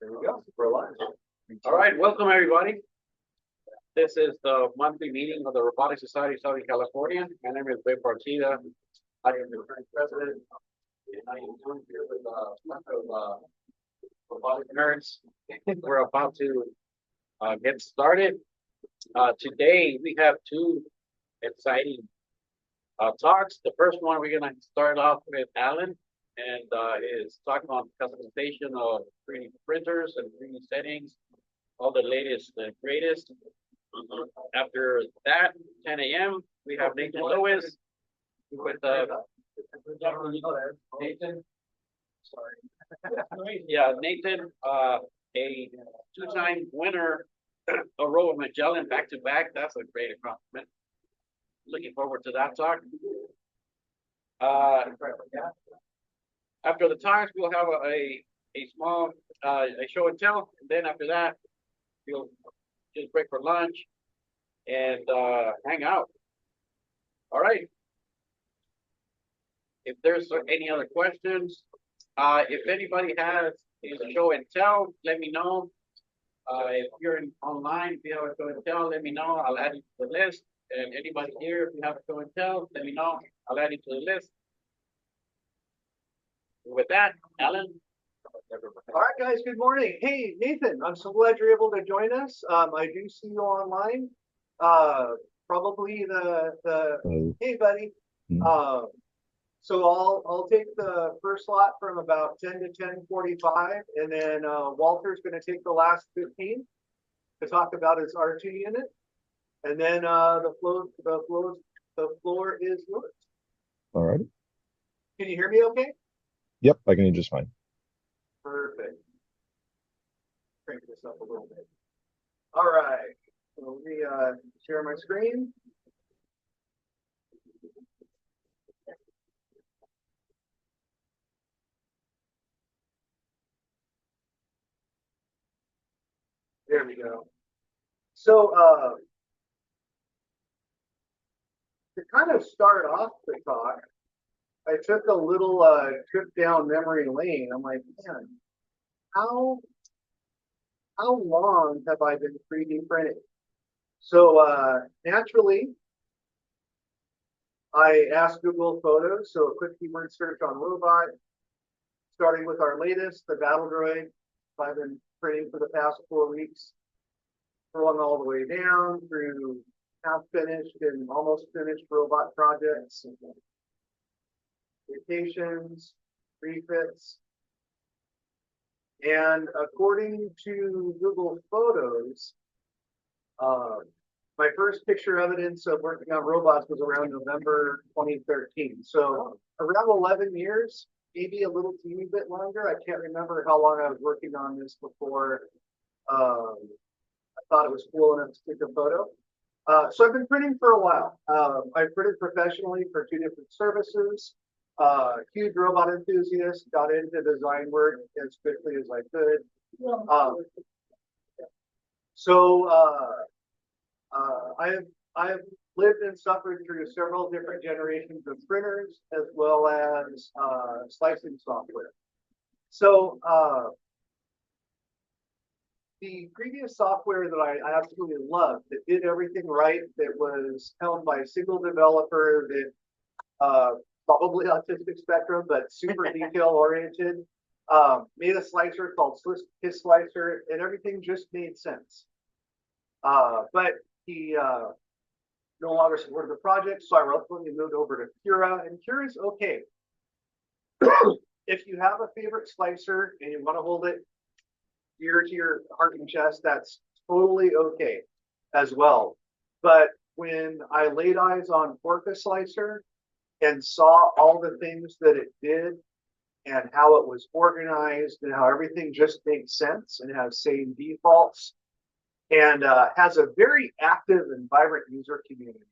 There we go. We're live. All right, welcome everybody. This is the monthly meeting of the Robotic Society of Southern California. My name is Ray Partida. I am the current president, and I am joined here with a bunch of robotic nerds. We're about to get started. Today we have two exciting talks. The first one we're going to start off with Alan, and is talking about customization of 3D printers and 3D settings, all the latest and greatest. After that, 10 a.m., we have Nathan Lewis with Nathan. Sorry. Yeah, Nathan, a two-time winner of Robomagellan back-to-back. That's a great accomplishment. Looking forward to that talk. After the talks, we'll have a small a show and tell, and then after that, we'll just break for lunch and hang out. All right. If there's any other questions, if anybody has a show and tell, let me know. If you're online, if you have a show and tell, let me know. I'll add it to the list. And anybody here, if you have a show and tell, let me know. I'll add it to the list. With that, Alan. All right, guys, good morning. Hey, Nathan, I'm so glad you're able to join us. I do see you online. Probably hey, buddy. So I'll take the first slot from about 10 to 10:45, and then Walter's going to take the last 15 to talk about his R2 unit, and then the floor is yours. All right. Can you hear me okay? Yep, I can hear just fine. Perfect. Crank this up a little bit. All right. So let me share my screen. There we go. So to kind of start off the talk, I took a little trip down memory lane. I'm like, man, how long have I been 3D printing? So naturally, I asked Google Photos, so a quick keyword search on robot, starting with our latest, the Battle Droid. I've been printing for the past 4 weeks, rolling all the way down through half finished and almost finished robot projects, vacations, refits. And according to Google Photos, my first picture evidence of working on robots was around November 2013. So around 11 years, maybe a little teeny bit longer. I can't remember how long I was working on this before I thought it was cool enough to take a photo. So I've been printing for a while. I've printed professionally for 2 different services. Huge robot enthusiast, got into design work as quickly as I could. I've lived and suffered through several different generations of printers as well as slicing software. So the previous software that I absolutely loved, that did everything right, that was held by a single developer, that probably autistic spectrum, but super detail oriented, made a slicer called CSULB, and everything just made sense. But he no longer supported the project, so I ultimately moved over to Cura, and Cura's okay. If you have a favorite slicer and you want to hold it dear to your heart and chest, that's totally okay as well. But when I laid eyes on OrcaSlicer and saw all the things that it did and how it was organized and how everything just makes sense and has same defaults and has a very active and vibrant user community,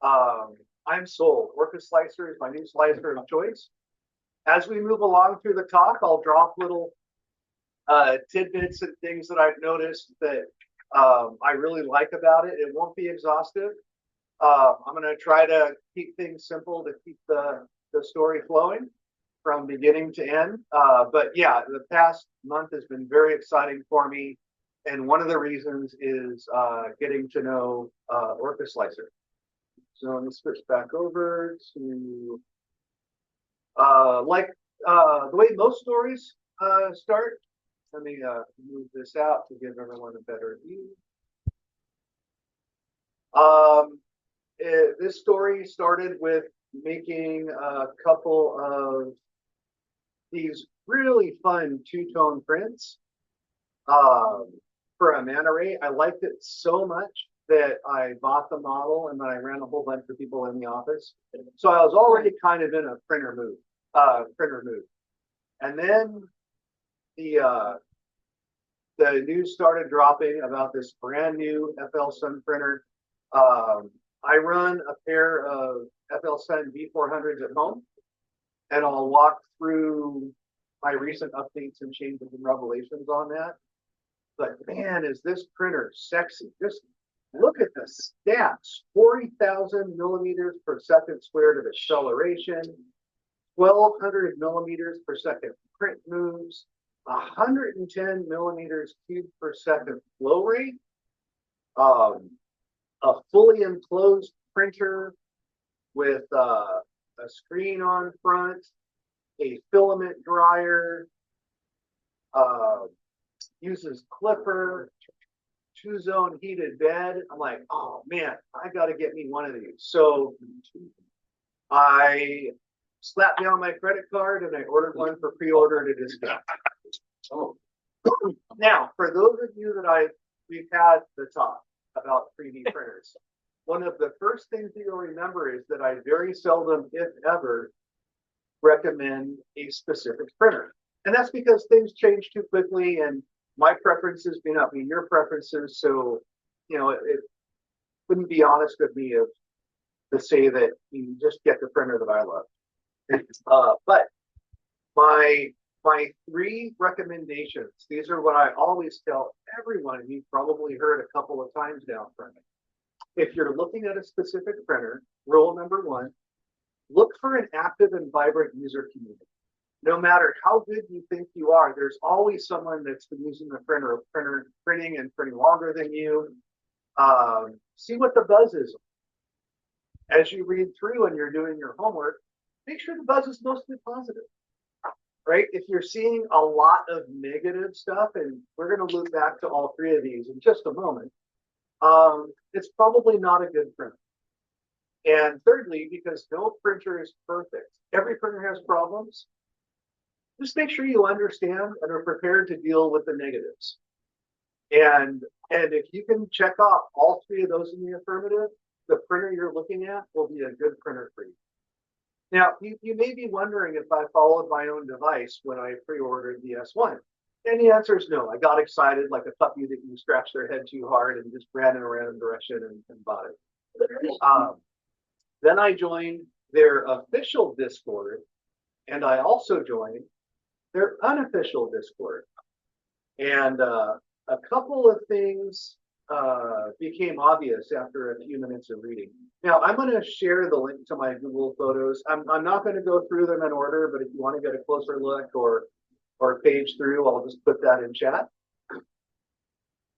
I'm sold. OrcaSlicer is my new slicer of choice. As we move along through the talk, I'll drop little tidbits and things that I've noticed that I really like about it. It won't be exhaustive. I'm going to try to keep things simple to keep the story flowing. from beginning to end. But yeah, the past month has been very exciting for me. And one of the reasons is getting to know OrcaSlicer. So let me switch back over to the way most stories start. Let me move this out to give everyone a better view. This story started with making a couple of these really fun two-tone prints for a manta ray. I liked it so much that I bought the model and then I ran a whole bunch of people in the office. So I was already kind of in a printer mood. And then the news started dropping about this brand new FL Sun printer. I run a pair of FL Sun V400s at home, and I'll walk through my recent updates and changes and revelations on that. But man, is this printer sexy. Just look at the stats. 40,000 millimeters per second squared of acceleration, 1,200 millimeters per second print moves, 110 millimeters cubed per second flow rate, a fully enclosed printer with a screen on front, a filament dryer, uses clipper, 2-zone heated bed. I'm like, oh man, I got to get me one of these. So I slapped down my credit card and I ordered one for pre-order at a discount. Oh. Now, for those of you that we've had the talk about 3D printers, one of the first things that you'll remember is that I very seldom, if ever, recommend a specific printer. And that's because things change too quickly and my preferences may not be your preferences. So, you know, it wouldn't be honest of me to say that you just get the printer that I love. But my 3 recommendations, these are what I always tell everyone, and you've probably heard a couple of times now from me. If you're looking at a specific printer, rule number 1, look for an active and vibrant user community. No matter how good you think you are, there's always someone that's been using the printing and printing longer than you. See what the buzz is. As you read through and you're doing your homework, make sure the buzz is mostly positive. Right? If you're seeing a lot of negative stuff, and we're going to loop back to all 3 of these in just a moment, it's probably not a good printer. And thirdly, because no printer is perfect, every printer has problems. Just make sure you understand and are prepared to deal with the negatives. And if you can check off all 3 of those in the affirmative, the printer you're looking at will be a good printer for you. Now, you may be wondering if I followed my own device when I pre-ordered the S1. And the answer is no. I got excited like a puppy that you scratch their head too hard and just ran in a random direction and bought it. Then I joined their official Discord, and I also joined their unofficial Discord. And a couple of things became obvious after a few minutes of reading. Now, I'm going to share the link to my Google Photos. I'm not going to go through them in order, but if you want to get a closer look or page through, I'll just put that in chat.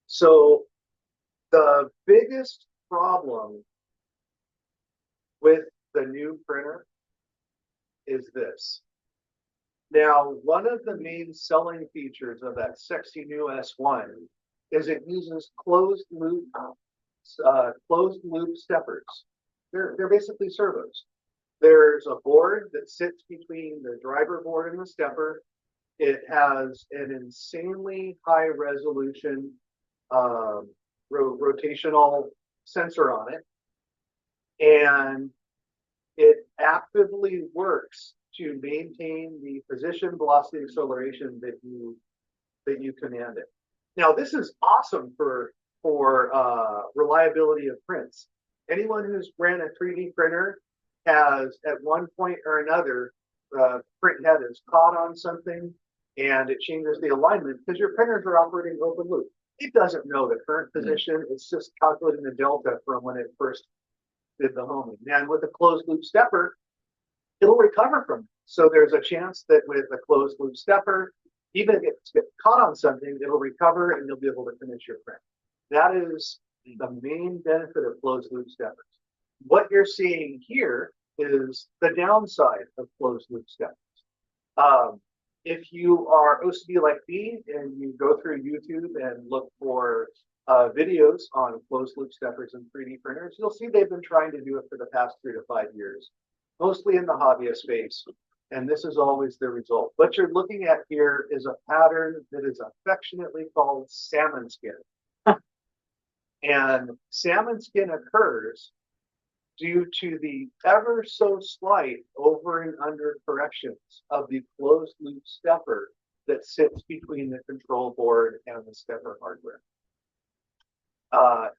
So the biggest problem with the new printer is this. Now, one of the main selling features of that sexy new S1 is it uses closed loop steppers. They're basically servos. There's a board that sits between the driver board and the stepper. It has an insanely high resolution rotational sensor on it, and it actively works to maintain the position, velocity, acceleration that you command it. Now, this is awesome for reliability of prints. Anyone who's ran a 3D printer has, at one point or another, print head is caught on something and it changes the alignment because your printers are operating open loop. It doesn't know the current position. It's just calculating the delta from when it first did the homing. And with a closed loop stepper, it'll recover from it. So there's a chance that with a closed loop stepper, even if it gets caught on something, it'll recover and you'll be able to finish your print. That is the main benefit of closed loop steppers. What you're seeing here is the downside of closed loop steppers. If you are OCD like me and you go through YouTube and look for videos on closed loop steppers and 3D printers, you'll see they've been trying to do it for the past 3 to 5 years, mostly in the hobbyist space. And this is always the result. What you're looking at here is a pattern that is affectionately called salmon skin. And salmon skin occurs due to the ever so slight over and under corrections of the closed loop stepper that sits between the control board and the stepper hardware.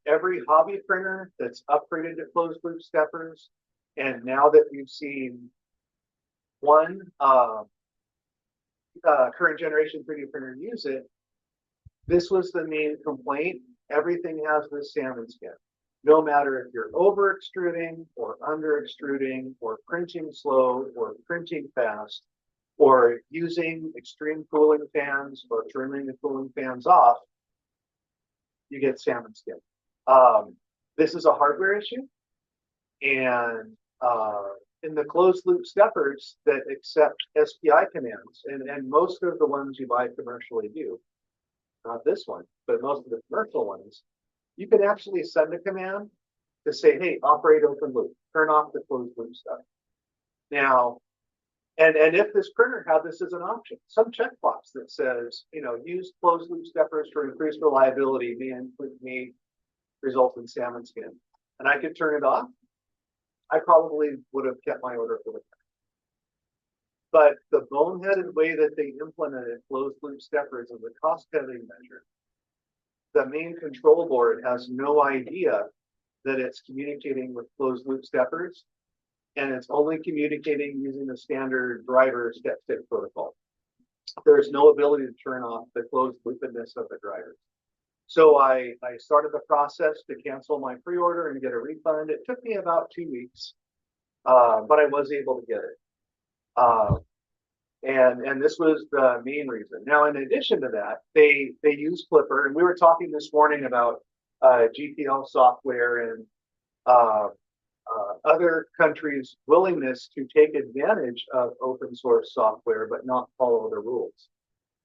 Every hobby printer that's upgraded to closed loop steppers, and now that we've seen one current generation 3D printer use it, this was the main complaint. Everything has this salmon skin. No matter if you're over extruding or under extruding or printing slow or printing fast or using extreme cooling fans or turning the cooling fans off, you get salmon skin. This is a hardware issue. And in the closed loop steppers that accept SPI commands, and most of the ones you buy commercially do, not this one, but most of the commercial ones, you can actually send a command to say, hey, operate open loop, turn off the closed loop stuff. Now, and if this printer had this as an option, some checkbox that says, you know, use closed loop steppers for increased reliability may result in salmon skin, and I could turn it off, I probably would have kept my order for the time. But the boneheaded way that they implemented closed loop steppers as a cost-cutting measure, the main control board has no idea that it's communicating with closed loop steppers, and it's only communicating using the standard driver step-stick protocol. There's no ability to turn off the closed loopedness of the drivers. So I started the process to cancel my pre-order and get a refund. It took me about 2 weeks, but I was able to get it. And this was the main reason. Now, in addition to that, they use Clipper, and we were talking this morning about GPL software and other countries' willingness to take advantage of open source software, but not follow the rules.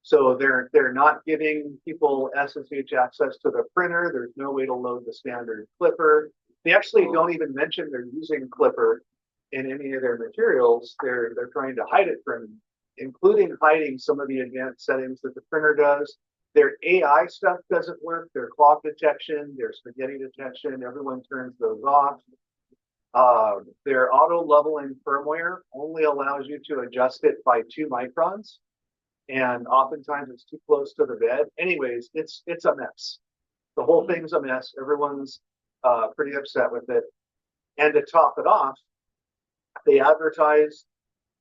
So they're not giving people SSH access to the printer. There's no way to load the standard Clipper. They actually don't even mention they're using Clipper in any of their materials. They're trying to hide it from, including hiding some of the advanced settings that the printer does. Their AI stuff doesn't work. Their clock detection, their spaghetti detection, everyone turns those off. Their auto leveling firmware only allows you to adjust it by 2 microns. And oftentimes it's too close to the bed. Anyways, it's a mess. The whole thing's a mess. Everyone's pretty upset with it. And to top it off, they advertise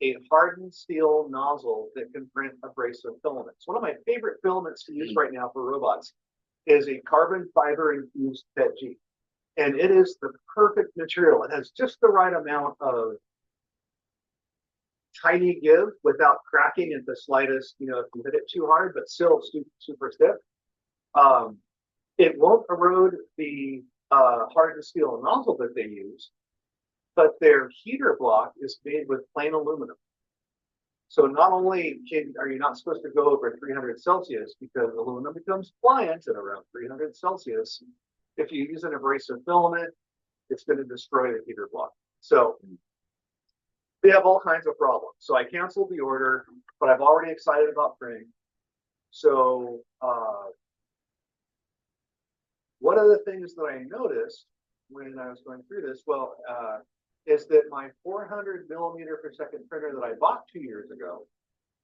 a hardened steel nozzle that can print abrasive filaments. One of my favorite filaments to use right now for robots is a carbon fiber infused PETG. And it is the perfect material. It has just the right amount of tiny give without cracking at the slightest, you know, if you hit it too hard, but still super stiff. It won't erode the hardened steel nozzle that they use, but their heater block is made with plain aluminum. So not only are you not supposed to go over 300 Celsius because aluminum becomes pliant at around 300 Celsius. If you use an abrasive filament, it's going to destroy the heater block. So they have all kinds of problems. So I canceled the order, but I'm already excited about printing. So one of the things that I noticed when I was going through this, well, is that my 400 millimeter per second printer that I bought 2 years ago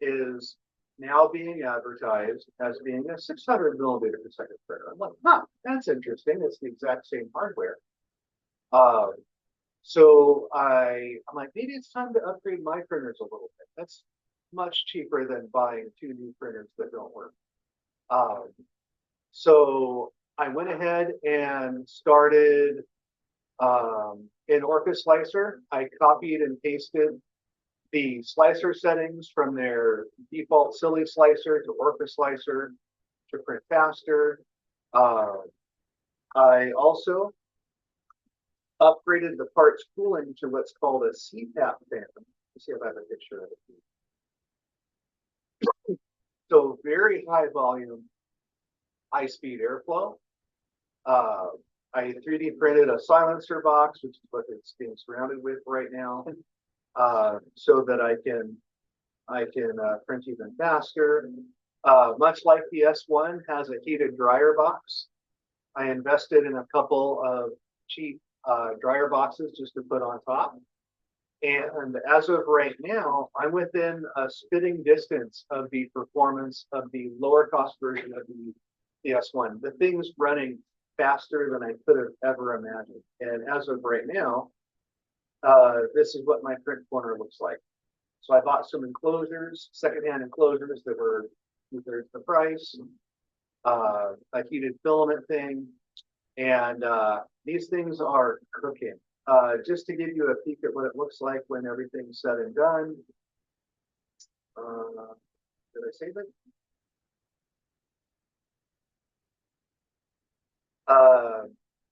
is now being advertised as being a 600 millimeter per second printer. I'm like, huh, that's interesting. It's the exact same hardware. So I'm like, maybe it's time to upgrade my printers a little bit. That's much cheaper than buying 2 new printers that don't work. So I went ahead and started in OrcaSlicer. I copied and pasted the slicer settings from their default silly slicer to OrcaSlicer to print faster. I also upgraded the parts cooling to what's called a CPAP fan. Let's see if I have a picture of it. So very high volume, high speed airflow. I 3D printed a silencer box, which is what it's being surrounded with right now, so that I can print even faster. Much like the S1 has a heated dryer box, I invested in a couple of cheap dryer boxes just to put on top. And as of right now, I'm within a spitting distance of the performance of the lower cost version of the S1. The thing's running faster than I could have ever imagined. And as of right now, this is what my print corner looks like. So I bought some enclosures, secondhand enclosures that were 2/3 the price, a heated filament thing, and these things are cooking. Just to give you a peek at what it looks like when everything's said and done. Did I say that?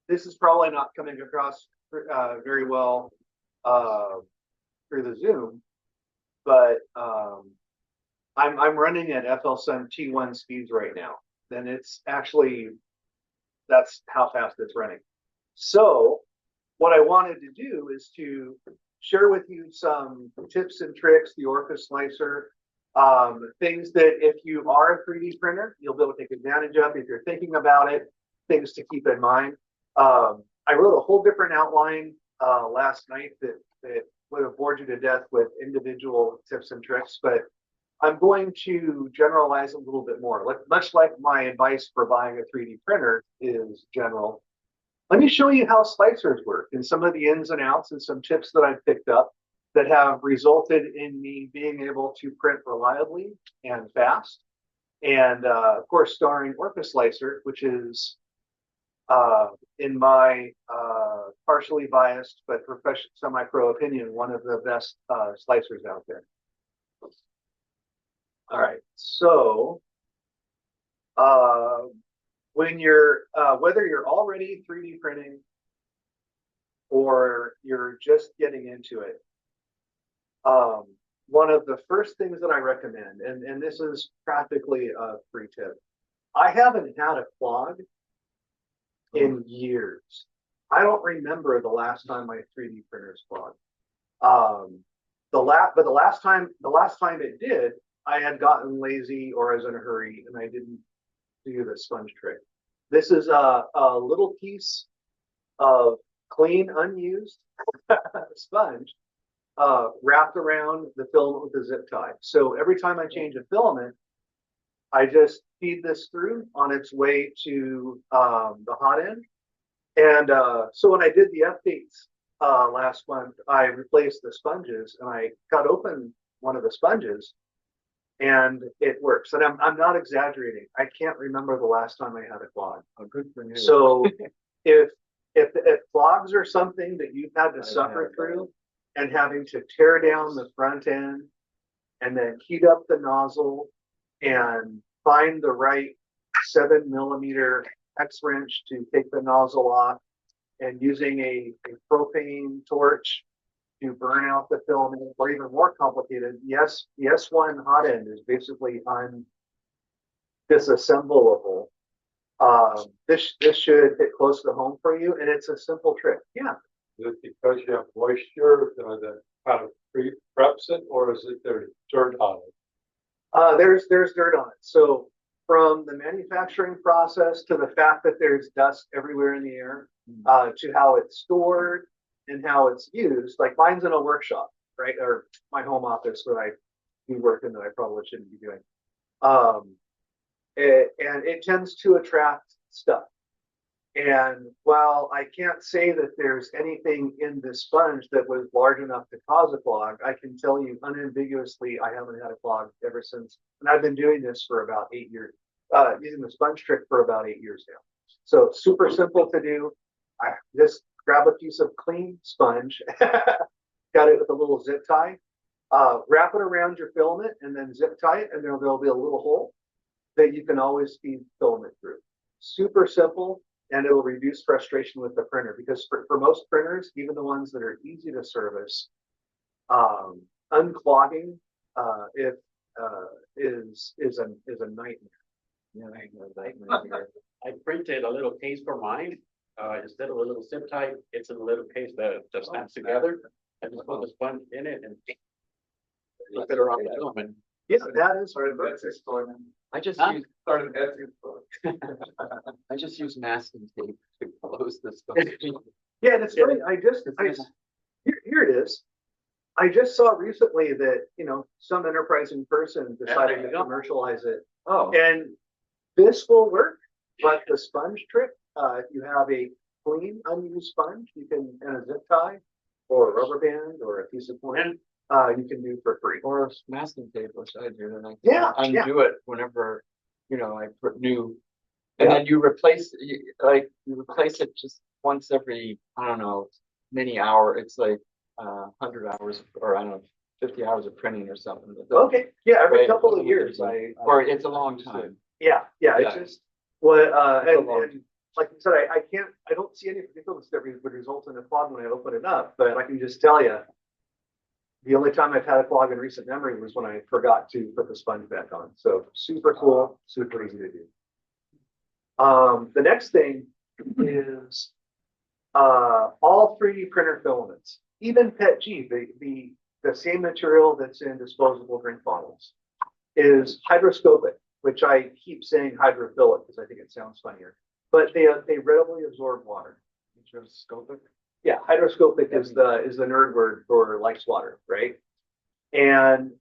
This is probably not coming across very well through the Zoom, but I'm running at FLSUN T1 speeds right now. Then it's actually, that's how fast it's running. So what I wanted to do is to share with you some tips and tricks, the OrcaSlicer, things that if you are a 3D printer, you'll be able to take advantage of. If you're thinking about it, things to keep in mind. I wrote a whole different outline last night that would have bored you to death with individual tips and tricks, but I'm going to generalize a little bit more. Much like my advice for buying a 3D printer is general, let me show you how slicers work and some of the ins and outs and some tips that I've picked up that have resulted in me being able to print reliably and fast. And of course, starring OrcaSlicer, which is in my partially biased but professional semi-pro opinion, one of the best slicers out there. All right, so when you're whether you're already 3D printing or you're just getting into it, one of the first things that I recommend, and this is practically a free tip, I haven't had a clog in years. I don't remember the last time my 3D printers clogged. The last time it did, I had gotten lazy or I was in a hurry and I didn't do the sponge trick. This is a little piece of clean, unused sponge wrapped around the filament with a zip tie. So every time I change a filament, I just feed this through on its way to the hot end. And so when I did the updates last month, I replaced the sponges and I cut open one of the sponges and it works. And I'm not exaggerating. I can't remember the last time I had a clog. Oh, good for you. So if clogs are something that you've had to suffer through and having to tear down the front end and then heat up the nozzle and find the right 7mm X wrench to take the nozzle off and using a propane torch to burn out the filament, or even more complicated, yes, the S1 hot end is basically disassemblable. This should hit close to home for you, and it's a simple trick. Yeah. Is it because you have moisture that kind of preps it, or is it there's dirt on it? There's dirt on it. So from the manufacturing process to the fact that there's dust everywhere in the air, to how it's stored and how it's used, like mine's in a workshop, right? Or my home office that I do work in that I probably shouldn't be doing. And it tends to attract stuff. And while I can't say that there's anything in this sponge that was large enough to cause a clog, I can tell you unambiguously I haven't had a clog ever since. And I've been doing this for about 8 years, using the sponge trick for about 8 years now. So super simple to do. I just grab a piece of clean sponge, got it with a little zip tie, wrap it around your filament and then zip tie it, and there'll be a little hole that you can always feed filament through. Super simple, and it'll reduce frustration with the printer, because for most printers, even the ones that are easy to service, unclogging if is a nightmare. Yeah, I printed a little case for mine. Instead of a little zip tie, it's a little case that just snaps together. I just put the sponge in it and flip it around the filament. Yeah, that is. I just Huh? use I just use masking tape to close this stuff. Yeah, and it's funny. Here it is. I just saw recently that, some enterprising person decided there you to go. commercialize it, Oh, and this will work. But the sponge trick, if you have a clean, unused sponge, you can, and a zip tie, or a rubber band, or a piece of twine, you can do for free. or masking tape, which I do, and I Yeah, undo it whenever, I put new. And then you replace it just once every, I don't know, many hour. It's like 100 hours, or I don't know, 50 hours of printing or something. Okay, yeah, every Right. couple of years, Or it's a long time. Yeah, it's Yeah. just what, It's a long and like you said, I don't see any particulates that would result in a clog when I open it up, but I can just tell you, the only time I've had a clog in recent memory was when I forgot to put the sponge back on. So super cool, super easy to do. The next thing is all 3D printer filaments, even PETG, the same material that's in disposable drink bottles, is hydroscopic, which I keep saying hydrophilic because I think it sounds funnier, but they readily absorb water. Hydroscopic? Yeah, hydroscopic is the nerd word for likes water, right? And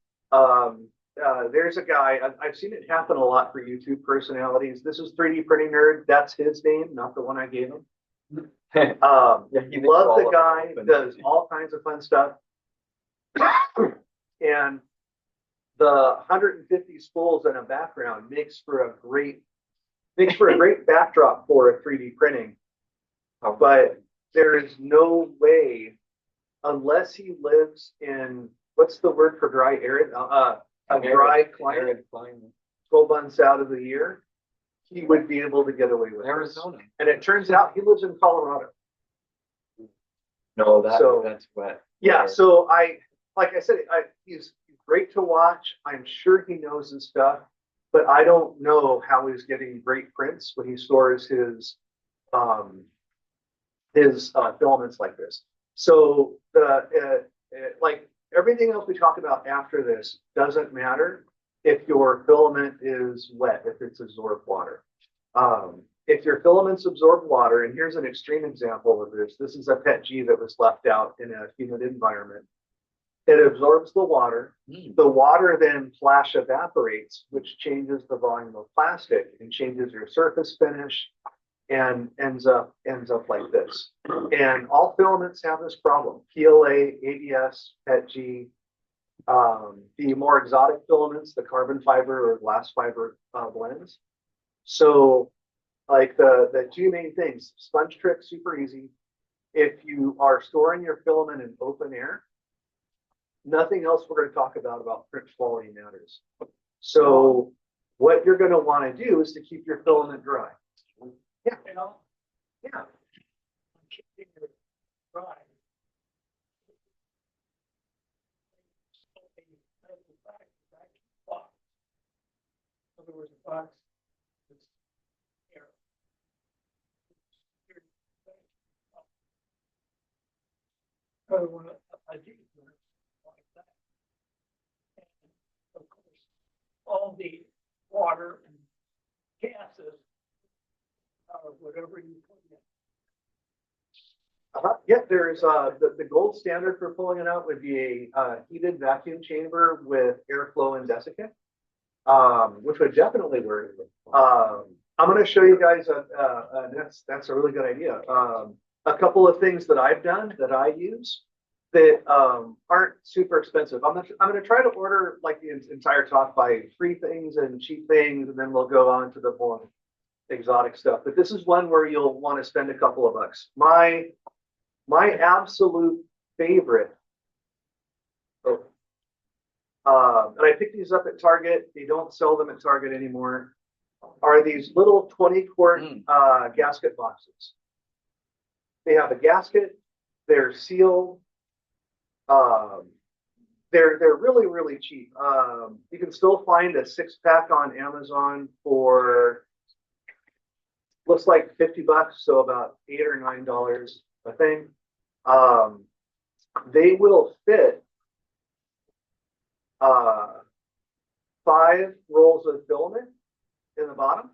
there's a guy, I've seen it happen a lot for YouTube personalities. This is 3D printing nerd. That's his name, not the one I gave him. Yeah, Love the all guy, of them. does all kinds of fun stuff. And the 150 spools in a background makes for a great backdrop for a 3D printing. But there is no way, unless he lives in, what's the word for dry, arid? A dry climate, Arid climate. 12 months out of the year, he would be able to get away with this. Arizona. And it turns out he lives in Colorado. No, So- that's wet. Yeah, so like I said, he's great to watch. I'm sure he knows his stuff, but I don't know how he's getting great prints when he stores his filaments like this. So like everything else we talk about after this doesn't matter if your filament is wet, if it's absorbed water. If your filaments absorb water, and here's an extreme example of this. This is a PETG that was left out in a humid environment. It absorbs the water. The water then flash evaporates, which changes the volume of plastic and changes your surface finish, and ends up like this. And all filaments have this problem. PLA, ABS, PETG, the more exotic filaments, the carbon fiber or glass fiber blends. So like the two main things, sponge trick, super easy. If you are storing your filament in open air, nothing else we're going to talk about print quality matters. So what you're going to want to do is to keep your filament dry. Yeah. Yeah. Keeping it dry. In other words, a box that's air. Probably one of I do like that. And of course, all the water and gases, whatever you put in. Yeah, there's the gold standard for pulling it out would be a heated vacuum chamber with airflow and desiccant, which would definitely work. I'm going to show you guys that's a really good idea. A couple of things that I've done that I use that aren't super expensive. I'm going to try to order like the entire talk by free things and cheap things, and then we'll go on to the more exotic stuff. But this is one where you'll want to spend a couple of bucks. My absolute favorite. Oh, and I picked these up at Target. They don't sell them at Target anymore. Are these little 20-quart gasket boxes. They have a gasket. They're sealed. They're really, really cheap. You can still find a 6-pack on Amazon for looks like $50, so about $8 or $9 a thing. They will fit 5 rolls of filament in the bottom.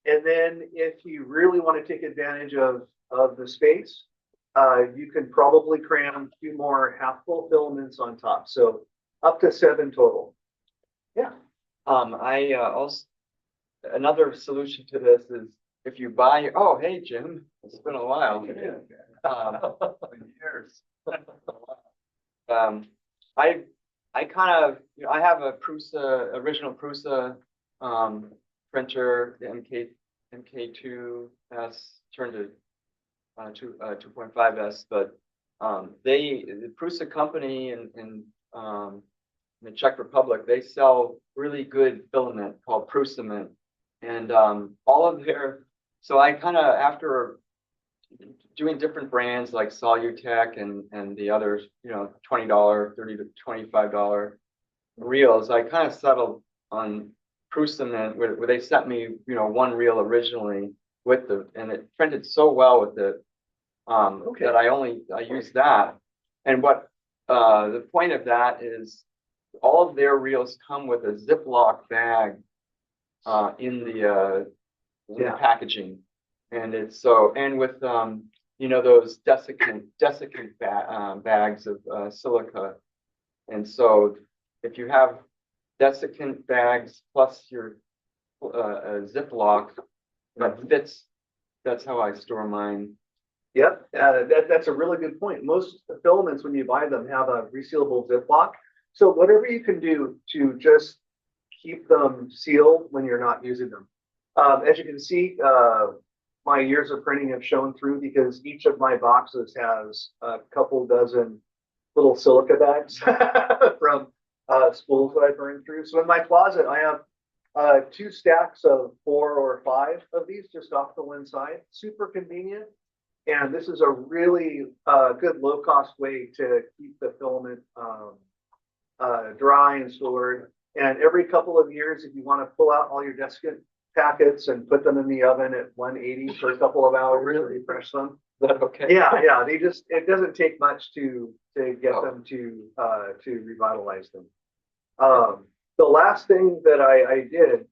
And then if you really want to take advantage of the space, you can probably cram 2 more half-full filaments on top. So up to 7 total. Yeah. I also, another solution to this is if you buy, oh, hey, Jim, it's been a while. Years. I kind of, you know, I have a Prusa, original Prusa printer, the MK2S turned to 2.5S, but the Prusa company in the Czech Republic, they sell really good filament called Prusament, and all of their, so I kind of, after doing different brands like Solutech and the others, you know, $20, $30 to $25 reels, I kind of settled on Prusament, where they sent me, you know, 1 reel originally with the, and it printed so well with it that I used that. And what the point of that is, all of their reels come with a Ziploc bag in the packaging, and it's so, and with you know, those desiccant bags of silica, and so if you have desiccant bags plus your Ziploc that fits, that's how I store mine. Yep, that's a really good point. Most filaments, when you buy them, have a resealable Ziploc. So whatever you can do to just keep them sealed when you're not using them. As you can see, my years of printing have shown through, because each of my boxes has a couple dozen little silica bags from spools that I burned through. So in my closet, I have 2 stacks of 4 or 5 of these just off to one side. Super convenient. And this is a really good low-cost way to keep the filament dry and stored. And every couple of years, if you want to pull out all your desiccant packets and put them in the oven at 180 for a couple of hours, really refresh them. Is that okay? Yeah. They just, it doesn't take much to get them to revitalize them. The last thing that I did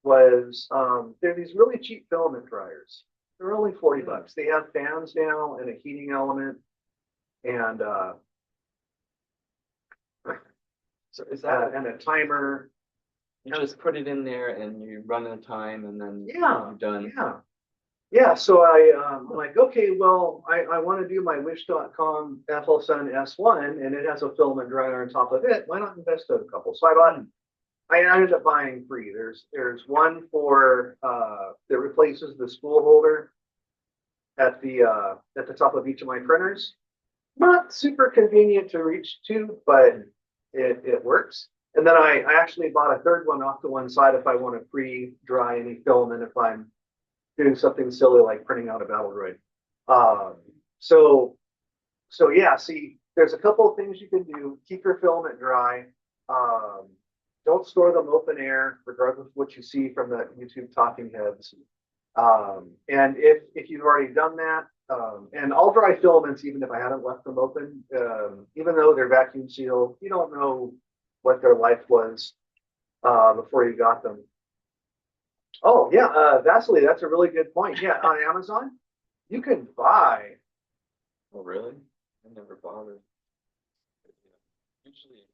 was there are these really cheap filament dryers. They're only $40. They have fans now and a heating element, and so is that and a timer. you just put it in there and you run the time and then Yeah, you're done? Yeah. So I'm like, okay, well, I want to do my Wish.com FLSun S1, and it has a filament dryer on top of it. Why not invest in a couple? So I ended up buying 3. There's one for that replaces the spool holder at the top of each of my printers. Not super convenient to reach to, but it works. And then I actually bought a 3rd one off to one side if I want to pre-dry any filament if I'm doing something silly like printing out a battle droid. So yeah, see, there's a couple of things you can do. Keep your filament dry. Don't store them open air, regardless of what you see from the YouTube talking heads. And if you've already done that, and I'll dry filaments even if I haven't left them open, even though they're vacuum sealed, you don't know what their life was before you got them. Oh yeah, Vasily, that's a really good point. Yeah, on Amazon, you can buy. Oh really? I never bothered. Usually.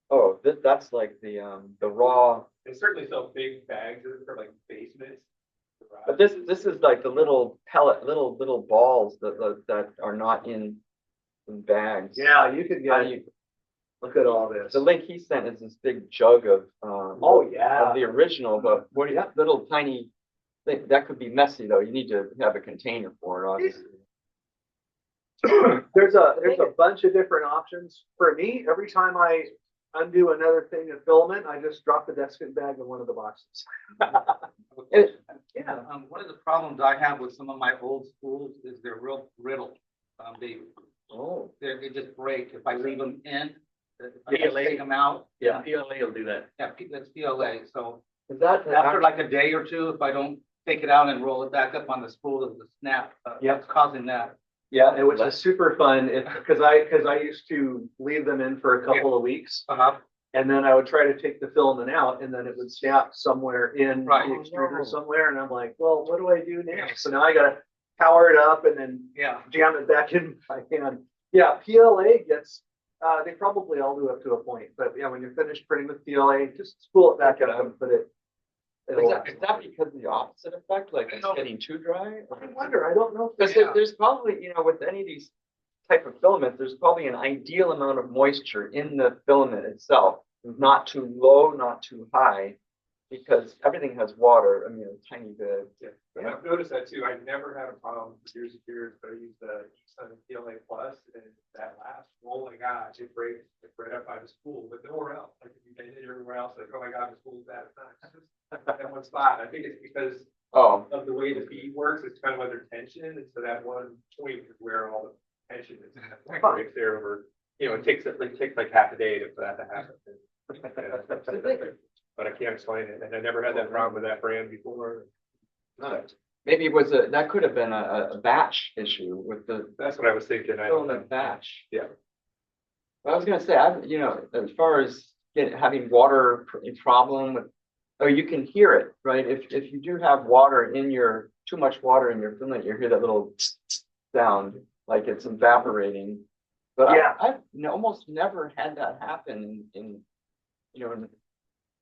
Oh, that's like the raw. They certainly sell big bags for like basements. But this is like the little pellet, little balls that are not in bags. Yeah, you could How get. do you, Look at all this. the link he sent is this big jug of Oh yeah. of the original, but what do you have? Little tiny thing that could be messy though. You need to have a container for it, obviously. There's a bunch of different options. For me, every time I undo another thing of filament, I just drop the desiccant bag in one of the boxes. Yeah, one of the problems I have with some of my old spools is they're real brittle. They just break if I leave them in. If I take them out. Yeah, PLA will do that. Yeah, that's PLA. So Is that after like a day or two, if I don't take it out and roll it back up on the spool of the snap, it's causing that. Yeah, and which is super fun because I used to leave them in for a couple of weeks. And then I would try to take the filament out and then it would snap somewhere in the extruder somewhere. And I'm like, well, what do I do now? So now I got to power it up and then jam it back in my hand. Yeah, PLA gets, they probably all do up to a point. But yeah, when you're finished printing with PLA, just spool it back up and put it. Is that because of the opposite effect, like it's getting too dry? I wonder, I don't know. Because there's probably, you know, with any of these type of filament, there's probably an ideal amount of moisture in the filament itself, not too low, not too high, because everything has water. I mean, a tiny bit. And I've noticed that too. I never had a problem for years and years, but I used the Sun PLA Plus, and that last roll I got, it breaks right up by the spool, but nowhere else. Like if you paint it everywhere else, like, oh my God, the spool's bad. It's not that one spot. I think it's because of the way the bead works. It's kind of under tension, and so that one point is where all the tension is. It breaks there over. You know, it takes like half a day for that to happen. But I can't explain it, and I never had that problem with that brand before. Maybe it was that could have been a batch issue with the That's what I was thinking. I don't know. filament batch. Yeah. But I was gonna say, you know, as far as having water problem with, you can hear it, right? If you do have water in too much water in your filament, you hear that little sound like it's evaporating. But I've almost never had that happen in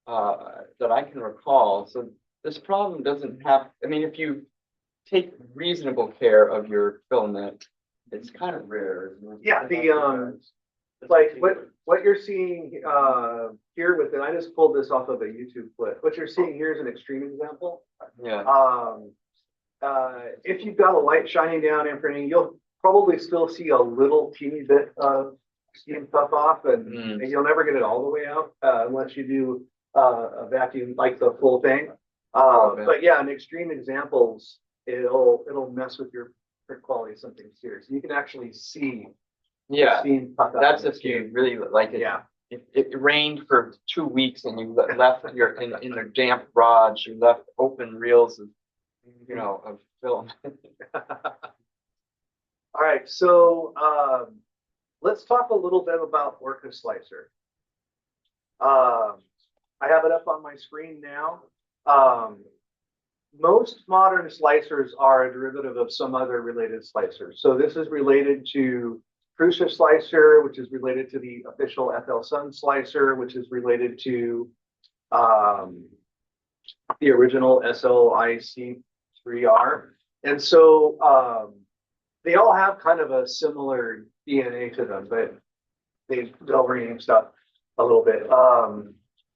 that I can recall. So this problem doesn't have, I mean, if you take reasonable care of your filament, it's kind of rare. Yeah, like what you're seeing here with it, I just pulled this off of a YouTube clip. What you're seeing here is an extreme example. Yeah. If you've got a light shining down and printing, you'll probably still see a little teeny bit of steam puff off, and you'll never get it all the way out unless you do a vacuum like the full thing. But yeah, in extreme examples, it'll mess with your print quality of something serious. You can actually see. Yeah, steam puff out. that's if you really like it. Yeah. If it rained for 2 weeks and you left your in the damp garage, you left open reels of of film. All right, so let's talk a little bit about OrcaSlicer. I have it up on my screen now. Most modern slicers are a derivative of some other related slicer. So this is related to CSULB, which is related to the official FL Sun slicer, which is related to the original SLIC3R. And so they all have kind of a similar DNA to them, but they'll rename stuff a little bit.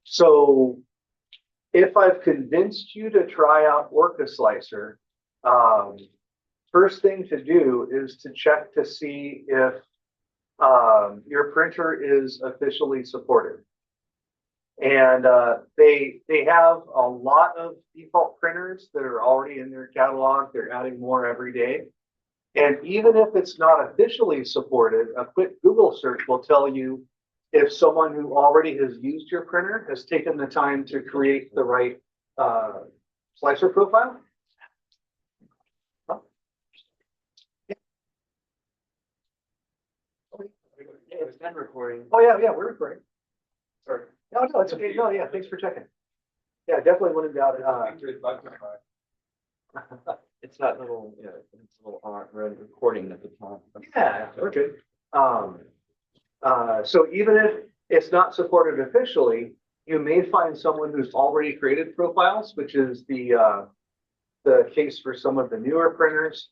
So if I've convinced you to try out OrcaSlicer, first thing to do is to check to see if your printer is officially supported. And they have a lot of default printers that are already in their catalog. They're adding more every day. And even if it's not officially supported, a quick Google search will tell you if someone who already has used your printer has taken the time to create the right slicer profile. Yeah, it's been recording. Oh yeah, we're recording. Sorry. No, it's okay. No, yeah, thanks for checking. Yeah, definitely wouldn't doubt it. It's that little, it's a little red recording at the top. Yeah, we're good. So even if it's not supported officially, you may find someone who's already created profiles, which is the case for some of the newer printers.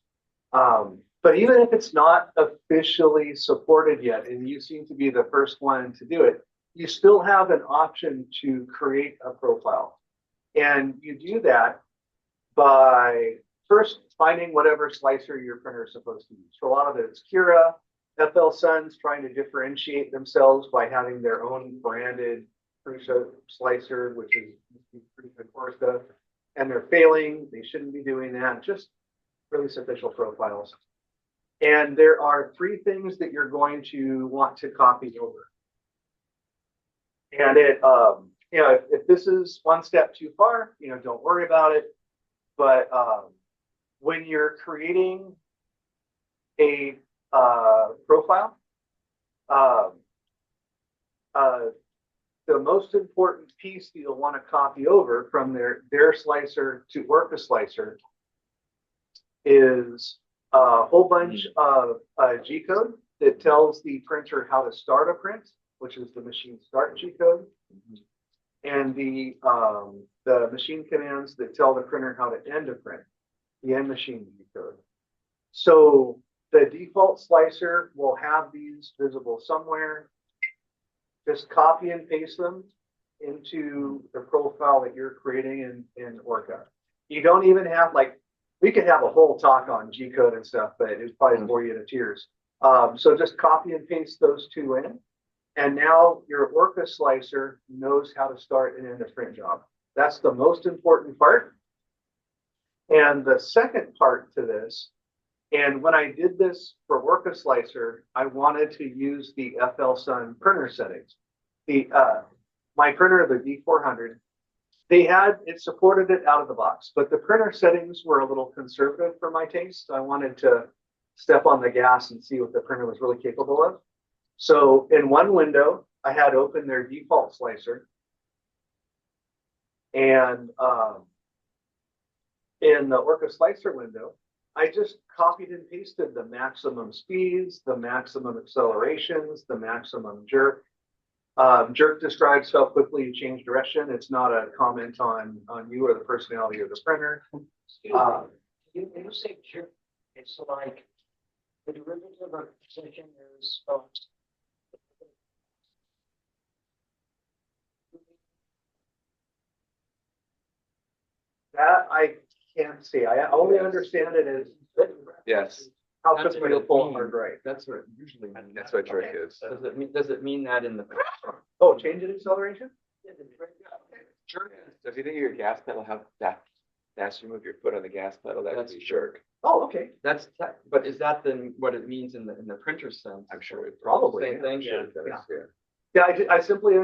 But even if it's not officially supported yet, and you seem to be the first one to do it, you still have an option to create a profile. And you do that by first finding whatever slicer your printer is supposed to use. For a lot of it, it's Cura. FL Sun's trying to differentiate themselves by having their own branded Truckasaurus, which is Orca, and they're failing. They shouldn't be doing that. Just release official profiles. And there are 3 things that you're going to want to copy over. And if this is one step too far, don't worry about it. But when you're creating a profile, the most important piece that you'll want to copy over from their slicer to OrcaSlicer is a whole bunch of G code that tells the printer how to start a print, which is the machine start G code, and the machine commands that tell the printer how to end a print, the end machine G code. So the default slicer will have these visible somewhere. Just copy and paste them into the profile that you're creating in Orca. You don't even have, we could have a whole talk on G code and stuff, but it'd probably bore you to tears. So just copy and paste those 2 in. And now your OrcaSlicer knows how to start and end a print job. That's the most important part. And the second part to this, and when I did this for OrcaSlicer, I wanted to use the FL Sun printer settings. My printer, the D400, it supported it out of the box, but the printer settings were a little conservative for my taste. I wanted to step on the gas and see what the printer was really capable of. So in one window, I had open their default slicer. And in the OrcaSlicer window, I just copied and pasted the maximum speeds, the maximum accelerations, the maximum jerk. Jerk describes how quickly you change direction. It's not a comment on you or the personality of the printer. You say jerk, it's like the derivative of precision is That I can't see. I only understand it as Yes. how That's quickly what the it pull means. hard right. That's what it usually means. That's what jerk is. Does it mean that in the? Oh, change in acceleration? Jerk. So if you think your gas pedal, how fast you move your foot on the gas pedal, that would That's be jerk. Oh, okay. But is that then what it means in the printer sense? I'm sure it Probably. Same thing. Yeah. Yeah, I simply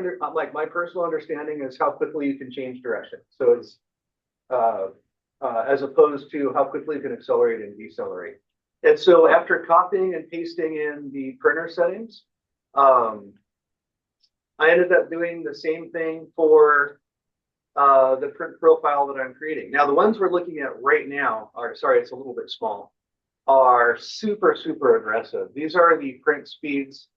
my personal understanding is how quickly you can change direction. So it's as opposed to how quickly you can accelerate and decelerate. And so after copying and pasting in the printer settings, I ended up doing the same thing for the print profile that I'm creating. Now, the ones we're looking at right now are, sorry, it's a little bit small, are super, super aggressive. These are the print speeds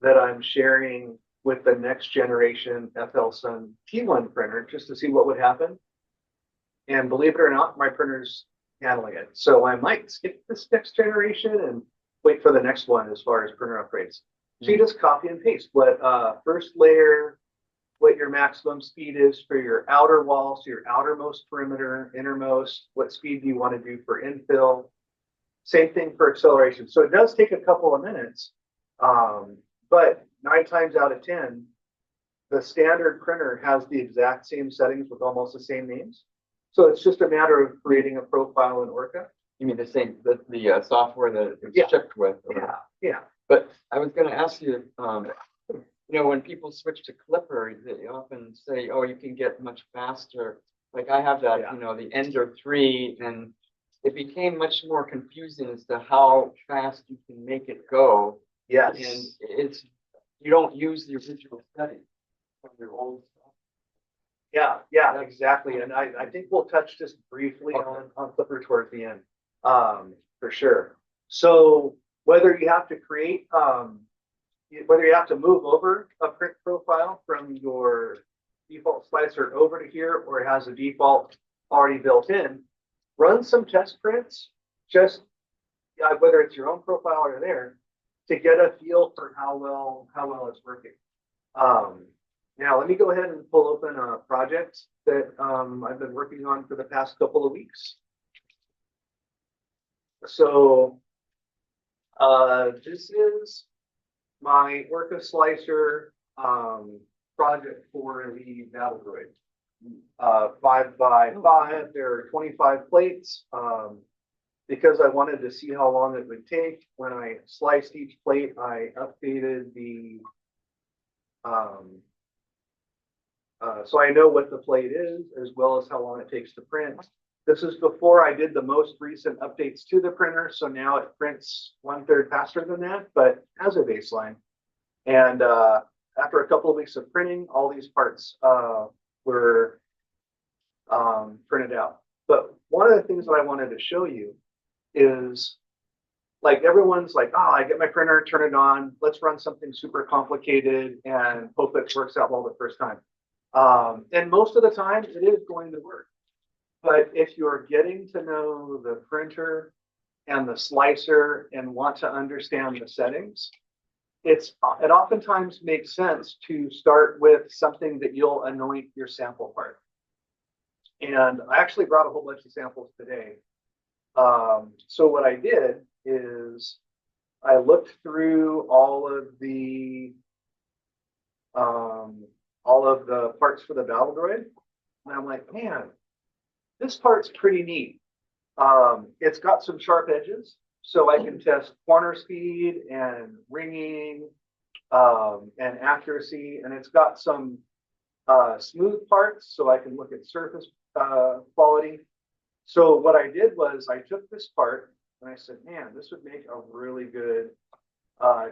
that I'm sharing with the next generation FL Sun T1 printer just to see what would happen. And believe it or not, my printer's handling it. So I might skip this next generation and wait for the next one as far as printer upgrades. So you just copy and paste what first layer, what your maximum speed is for your outer wall, so your outermost perimeter, innermost, what speed do you want to do for infill. Same thing for acceleration. So it does take a couple of minutes, but 9 times out of 10, the standard printer has the exact same settings with almost the same names. So it's just a matter of creating a profile in Orca. You mean the same, the software that it's Yeah. shipped with? Yeah. But I was going to ask you, when people switch to Clipper, they often say, oh, you can get much faster. Like I have that, Yeah. the Ender 3, and it became much more confusing as to how fast you can make it go. Yes. And you don't use the original settings from your old stuff. Yeah, exactly. And I think we'll touch just briefly on Clipper towards the end, for sure. So whether you have to create, whether you have to move over a print profile from your default slicer over to here, or it has a default already built in, run some test prints, just whether it's your own profile or there, to get a feel for how well it's working. Now let me go ahead and pull open a project that I've been working on for the past couple of weeks. So This is my OrcaSlicer project for the battle droid. 5x5, there are 25 plates. Because I wanted to see how long it would take, when I sliced each plate, I updated the so I know what the plate is, as well as how long it takes to print. This is before I did the most recent updates to the printer, so now it prints 1/3 faster than that, but as a baseline. And after a couple of weeks of printing, all these parts were printed out. But one of the things that I wanted to show you is, like, everyone's like, oh, I get my printer, turn it on, let's run something super complicated and hope it works out well the first time. And most of the time it is going to work. But if you're getting to know the printer and the slicer and want to understand the settings, it oftentimes makes sense to start with something that you'll anoint your sample part. And I actually brought a whole bunch of samples today. So what I did is I looked through all of the parts for the battle droid, and I'm like, man, this part's pretty neat. It's got some sharp edges, so I can test corner speed and ringing and accuracy, and it's got some smooth parts, so I can look at surface quality. So what I did was I took this part and I said, man, this would make a really good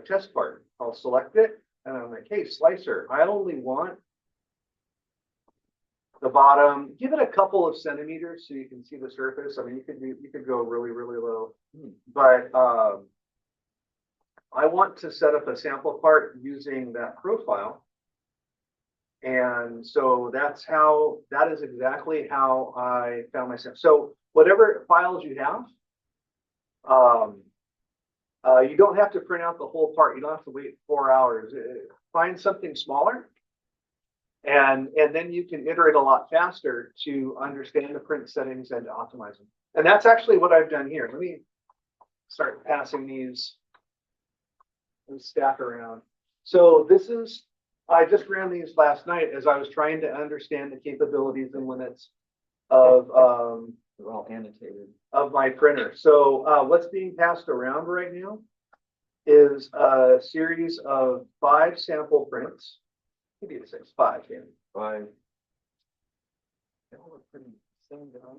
test part. I'll select it and I'm like, hey, slicer, I only want the bottom, give it a couple of centimeters so you can see the surface. I mean, you could go really, really low, but I want to set up a sample part using that profile. And so that is exactly how I found myself. So whatever files you have, you don't have to print out the whole part. You don't have to wait 4 hours. Find something smaller, and then you can iterate a lot faster to understand the print settings and to optimize them. And that's actually what I've done here. Let me start passing these stack around. So this is, I just ran these last night as I was trying to understand the capabilities and limits of They're all annotated. of my printer. So what's being passed around right now is a series of 5 sample prints. Maybe it's 5, yeah. 5. I'm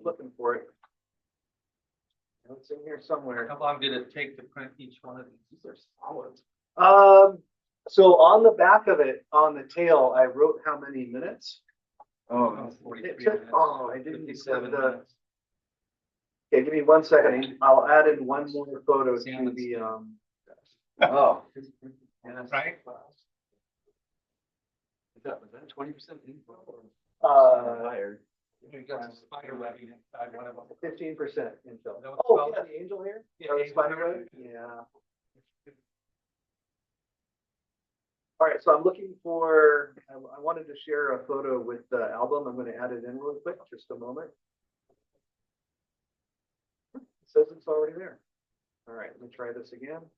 looking for it. It's in here somewhere. How long did it take to print each one of these? These are solid. So on the back of it, on the tail, I wrote how many minutes. Oh, 43 It took, minutes. oh, I didn't 57 the. minutes. Okay, give me 1 second. I'll add in one more photo to Salmon's- the oh. Right? Was that 20% info or higher? You got some spider webbing inside one of them. 15% infill. That was Oh, 12. yeah, the angel here? Yeah, Or the angel spider here. web? Yeah. All right, so I'm looking for, I wanted to share a photo with the album. I'm going to add it in real quick, just a moment. It says it's already there. All right, let me try this again.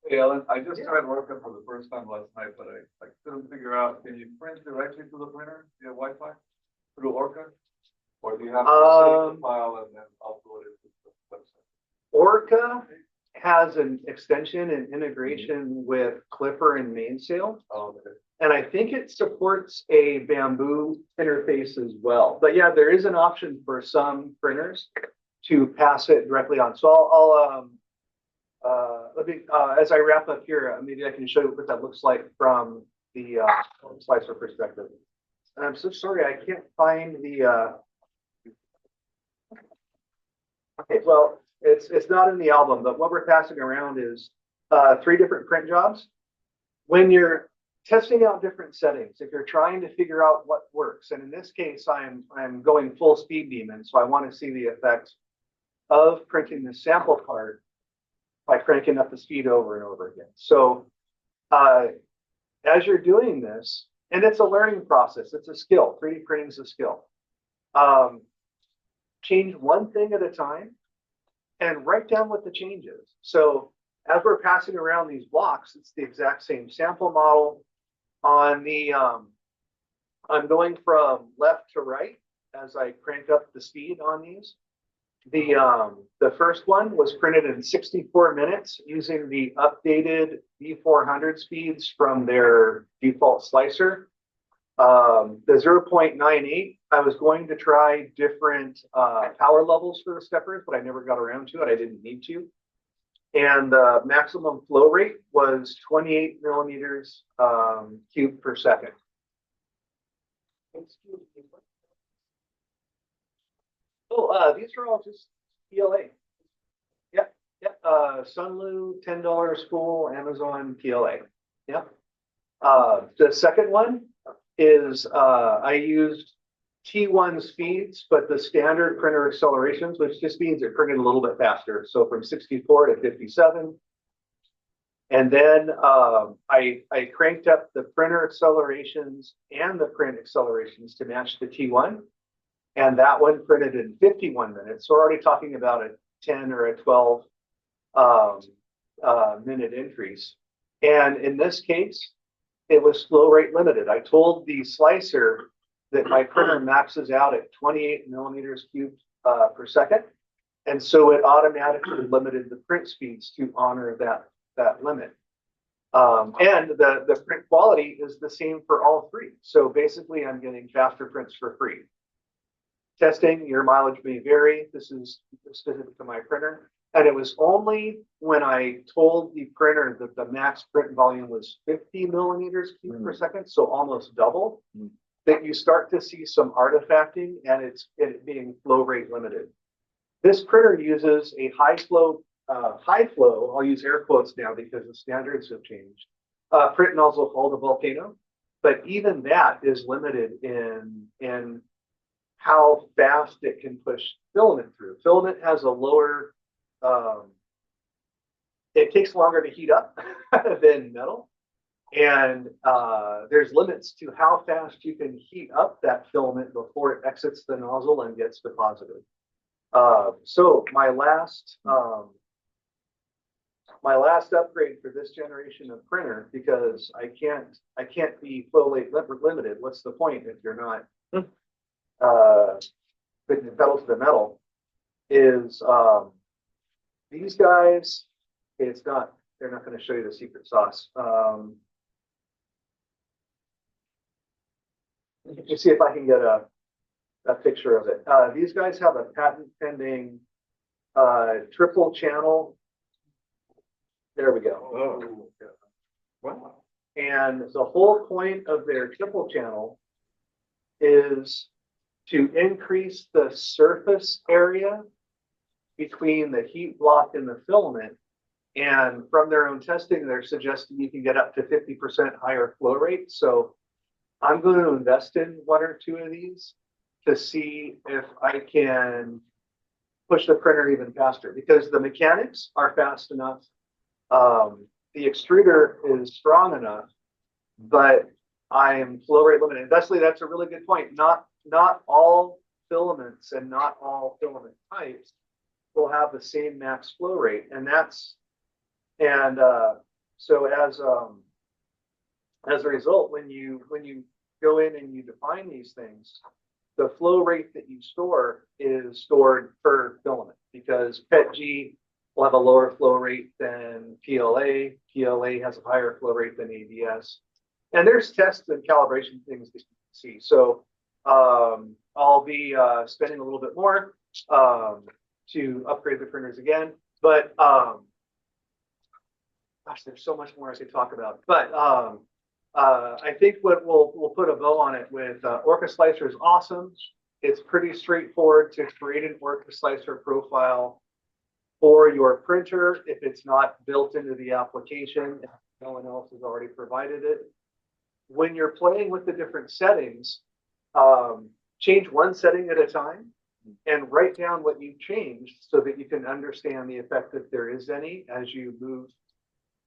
Hey, Ellen, I just tried Orca for the first time last night, but I couldn't figure out, can you print directly to the printer via Wi-Fi through Orca? Or do you have to save the file and then upload it to the website? Orca has an extension and integration with Clipper and Mainsail. Oh, okay. And I think it supports a bamboo interface as well. But yeah, there is an option for some printers to pass it directly on. So I'll let me, as I wrap up here, maybe I can show you what that looks like from the slicer perspective. And I'm so sorry, I can't find the, okay, well, it's not in the album, but what we're passing around is 3 different print jobs. When you're testing out different settings, if you're trying to figure out what works, and in this case, I'm going full speed demon, so I want to see the effect of printing the sample part by cranking up the speed over and over again. So as you're doing this, and it's a learning process, it's a skill. 3D printing is a skill. change one thing at a time and write down what the change is. So as we're passing around these blocks, it's the exact same sample model. On the, I'm going from left to right as I crank up the speed on these. The first one was printed in 64 minutes using the updated V400 speeds from their default slicer. The 0.98, I was going to try different power levels for the steppers, but I never got around to it. I didn't need to. And the maximum flow rate was 28 millimeters cubed per second. Oh, these are all just PLA. Yep, yep. Sunlu, $10 spool, Amazon PLA. Yep. The second one is I used T1 speeds, but the standard printer accelerations, which just means it printed a little bit faster. So from 64 to 57. And then I cranked up the printer accelerations and the print accelerations to match the T1. And that one printed in 51 minutes. So we're already talking about a 10 or a 12 minute increase. And in this case, it was flow rate limited. I told the slicer that my printer maxes out at 28 millimeters cubed per second. And so it automatically limited the print speeds to honor that limit. And the print quality is the same for all three. So basically I'm getting faster prints for free. Testing, your mileage may vary. This is specific to my printer. And it was only when I told the printer that the max print volume was 50 millimeters cubed per second, so almost double, that you start to see some artifacting and it being flow rate limited. This printer uses a high flow, I'll use air quotes now because the standards have changed, print nozzle called a volcano, but even that is limited in how fast it can push filament through. Filament has a lower, it takes longer to heat up than metal. And there's limits to how fast you can heat up that filament before it exits the nozzle and gets deposited. So my last upgrade for this generation of printer, because I can't be flow rate limited. What's the point if you're not putting the pedal to the metal? Is these guys? It's not. They're not going to show you the secret sauce. Let me see if I can get a picture of it. These guys have a patent pending triple channel. There we go. Oh. Wow. And the whole point of their triple channel is to increase the surface area between the heat block and the filament. And from their own testing, they're suggesting you can get up to 50% higher flow rate. So I'm going to invest in one or two of these to see if I can push the printer even faster, because the mechanics are fast enough. The extruder is strong enough, but I am flow rate limited. That's a really good point. Not all filaments and not all filament types will have the same max flow rate, so as a result, when you go in and you define these things, the flow rate that you store is stored per filament, because PETG will have a lower flow rate than PLA. PLA has a higher flow rate than ABS. And there's tests and calibration things that you can see. So I'll be spending a little bit more to upgrade the printers again. But gosh, there's so much more I could talk about. But I think what we'll put a bow on it with OrcaSlicer is awesome. It's pretty straightforward to create an OrcaSlicer profile for your printer if it's not built into the application, if no one else has already provided it. When you're playing with the different settings, change one setting at a time and write down what you changed so that you can understand the effect, if there is any, as you move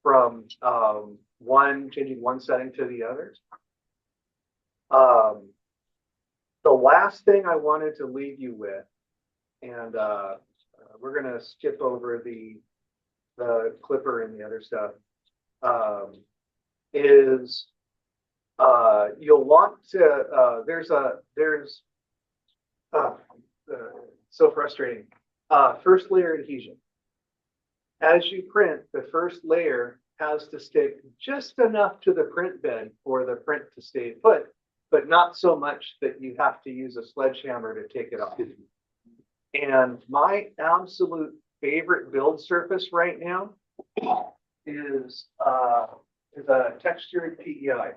from changing one setting to the others. The last thing I wanted to leave you with and we're gonna skip over the clipper and the other stuff. You'll want to there's so frustrating. First layer adhesion. As you print, the first layer has to stick just enough to the print bed for the print to stay put, but not so much that you have to use a sledgehammer to take it off. And my absolute favorite build surface right now is a textured PEI.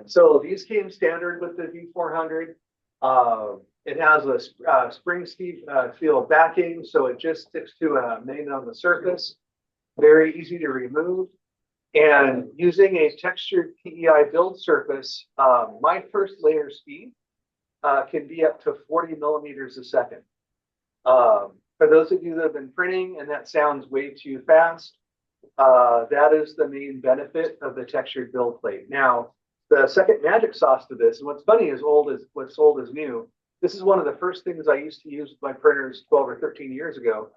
So these came standard with the V400. It has a spring steel backing, so it just sticks to a magnet on the surface. Very easy to remove. And using a textured PEI build surface, my first layer speed can be up to 40 millimeters a second. For those of you that have been printing and that sounds way too fast, that is the main benefit of the textured build plate. Now, the second magic sauce to this, and what's funny is what's old is new. This is one of the first things I used to use with my printers 12 or 13 years ago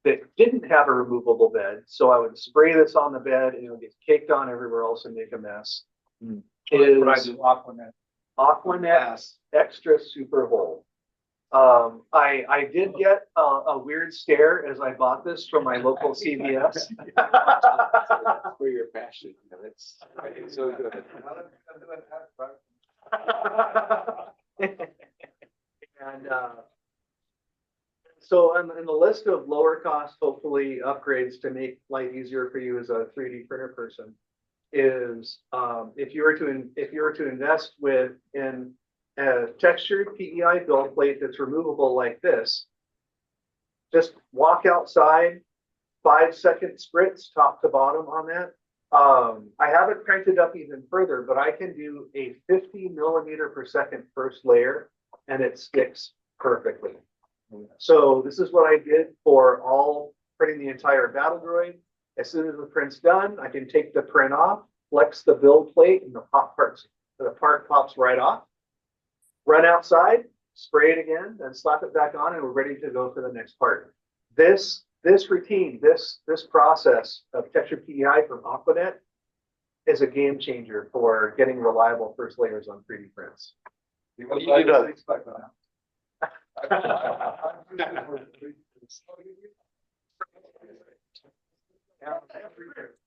that didn't have a removable bed. So I would spray this on the bed and it would get caked on everywhere else and make a mess. That's what I do, Aquanet. Aquanet Extra Super Hole. I did get a weird stare as I bought this from my local CVS. For your passion, it's so good. And so in the list of lower cost, hopefully upgrades to make life easier for you as a 3D printer person is if you were to invest in a textured PEI build plate that's removable like this, just walk outside, 5-second spritz top to bottom on that. I haven't cranked it up even further, but I can do a 50 millimeter per second first layer and it sticks perfectly. So this is what I did for all printing the entire battle droid. As soon as the print's done, I can take the print off, flex the build plate, and the part pops right off. Run outside, spray it again, then slap it back on, and we're ready to go for the next part. This routine, this process of textured PEI from Aquanet is a game changer for getting reliable first layers on 3D prints. What do you do?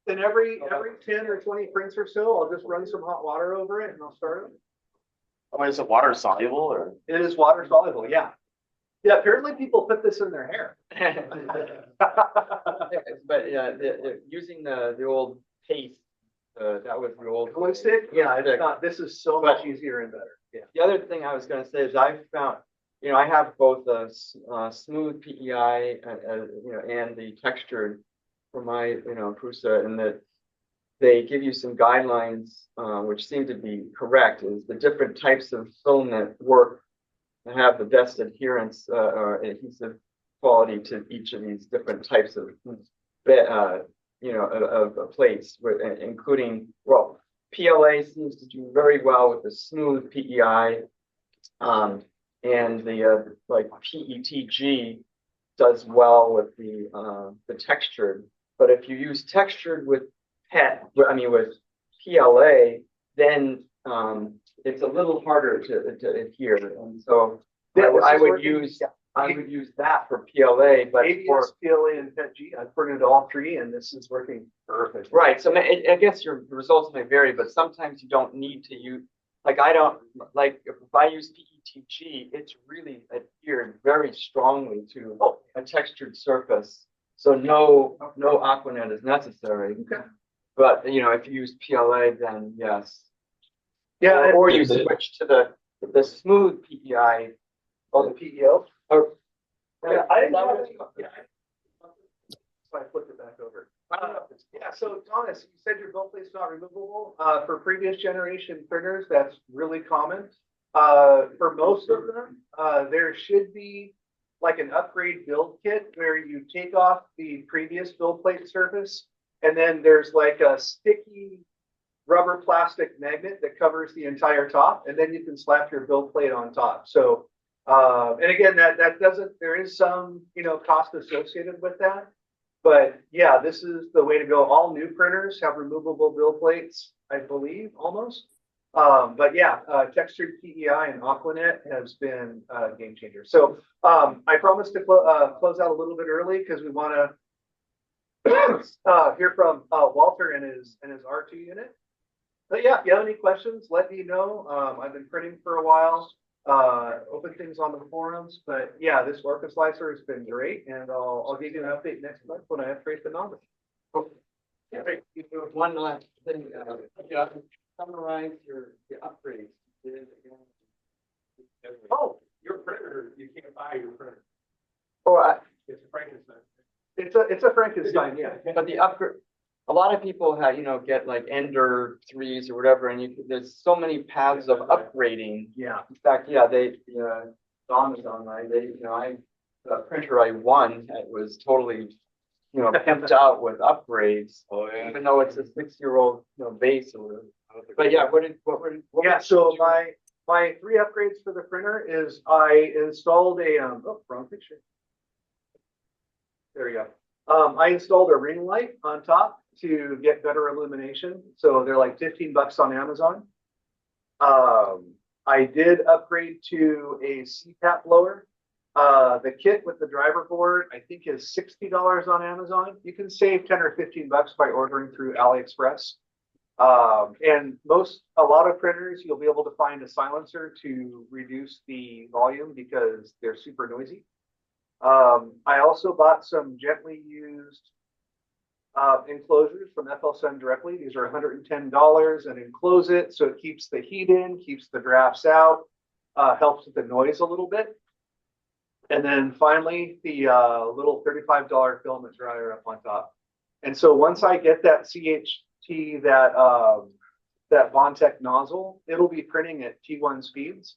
Then every 10 or 20 prints or so, I'll just run some hot water over it and I'll start it. Oh, is it water soluble or? It is water soluble, yeah. Yeah, apparently people put this in their hair. But yeah, using the old paste, that was the old Glue stick? Yeah, it's not. This is so much easier and better. Yeah. The other thing I was going to say is I found, I have both a smooth PEI, and the textured for my, Prusa, and that they give you some guidelines, which seem to be correct, is the different types of filament work and have the best adherence or adhesive quality to each of these different types of, of plates, including, well, PLA seems to do very well with the smooth PEI, and the like PETG does well with the textured. But if you use textured with with PLA, then it's a little harder to adhere. And so I would use that for PLA, but for PLA and PETG, I've printed all three, and this is working perfect. Right. So I guess your results may vary, but sometimes you don't need to use. Like I don't like if I use PETG, it's really adhered very strongly to a textured surface. So no Aquanet is necessary. Okay. But if you use PLA, then yes. Yeah. Or you switch to the smooth PEI. Oh, the PEO. Or yeah, I flipped it back over. Yeah, so Thomas, you said your build plate's not removable. For previous generation printers, that's really common. For most of them, there should be like an upgrade build kit where you take off the previous build plate surface, and then there's like a sticky rubber plastic magnet that covers the entire top, and then you can slap your build plate on top. So And again, that doesn't, there is some, cost associated with that. But yeah, this is the way to go. All new printers have removable build plates, I believe, almost. But yeah, textured PEI and Aquanet has been a game changer. So I promised to close out a little bit early because we want to hear from Walter and his R2 unit. But yeah, if you have any questions, let me know. I've been printing for a while. Open things on the forums, but yeah, this OrcaSlicer has been great, and I'll give you an update next month when I upgrade the number. Yeah, one last thing, summarize the upgrades. Oh, your printer, you can't buy your printer. Oh, It's a Frankenstein. It's a Frankenstein, yeah. but the upgrade, a lot of people have, get like Ender 3s or whatever, and there's so many paths of upgrading. Yeah. In fact, yeah, Don was online, the printer I won, it was totally, pimped out with upgrades. Oh, yeah. Even though it's a 6-year-old, base or whatever. But yeah, what Yeah, so my 3 upgrades for the printer is I installed a wrong picture. There we go. I installed a ring light on top to get better illumination. So they're like $15 on Amazon. I did upgrade to a CPAP blower. The kit with the driver board, I think, is $60 on Amazon. You can save 10 or $15 by ordering through AliExpress. And a lot of printers, you'll be able to find a silencer to reduce the volume because they're super noisy. I also bought some gently used enclosures from FLSun directly. These are $110 and enclose it so it keeps the heat in, keeps the drafts out, helps with the noise a little bit. And then finally, the little $35 filament dryer up on top. And so once I get that CHT, that Vontech nozzle, it'll be printing at T1 speeds.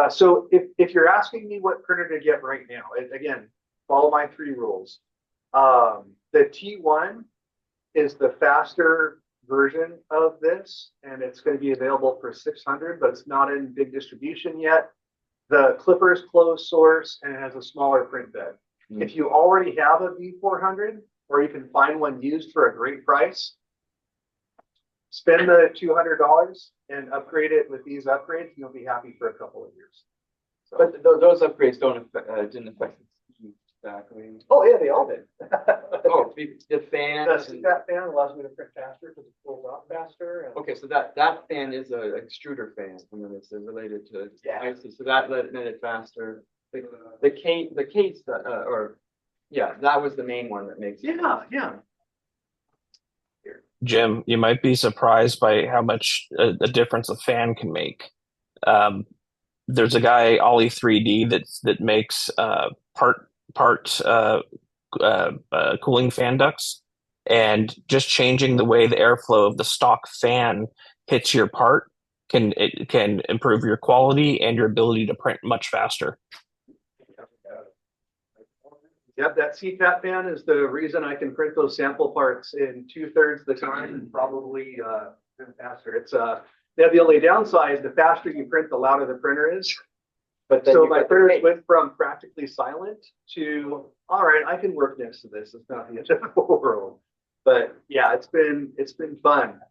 So if you're asking me what printer to get right now, again, follow my 3 rules. The T1 is the faster version of this, and it's going to be available for $600, but it's not in big distribution yet. The clipper is closed source and it has a smaller print bed. If you already have a V400, or you can find one used for a great price, spend the $200 and upgrade it with these upgrades. You'll be happy for a couple of years. So, but those upgrades didn't affect the speed exactly. oh yeah, they all did. Oh, the fan. That fan allows me to print faster because it pulls off faster. And Okay, so that fan is an extruder fan. I mean, it's related to IC, so that made it faster. The case that was the main one that makes it. yeah. Jim, you might be surprised by how much a difference a fan can make. There's a guy, Ollie 3D, that makes part cooling fan ducts, and just changing the way the airflow of the stock fan hits your part can improve your quality and your ability to print much faster. Yep, that CPAP fan is the reason I can print those sample parts in 2/3 the time, and probably faster. It's the only downside, the faster you print, the louder the printer is. But then so my printers went from practically silent to, all right, I can work next to this. It's not the end of the world. But yeah, it's been fun.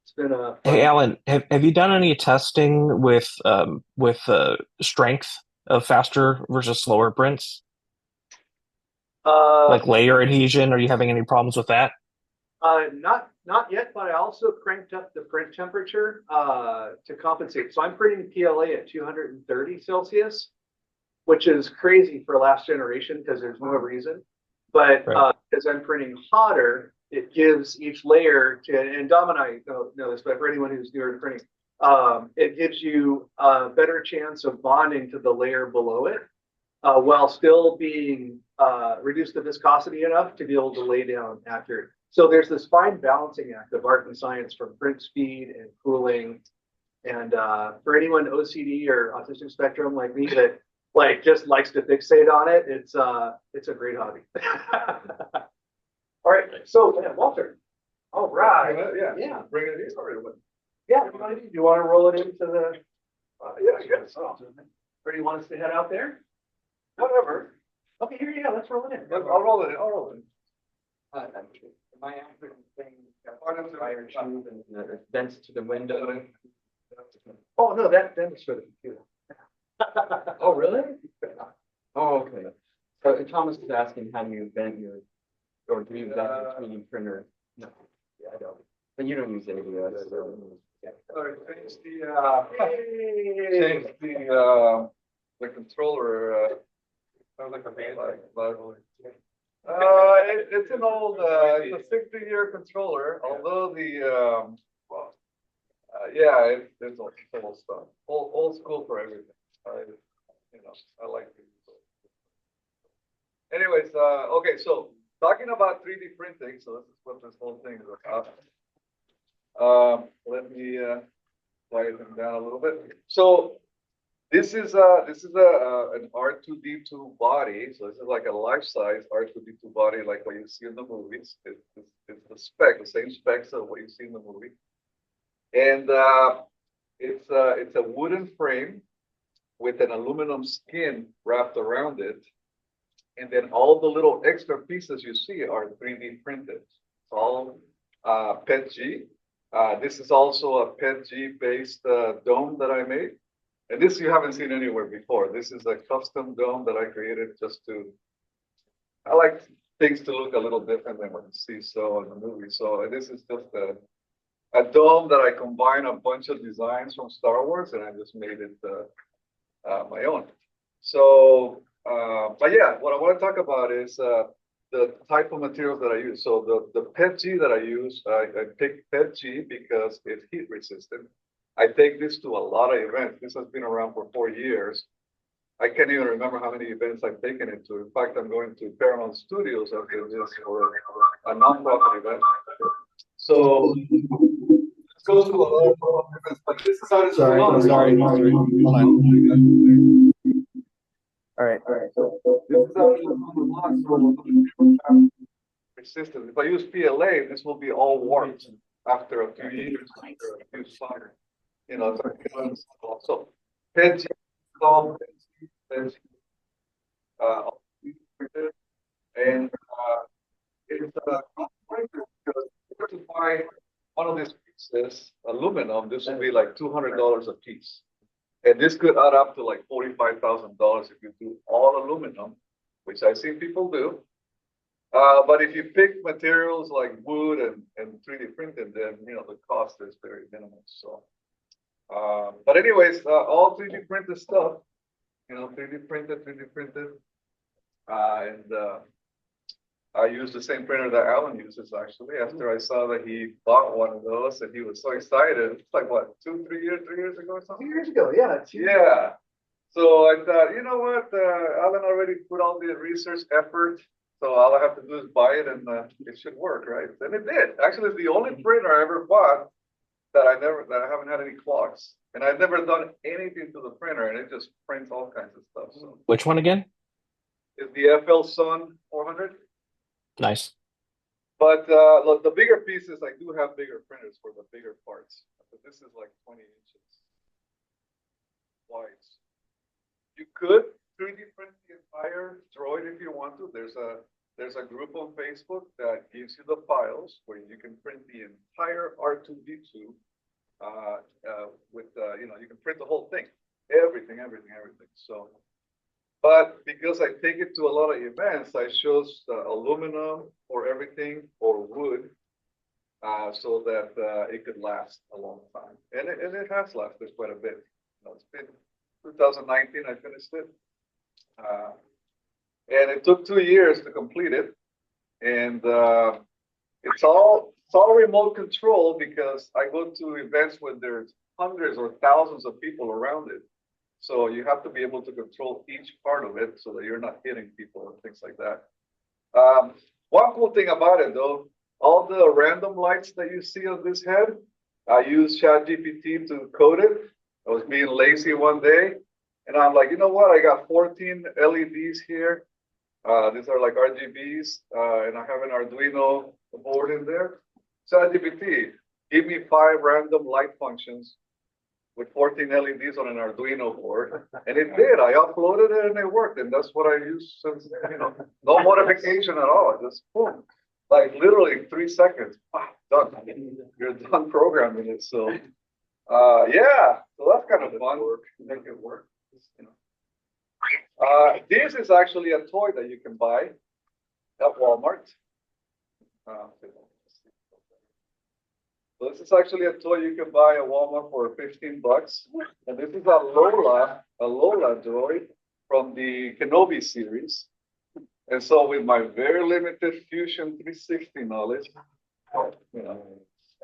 It's been a Hey, Alan, have you done any testing with strength of faster versus slower prints? Like layer adhesion? Are you having any problems with that? Not yet, but I also cranked up the print temperature to compensate. So I'm printing PLA at 230 Celsius, which is crazy for last generation because there's no reason. But because I'm printing hotter, it gives each layer to, and Dom and I don't know this, but for anyone who's newer to printing, it gives you a better chance of bonding to the layer below it, while still being reduced the viscosity enough to be able to lay down accurate. So there's this fine balancing act of art and science from print speed and cooling. And for anyone OCD or autistic spectrum like me that just likes to fixate on it, it's a great hobby. All right, so Walter. All right. Yeah. Bring it in. Yeah, do you want to roll it into the? Yeah, I guess so. Or do you want us to head out there? Whatever. Okay, here you go. Let's roll it in. I'll roll it in. I'll roll it in. Am I accurate in saying fire shoes and vents to the window? Oh, no, that is for the computer. Oh, really? Oh, okay. So Thomas is asking, how do you vent your, or do you vent your 3D printer? No, yeah, I don't. But you don't use ABS, so. All right, change the controller, sounds like a band. It's an old, it's a 60-year controller, although it's old stuff. Old school for everything. I like it. Anyways, okay, so talking about 3D printing, so this is what this whole thing is about. Let me quiet them down a little bit. So this is an R2D2 body. So this is like a life-size R2D2 body, like what you see in the movies. It's the same specs of what you see in the movie. And it's a wooden frame with an aluminum skin wrapped around it. And then all the little extra pieces you see are 3D printed. It's all PETG. This is also a PETG based dome that I made. And this you haven't seen anywhere before. This is a custom dome that I created I like things to look a little different than what you see in the movie. So this is just a dome that I combine a bunch of designs from Star Wars and I just made it my own. So, but yeah, what I want to talk about is the type of materials that I use. So the PETG that I use, I picked PETG because it's heat resistant. I take this to a lot of events. This has been around for 4 years. I can't even remember how many events I've taken it to. In fact, I'm going to Paramount Studios after this for a nonprofit event. So let's go to a lot of events, but this is how it's Sorry. Hold on. All right. So this is how it's on the box. Resistant. If I use PLA, this will be all warped after a few years. So PETG, and it's because to buy one of these pieces, aluminum, this would be like $200 a piece. And this could add up to like $45,000 if you do all aluminum, which I see people do. But if you pick materials like wood and 3D printed, then the cost is very minimal. So, but anyways, all 3D printed stuff, 3D printed, and I use the same printer that Alan uses actually. After I saw that he bought one of those and he was so excited, it's like what, 3 years ago or something? 2 years ago, yeah. Yeah. So I thought, you know what, Alan already put all the research effort, so all I have to do is buy it and it should work, right? And it did. Actually, it's the only printer I ever bought that I haven't had any clocks. And I've never done anything to the printer and it just prints all kinds of stuff. So Which one again? it's the FL Sun 400. Nice. But look, the bigger pieces, I do have bigger printers for the bigger parts. But this is like 20 inches wide. You could 3D print the entire droid if you want to. There's a group on Facebook that gives you the files where you can print the entire R2D2 with you can print the whole thing, everything. So, but because I take it to a lot of events, I chose aluminum for everything or wood, so that it could last a long time, and it has lasted quite a bit. It's been 2019 I finished it, and it took 2 years to complete it, and it's all remote control because I go to events where there's hundreds or thousands of people around it. So you have to be able to control each part of it so that you're not hitting people and things like that. One cool thing about it though, all the random lights that you see on this head, I used ChatGPT to code it. I was being lazy one day and I'm like, you know what? I got 14 LEDs here. These are like RGBs, and I have an Arduino board in there. ChatGPT, give me 5 random light functions with 14 LEDs on an Arduino board, and it did. I uploaded it and it worked, and that's what I use since, no modification at all, just boom. Like literally 3 seconds, done. You're done programming it, so, yeah, so that's kind of fun, make it work, This is actually a toy that you can buy at Walmart. So this is actually a toy you can buy at Walmart for 15 bucks. And this is a Lola droid from the Kenobi series. And so with my very limited Fusion 360 knowledge,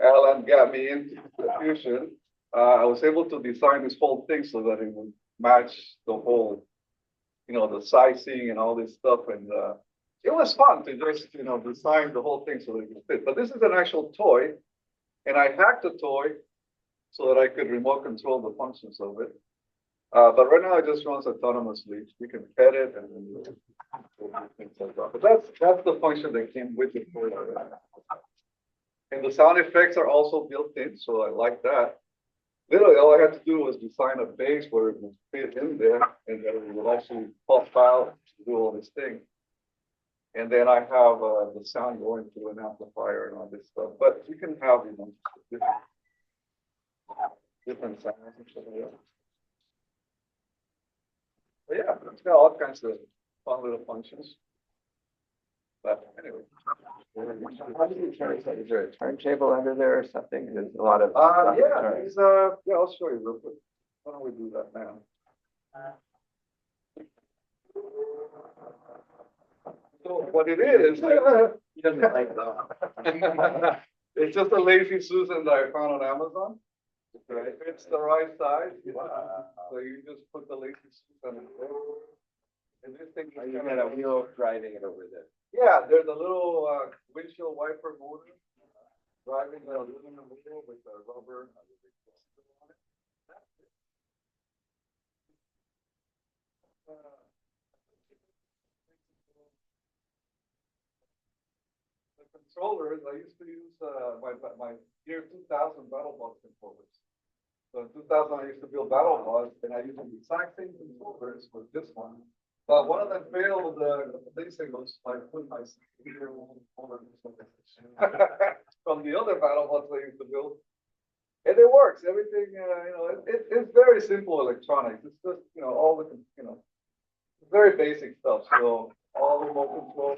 Alan got me into the Fusion. I was able to design this whole thing so that it would match the whole, the sizing and all this stuff. And it was fun to just, design the whole thing so that it would fit. But this is an actual toy. And I hacked the toy so that I could remote control the functions of it. But right now it just runs autonomously. You can pet it and things like that. But that's the function that came with the toy. And the sound effects are also built in, so I like that. Literally, all I had to do was design a base where it would fit in there, and then it would actually pop out to do all this thing. And then I have the sound going through an amplifier and all this stuff. But you can have, different sounds and stuff like that. But yeah, it's got all kinds of fun little functions. But anyway. How do you turn it? Is there a turntable under there or something? There's a lot of. Yeah, I'll show you real quick. Why don't we do that now? So what it is, He doesn't like that. It's just a lazy Susan that I found on Amazon. Right? It's the right size. So you just put the lazy Susan in there. And this thing is You got a wheel driving it over there. Yeah, there's a little windshield wiper motor driving the aluminum wheel with a rubber. The controllers, I used to use my year 2000 BattleBots controllers. So in 2000, I used to build BattleBots, and I used the exact same controllers with this one. But one of them failed these things. I put my from the other BattleBots I used to build. And it works. Everything, it's very simple electronics. It's just, all the, very basic stuff. So all remote control.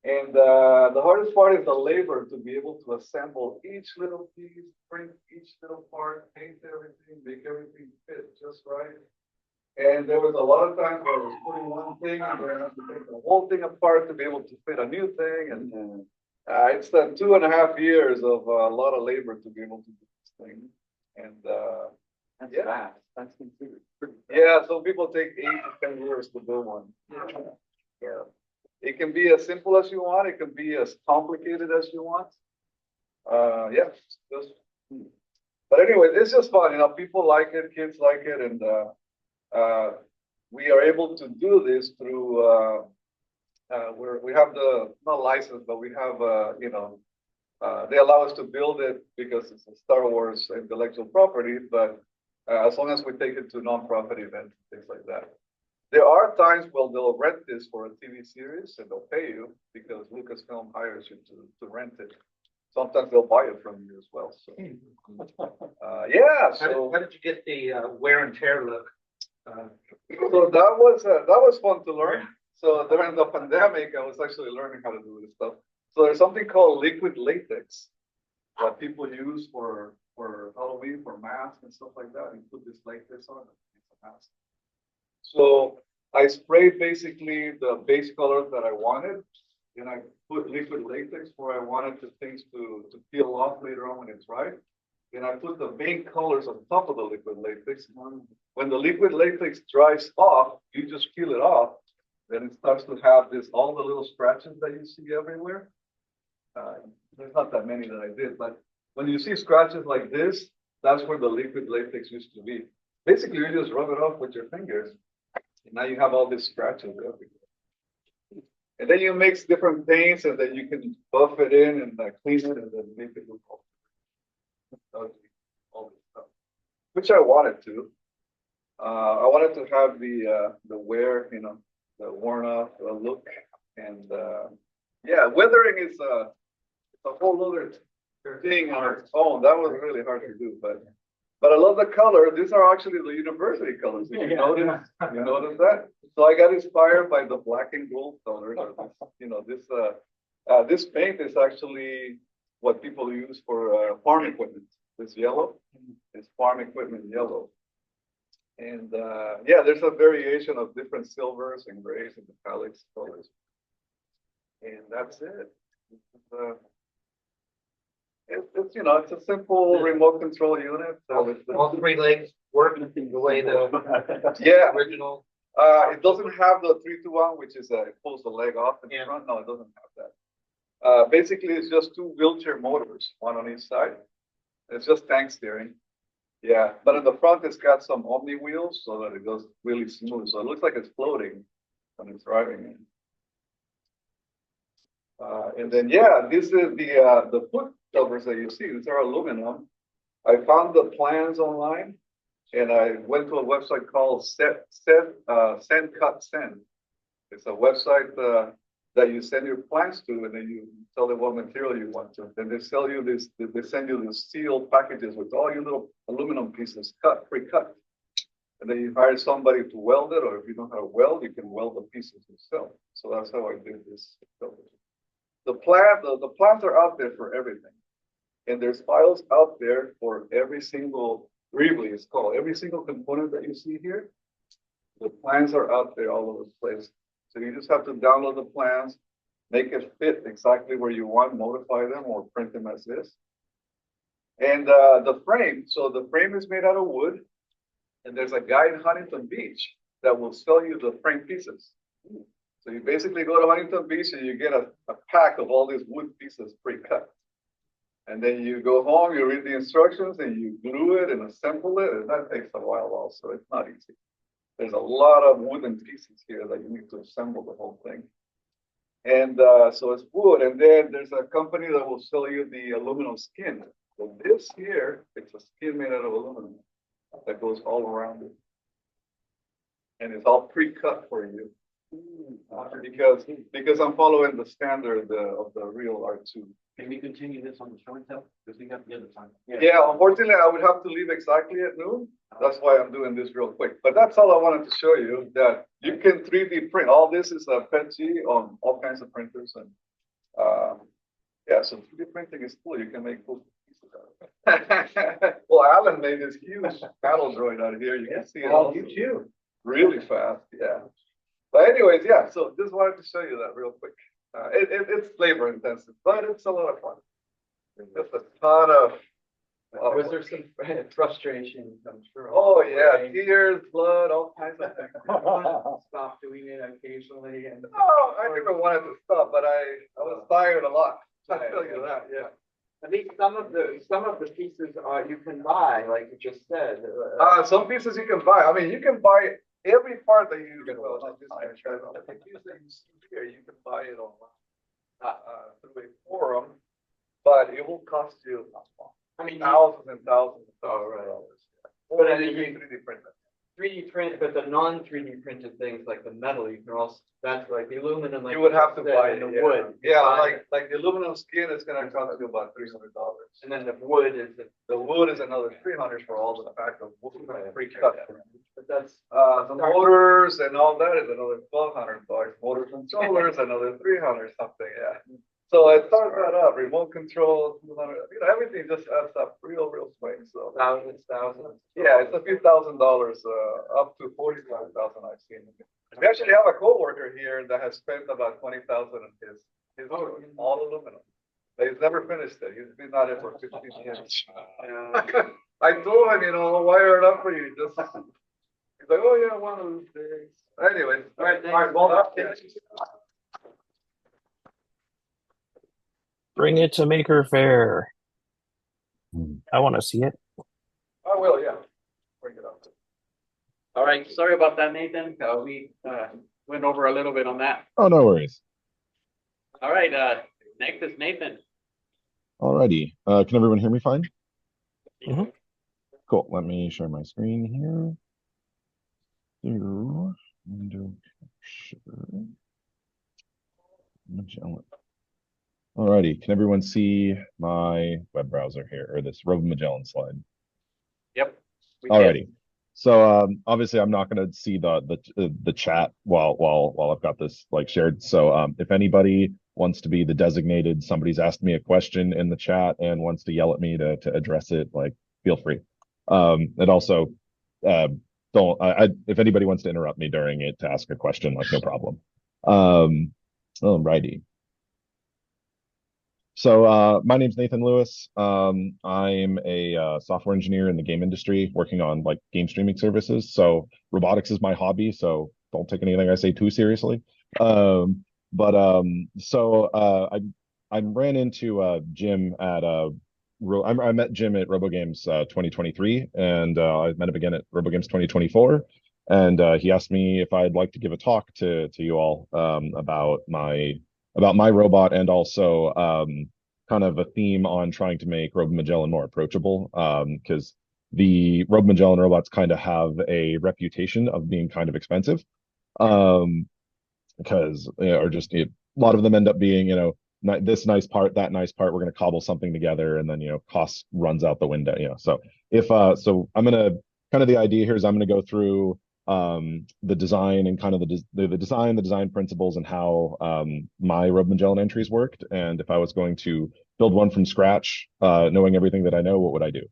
And the hardest part is the labor to be able to assemble each little piece, print each little part, paint everything, make everything fit just right. And there was a lot of times where I was putting one thing and then I had to take the whole thing apart to be able to fit a new thing. And it's done 2.5 years of a lot of labor to be able to do this thing. And That's yeah. fast. That's considered pretty fast. Yeah, so people take 8 to 10 years to build one. Yeah. It can be as simple as you want. It can be as complicated as you want. Yeah. But anyway, it's just fun. People like it, kids like it, and we are able to do this through. We have the not license, but we have they allow us to build it because it's a Star Wars intellectual property. But as long as we take it to nonprofit events, things like that. There are times where they'll rent this for a TV series and they'll pay you because Lucasfilm hires you to rent it. Sometimes they'll buy it from you as well. So, yeah. So How did you get the wear and tear look? So that was fun to learn. So during the pandemic, I was actually learning how to do this stuff. So there's something called liquid latex that people use for Halloween, for masks and stuff like that. You put this latex on, it's a mask. So I sprayed basically the base colors that I wanted, and I put liquid latex where I wanted the things to peel off later on when it's dry. And I put the main colors on top of the liquid latex. When the liquid latex dries off, you just peel it off, then it starts to have all the little scratches that you see everywhere. There's not that many that I did, but when you see scratches like this, that's where the liquid latex used to be. Basically, you just rub it off with your fingers. And now you have all these scratches everywhere. And then you mix different paints and then you can buff it in and clean it and then make it look all this stuff. which I wanted to. I wanted to have the wear, you know, the worn off look, and yeah, weathering is a whole other thing on its own. That was really hard to do, but I love the color. These are actually the university colors. Did you notice? You notice that? So I got inspired by the black and gold color. You know, this paint is actually what people use for farm equipment. This yellow is farm equipment yellow. And yeah, there's a variation of different silvers and grays and metallics colors. And that's it. It's you know, it's a simple remote control unit. So All three legs work the way the yeah, original. it doesn't have the 3-2-1, which is it pulls the leg off in Yeah. front. No, it doesn't have that. Basically, it's just two wheelchair motors, one on each side. It's just tank steering. Yeah, but in the front, it's got some Omni wheels so that it goes really smooth. So it looks like it's floating when it's driving. And then, yeah, this is the foot covers that you see. These are aluminum. I found the plans online, and I went to a website called Send Cut Send. It's a website that you send your plans to, and then you tell them what material you want to. Then they sell you this. They send you the sealed packages with all your little aluminum pieces pre-cut. And then you hire somebody to weld it, or if you don't know how to weld, you can weld the pieces yourself. So that's how I did this. The plans are out there for everything. And there's files out there for every single, really, it's called every single component that you see here. The plans are out there all over the place. So you just have to download the plans, make it fit exactly where you want, modify them or print them as is. And the frame, so the frame is made out of wood. And there's a guy in Huntington Beach that will sell you the frame pieces. So you basically go to Huntington Beach and you get a pack of all these wood pieces pre-cut. And then you go home, you read the instructions, and you glue it and assemble it, and that takes a while also. It's not easy. There's a lot of wooden pieces here that you need to assemble the whole thing. And so it's wood, and then there's a company that will sell you the aluminum skin. So this here, it's a skin made out of aluminum that goes all around it. And it's all pre-cut for you. Because I'm following the standard of the real R2. Can we continue this on the show and tell? Because we got the other time. Yeah, unfortunately, I would have to leave exactly at noon. That's why I'm doing this real quick. But that's all I wanted to show you, that you can 3D print. All this is a PET-G on all kinds of printers. And yeah, so 3D printing is cool. You can make cool pieces out of it. Well, Alan made this huge battle droid out here. You can see it all. You too. Really fast, yeah. But anyways, yeah, so just wanted to show you that real quick. It's labor intensive, but it's a lot of fun. Just a ton of. Was there some frustration? I'm sure. Oh yeah, tears, blood, all kinds of things. Stop doing it occasionally, and No, I never wanted to stop, but I was tired a lot. I tell you that, yeah. I think some of the pieces you can buy, like you just said. Some pieces you can buy. I mean, you can buy every part that you can. Well, not this kind of the piece that you see here, you can buy it online through a forum, but it will cost you. I mean, thousands and thousands of dollars. But I mean, 3D print. 3D print, but the non-3D printed things like the metal, you can also, that's like the aluminum. Like You would have to said, buy and it, the yeah. wood. Yeah, Buy it. like the aluminum skin is gonna cost you about $300. And then the wood is The wood is another $300 for all the pack of wood pre-cut. but that's The motors and all that is another $1,200. Motor controllers, another $300 something, yeah. So it starts that up, remote control, everything just adds up real swing, so. thousands. Yeah, it's a few $1,000s, up to $45,000 I've seen. We actually have a coworker here that has spent about $20,000 in his all aluminum. But he's never finished it. He's been at it for 15 years. I told him, I'll wire it up for you. He's like, oh yeah, one of those days. Anyway, all right, well, Bring it to Maker Faire. I want to see it. I will, yeah. Bring it up. All right, sorry about that, Nathan. We went over a little bit on that. Oh, no worries. All right, next is Nathan. Alrighty. Can everyone hear me fine? Mhm. Cool. Let me share my screen here. Window capture. Magellan. Alrighty, can everyone see my web browser here, or this Robomagellan slide? Yep. we did. Alrighty. So obviously I'm not going to see the chat while I've got this like shared. So if anybody wants to be the designated, somebody's asked me a question in the chat and wants to yell at me to address it, like feel free. And also don't if anybody wants to interrupt me during it to ask a question, like no problem. Alrighty. So my name's Nathan Lewis. I'm a software engineer in the game industry, working on like game streaming services. So robotics is my hobby, so don't take anything I say too seriously. I ran into Jim at I met Jim at Robogames 2023, and I met him again at Robogames 2024. And he asked me if I'd like to give a talk to you all about my robot, and also kind of a theme on trying to make Robomagellan more approachable, because the Robomagellan robots kind of have a reputation of being kind of expensive, because or just a lot of them end up being, this nice part, that nice part, we're going to cobble something together, and then cost runs out the window. So so I'm going to kind of, the idea here is I'm going to go through the design and kind of the design principles, and how my Robomagellan entries worked. And if I was going to build one from scratch, knowing everything that I know, what would I do?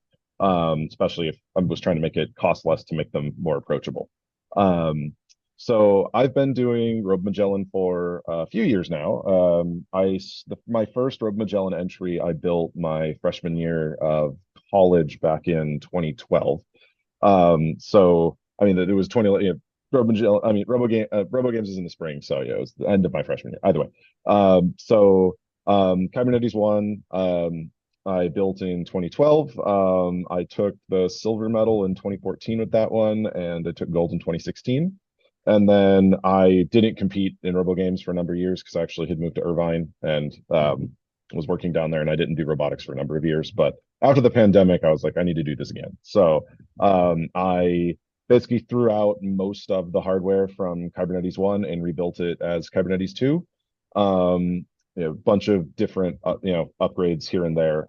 Especially if I was trying to make it cost less to make them more approachable. So I've been doing Robomagellan for a few years now. My first Robomagellan entry I built my freshman year of college back in 2012. So I mean, it was 20, Robomagellan, I mean, Robogames is in the spring, so yeah, it was the end of my freshman year. Either way. Kubernetes 1, I built in 2012. I took the silver medal in 2014 with that one, and I took gold in 2016. And then I didn't compete in Robogames for a number of years because I actually had moved to Irvine and was working down there, and I didn't do robotics for a number of years. But after the pandemic, I was like, I need to do this again. So I basically threw out most of the hardware from Kubernetes 1 and rebuilt it as Kubernetes 2. Bunch of different upgrades here and there.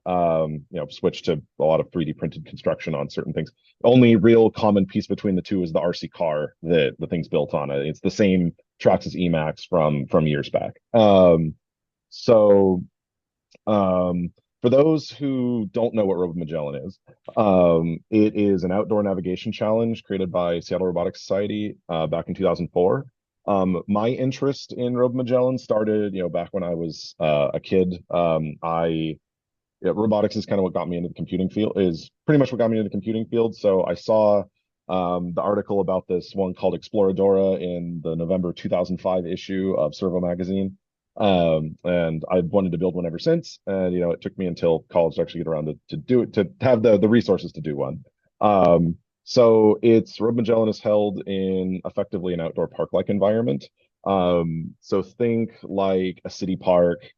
Switched to a lot of 3D printed construction on certain things. Only real common piece between the two is the RC car that the thing's built on. It's the same Traxxas Emax from years back. For those who don't know what Robomagellan is, it is an outdoor navigation challenge created by Seattle Robotics Society back in 2004. My interest in Robomagellan started, back when I was a kid. Robotics is kind of what got me into the computing field, is pretty much what got me into the computing field. So I saw the article about this one called Exploradora in the November 2005 issue of Servo magazine. And I wanted to build one ever since. And, it took me until college to actually get around to do it, to have the resources to do one. So Robomagellan is held in effectively an outdoor park-like environment. So think like a city park.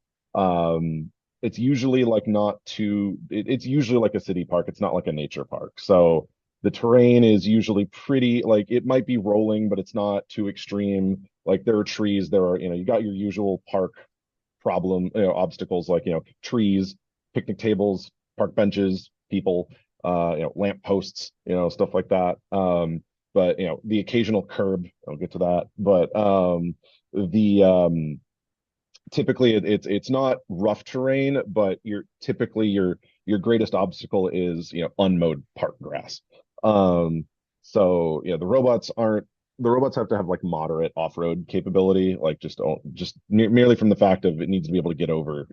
It's usually like it's usually like a city park. It's not like a nature park. So the terrain is usually pretty, like, it might be rolling, but it's not too extreme. Like, there are trees, you got your usual park problem, obstacles, like, trees, picnic tables, park benches, people, lamp posts, stuff like that. But the occasional curb, I'll get to that. But typically it's not rough terrain, but your greatest obstacle is unmowed park grass. So the robots have to have like moderate off-road capability, like just merely from the fact of it needs to be able to get over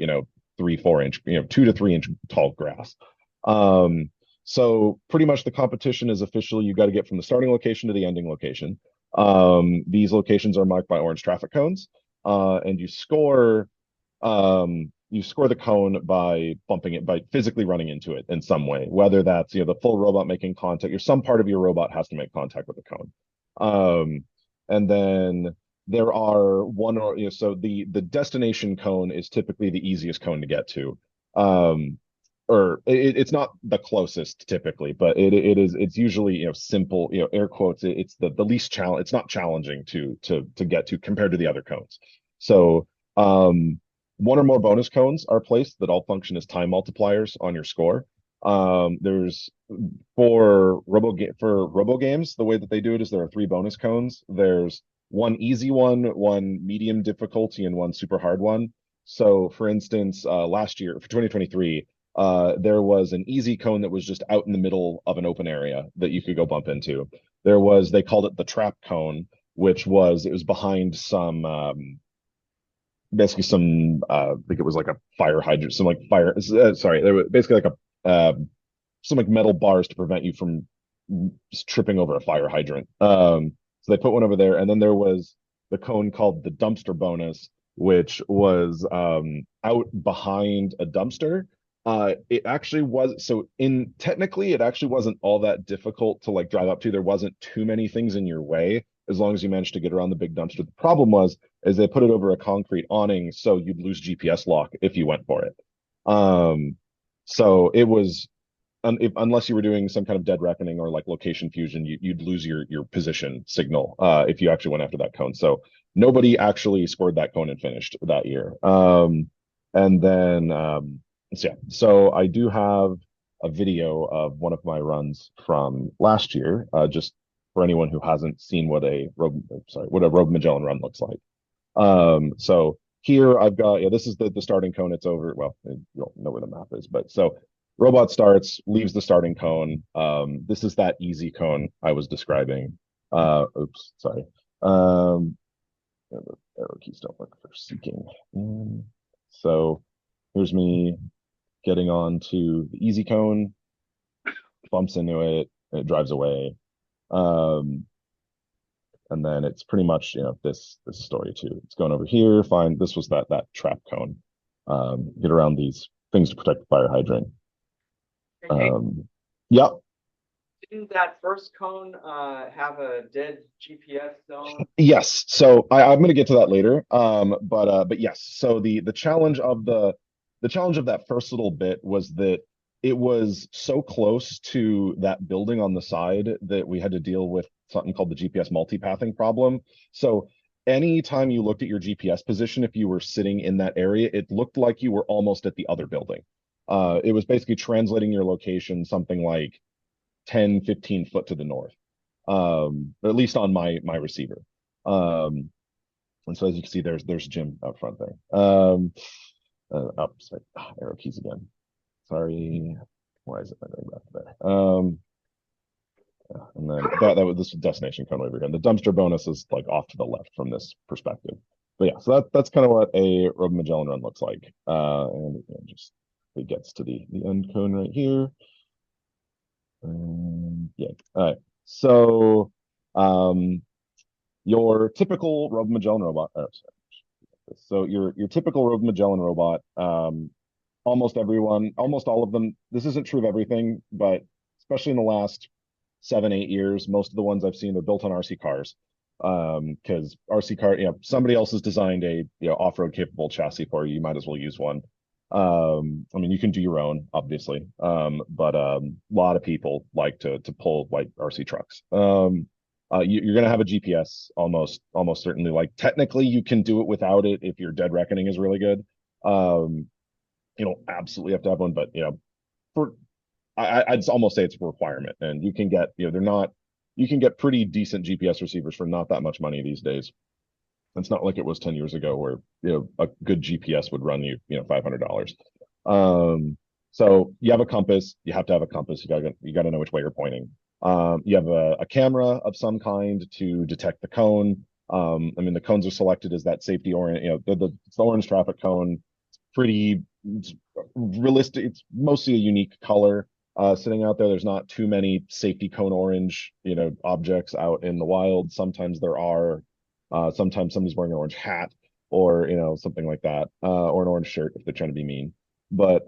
3-4 inch, 2 to 3 inch tall grass. So pretty much the competition is officially, you got to get from the starting location to the ending location. These locations are marked by orange traffic cones, and you score the cone by bumping it, by physically running into it in some way, whether that's the full robot making contact, or some part of your robot has to make contact with the cone. And then there are so the destination cone is typically the easiest cone to get to. or it's not the closest typically, but it's usually, you know, simple, you know, air quotes, it's the least challenge, it's not challenging to get to compared to the other cones. So one or more bonus cones are placed that all function as time multipliers on your score. There's for Robogames, the way that they do it is there are 3 bonus cones. There's one easy one medium difficulty, and one super hard one. So for instance, last year for 2023, there was an easy cone that was just out in the middle of an open area that you could go bump into. There was, they called it the trap cone, which was, it was behind some basically some I think it was like a fire hydrant, some like fire sorry, there was basically like a some like metal bars to prevent you from tripping over a fire hydrant. So they put one over there, and then there was the cone called the dumpster bonus, which was out behind a dumpster. It actually was, so in technically it actually wasn't all that difficult to like drive up to. There wasn't too many things in your way as long as you managed to get around the big dumpster. The problem was is they put it over a concrete awning, so you'd lose GPS lock if you went for it. So it was unless you were doing some kind of dead reckoning or like location fusion, you'd lose your position signal if you actually went after that cone. So nobody actually scored that cone and finished that year. And then so yeah, so I do have a video of one of my runs from last year, just for anyone who hasn't seen what a Robomagellan run looks like. So here I've got, yeah, this is the starting cone. It's over, well, you don't know where the map is, but so robot starts, leaves the starting cone. This is that easy cone I was describing. Oops, sorry. The arrow keys don't work for seeking. So here's me getting on to the easy cone, bumps into it, and it drives away. And then it's pretty much, you know, this story too. It's going over here, find, this was that trap cone. Get around these things to protect the fire hydrant. Yep. Didn't that first cone have a dead GPS zone? Yes. So I'm going to get to that later. But yes. So the challenge of that first little bit was that it was so close to that building on the side that we had to deal with something called the GPS multipathing problem. So anytime you looked at your GPS position, if you were sitting in that area, it looked like you were almost at the other building. It was basically translating your location something like 10, 15 foot to the north, at least on my receiver. And so as you can see, there's Jim up front there. Sorry, arrow keys again. Sorry, why is it not going back there? And then this destination cone over here. And the dumpster bonus is like off to the left from this perspective. But yeah, so that's kind of what a Robomagellan run looks like. And it just it gets to the end cone right here. Yeah. All right. So your typical Robomagellan robot. Oh, sorry. So your typical Robomagellan robot, almost all of them. This isn't true of everything, but especially in the last 7-8 years, most of the ones I've seen are built on RC cars. Because RC car, you know, somebody else has designed a off-road capable chassis for you. You might as well use one. I mean, you can do your own, obviously. But a lot of people like to pull like RC trucks. You're gonna have a GPS almost certainly. Like technically, you can do it without it if your dead reckoning is really good. You don't absolutely have to have one, but you know, I'd almost say it's a requirement, and you can get, you can get pretty decent GPS receivers for not that much money these days. It's not like it was 10 years ago where, a good GPS would run you, $500. So you have a compass, you have to have a compass. You gotta know which way you're pointing. You have a camera of some kind to detect the cone. I mean, the cones are selected as that safety orange, it's the orange traffic cone. It's realistic. It's mostly a unique color. Sitting out there, there's not too many safety cone orange, objects out in the wild. Sometimes there are. Sometimes somebody's wearing an orange hat or, something like that, or an orange shirt if they're trying to be mean. But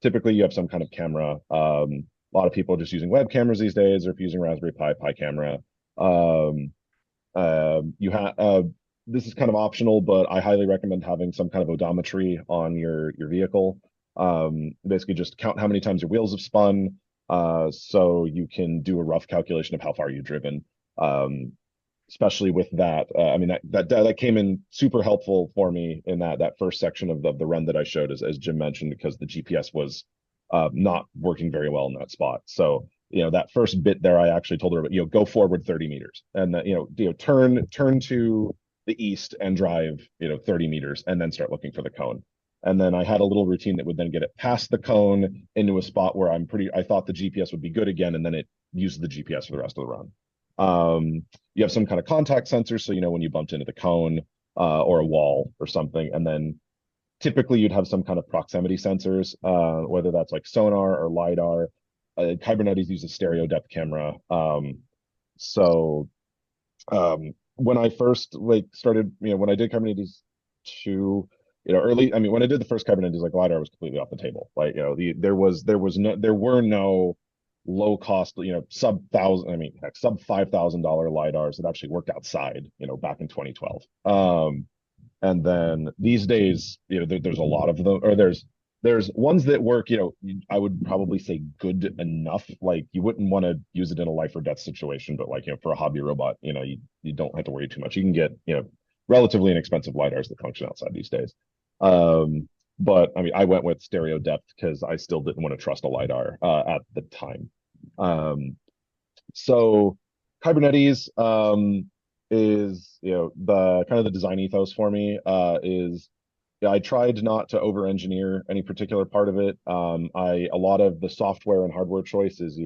typically you have some kind of camera. A lot of people are just using web cameras these days, or if using Raspberry Pi camera. You have this is kind of optional, but I highly recommend having some kind of odometry on your vehicle. Basically just count how many times your wheels have spun, so you can do a rough calculation of how far you've driven. Especially with that, I mean that came in super helpful for me in that first section of the run that I showed, as Jim mentioned, because the GPS was not working very well in that spot. So that first bit there, I actually told her, go forward 30 meters, and that turn to the east and drive 30 meters, and then start looking for the cone. And then I had a little routine that would then get it past the cone into a spot where I thought the GPS would be good again, and then it used the GPS for the rest of the run. You have some kind of contact sensor, so when you bumped into the cone or a wall or something, and then typically you'd have some kind of proximity sensors, whether that's like sonar or LiDAR. Kubernetes uses stereo depth camera. When I first started, when I did Kubernetes 2, early, I mean, when I did the first Kubernetes, LiDAR was completely off the table. There were no low cost, sub $5,000 LiDARs that actually worked outside, back in 2012. And then these days, there's a lot of them, or there's ones that work, I would probably say good enough. Like you wouldn't want to use it in a life or death situation, but for a hobby robot, you don't have to worry too much. You can get, relatively inexpensive LiDARs that function outside these days. But I mean, I went with stereo depth because I still didn't want to trust a LiDAR at the time. So Kubernetes is the kind of the design ethos for me is I tried not to over engineer any particular part of it. A lot of the software and hardware choice is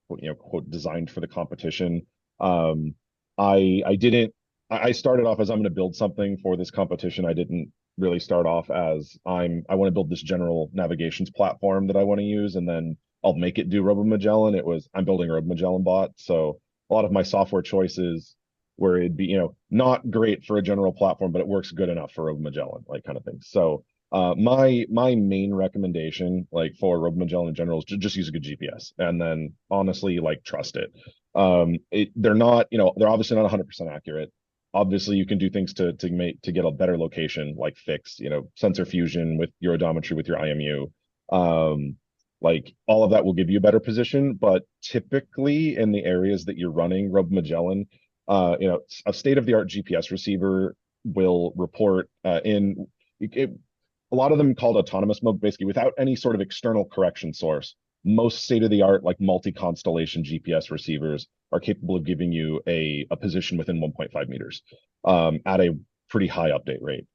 quote designed for the competition. I started off as I'm going to build something for this competition. I didn't really start off as I want to build this general navigations platform that I want to use, and then I'll make it do Robomagellan. It was I'm building a Robomagellan bot, so a lot of my software choices where it'd be not great for a general platform, but it works good enough for Robomagellan, kind of thing. So my main recommendation for Robomagellan in general is just use a good GPS, and then honestly trust it. They're not they're obviously not 100% accurate. Obviously, you can do things to get a better location, like fix, sensor fusion with your odometry, with your IMU. All of that will give you a better position, but typically in the areas that you're running Robomagellan, a state-of-the-art GPS receiver will report a lot of them called autonomous mode, basically without any sort of external correction source. Most state-of-the-art multi-constellation GPS receivers are capable of giving you a position within 1.5 meters at a pretty high update rate.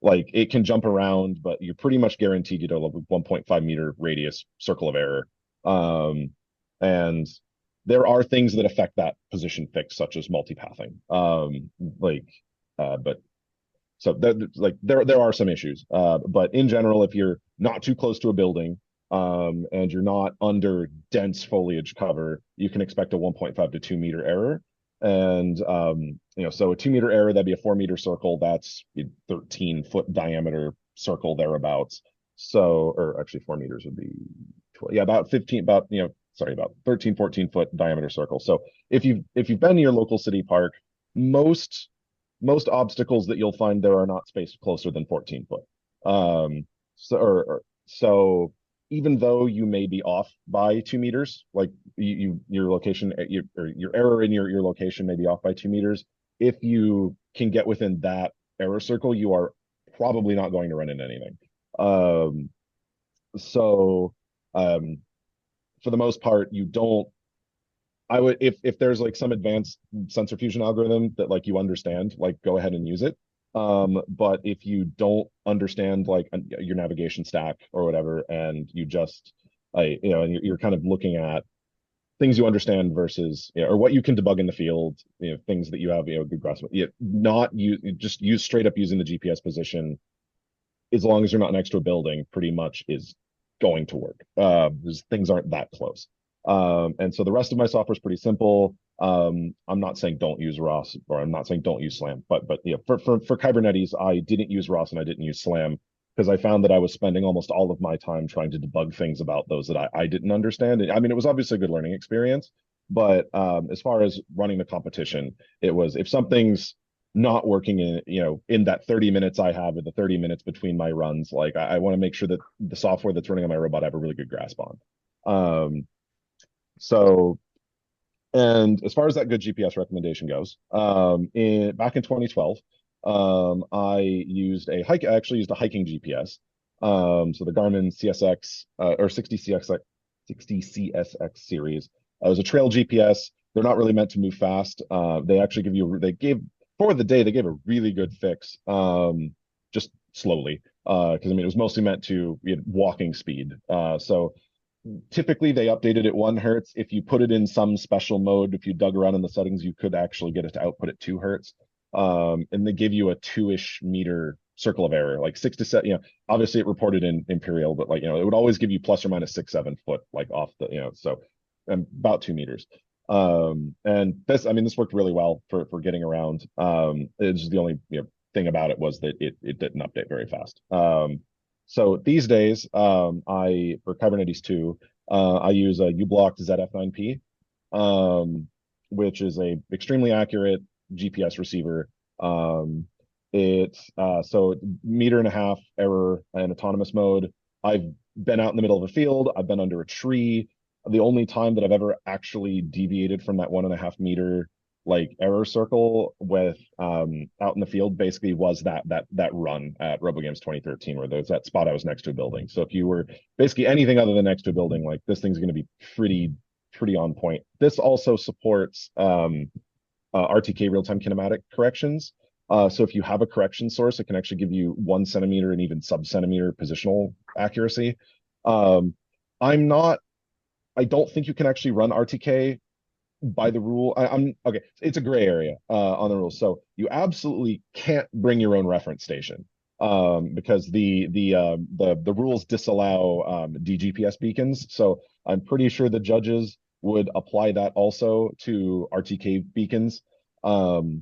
It can jump around, but you're pretty much guaranteed a 1.5 meter radius circle of error. And there are things that affect that position fix, such as multipathing. There are some issues. But in general, if you're not too close to a building, and you're not under dense foliage cover, you can expect a 1.5 to 2 meter error. And so a 2 meter error, that'd be a 4 meter circle. That's a 13-foot diameter circle thereabouts. So, or actually 4 meters would be 12, about 13, 14-foot diameter circle. So if you've been to your local city park, most obstacles that you'll find there are not spaced closer than 14 foot. So even though you may be off by 2 meters, your location, your error in your location may be off by 2 meters. If you can get within that error circle, you are probably not going to run into anything. For the most part, if there's some advanced sensor fusion algorithm that you understand, go ahead and use it. But if you don't understand your navigation stack or whatever, and you just and you're kind of looking at things you understand versus or what you can debug in the field, things that you have good grasp with, just use straight up using the GPS position, as long as you're not next to a building, pretty much is going to work. Things aren't that close. And so the rest of my software is pretty simple. I'm not saying don't use ROS, or I'm not saying don't use SLAM, but for Kubernetes, I didn't use ROS and I didn't use SLAM because I found that I was spending almost all of my time trying to debug things about those that I didn't understand. I mean, it was obviously a good learning experience, but as far as running the competition, it was if something's not working in, in that 30 minutes I have or the 30 minutes between my runs. Like I want to make sure that the software that's running on my robot I have a really good grasp on. So, and as far as that good GPS recommendation goes, back in 2012, I actually used a hiking GPS. So the Garmin CSX or 60 CSX series. It was a trail GPS. They're not really meant to move fast. They actually for the day, they gave a really good fix, just slowly. Because I mean, it was mostly meant to walking speed. So typically they updated it 1 Hertz. If you put it in some special mode, if you dug around in the settings, you could actually get it to output at 2 Hertz. And they give you a 2-ish meter circle of error, like 6 to 7. Obviously it reported in imperial, but like, it would always give you plus or minus 6-7 foot, like off the, so about 2 meters. And this worked really well for getting around. It's the only thing about it was that it didn't update very fast. So these days, for Kubernetes 2, I use a uBlock ZF9P, which is a extremely accurate GPS receiver. So 1.5 meter error in autonomous mode. I've been out in the middle of a field. I've been under a tree. The only time that I've ever actually deviated from that 1.5 meter like error circle with out in the field basically was that run at Robogames 2013 where there's that spot I was next to a building. So if you were basically anything other than next to a building, like this thing's going to be pretty on point. This also supports RTK real-time kinematic corrections. So if you have a correction source, it can actually give you 1 centimeter and even sub-centimeter positional accuracy. I don't think you can actually run RTK by the rule. I'm okay. It's a gray area on the rules. So you absolutely can't bring your own reference station because the rules disallow DGPS beacons. So I'm pretty sure the judges would apply that also to RTK beacons. So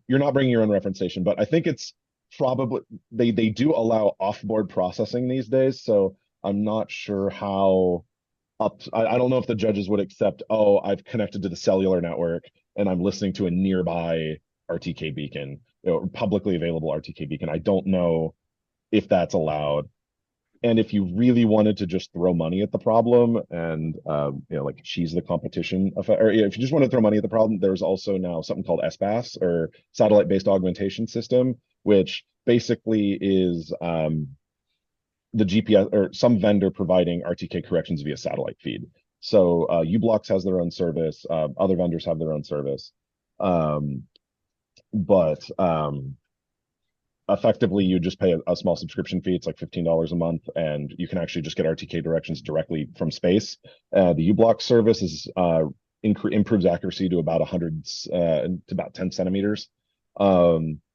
you're not bringing your own reference station, but I think it's probably they do allow offboard processing these days. So I'm not sure how I don't know if the judges would accept, oh, I've connected to the cellular network and I'm listening to a nearby RTK beacon, publicly available RTK beacon. I don't know if that's allowed. And if you really wanted to just throw money at the problem and like cheese the competition, or if you just want to throw money at the problem, there's also now something called SBAS or satellite-based augmentation system, which basically is the GPS or some vendor providing RTK corrections via satellite feed. So uBlocks has their own service. Other vendors have their own service. But effectively, you just pay a small subscription fee. It's like $15 a month, and you can actually just get RTK directions directly from space. The uBlock service improves accuracy to about 100 to about 10 centimeters.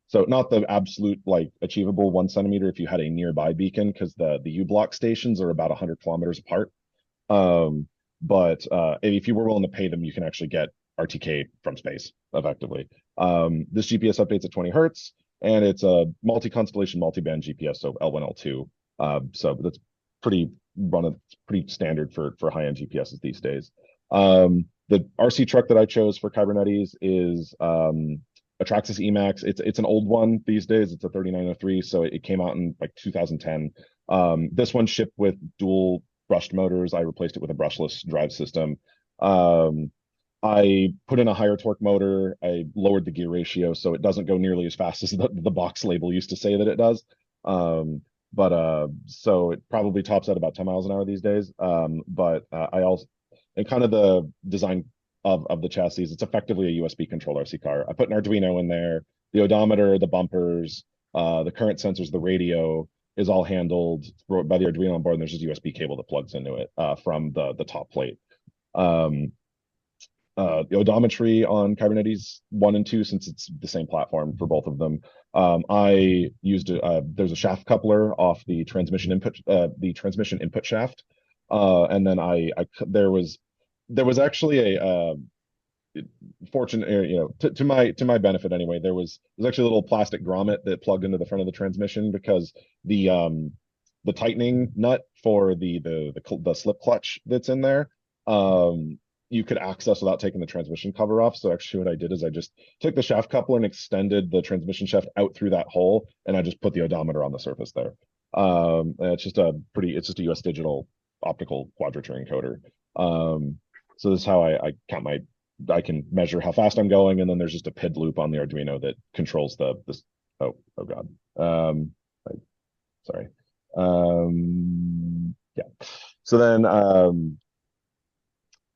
So not the absolute like achievable 1 centimeter if you had a nearby beacon, because the uBlock stations are about 100 kilometers apart. But if you were willing to pay them, you can actually get RTK from space effectively. This GPS updates at 20 Hertz, and it's a multi-constellation, multi-band GPS, so L1, L2. So that's pretty standard for high-end GPSs these days. The RC truck that I chose for Kubernetes is a Traxxas Emax. It's an old one these days. It's a 3903, so it came out in like 2010. This one shipped with dual brushed motors. I replaced it with a brushless drive system. I put in a higher torque motor. I lowered the gear ratio so it doesn't go nearly as fast as the box label used to say that it does. So it probably tops at about 10 miles an hour these days. I also, and kind of the design of the chassis, it's effectively a USB controlled RC car. I put an Arduino in there. The odometer, the bumpers, the current sensors, the radio is all handled by the Arduino on board, and there's just a USB cable that plugs into it from the top plate. The odometry on Kubernetes 1 and 2, since it's the same platform for both of them. I used there's a shaft coupler off the transmission input shaft, and then there was actually a fortunate, to my benefit anyway. There's actually a little plastic grommet that plugged into the front of the transmission because the tightening nut for the slip clutch that's in there you could access without taking the transmission cover off. So actually what I did is I just took the shaft coupler and extended the transmission shaft out through that hole, and I just put the odometer on the surface there. And it's just a US digital optical quadrature encoder. So this is how I count I can measure how fast I'm going, and then there's just a PID loop on the Arduino that controls this. Oh God. Sorry. Yeah. So then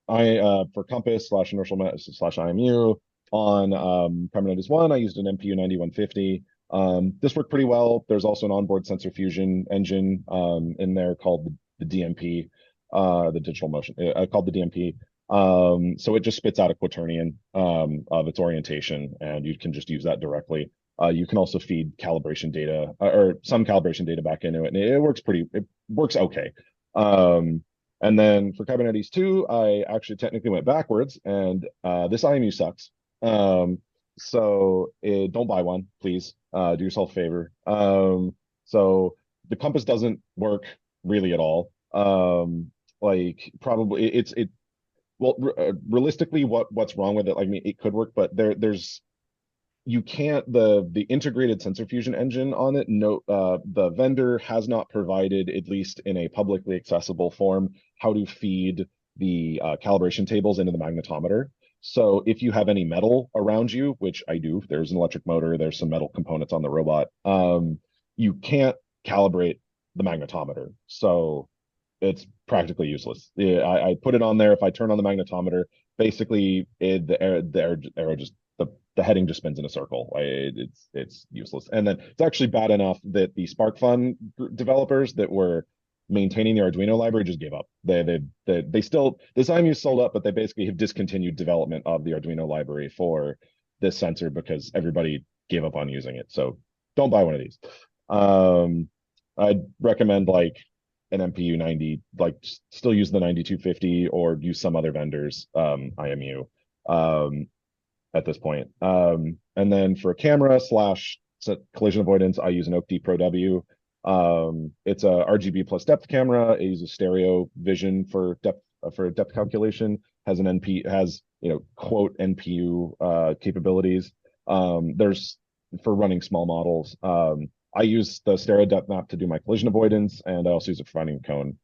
I for compass / inertial / IMU on Carbonatus 1, I used an MPU 9150. This worked pretty well. There's also an onboard sensor fusion engine in there called the DMP, the digital motion, called the DMP. So it just spits out a quaternion of its orientation, and you can just use that directly. You can also feed calibration data or some calibration data back into it, and it works okay. And then for Kybernetes 2, I actually technically went backwards, and this IMU sucks. So don't buy one, please. Do yourself a favor. So the compass doesn't work really at all. Like probably well, realistically, what's wrong with it? Like, I mean, it could work, but there's you can't the integrated sensor fusion engine on it. No, the vendor has not provided, at least in a publicly accessible form, how to feed the calibration tables into the magnetometer. So if you have any metal around you, which I do, there's an electric motor, there's some metal components on the robot, you can't calibrate the magnetometer. So it's practically useless. Yeah, I put it on there. If I turn on the magnetometer, basically the arrow just the heading just spins in a circle. It's useless. And then it's actually bad enough that the SparkFun developers that were maintaining the Arduino library just gave up. They still, this IMU sold up, but they basically have discontinued development of the Arduino library for this sensor because everybody gave up on using it. So don't buy one of these. I'd recommend like an MPU 90, like still use the 9250 or use some other vendor's IMU at this point. And then for camera / collision avoidance, I use an OAK-D Pro W. It's a RGB plus depth camera. It uses stereo vision for depth calculation. Has quote NPU capabilities. There's for running small models. I use the stereo depth map to do my collision avoidance, and I also use it for finding a cone.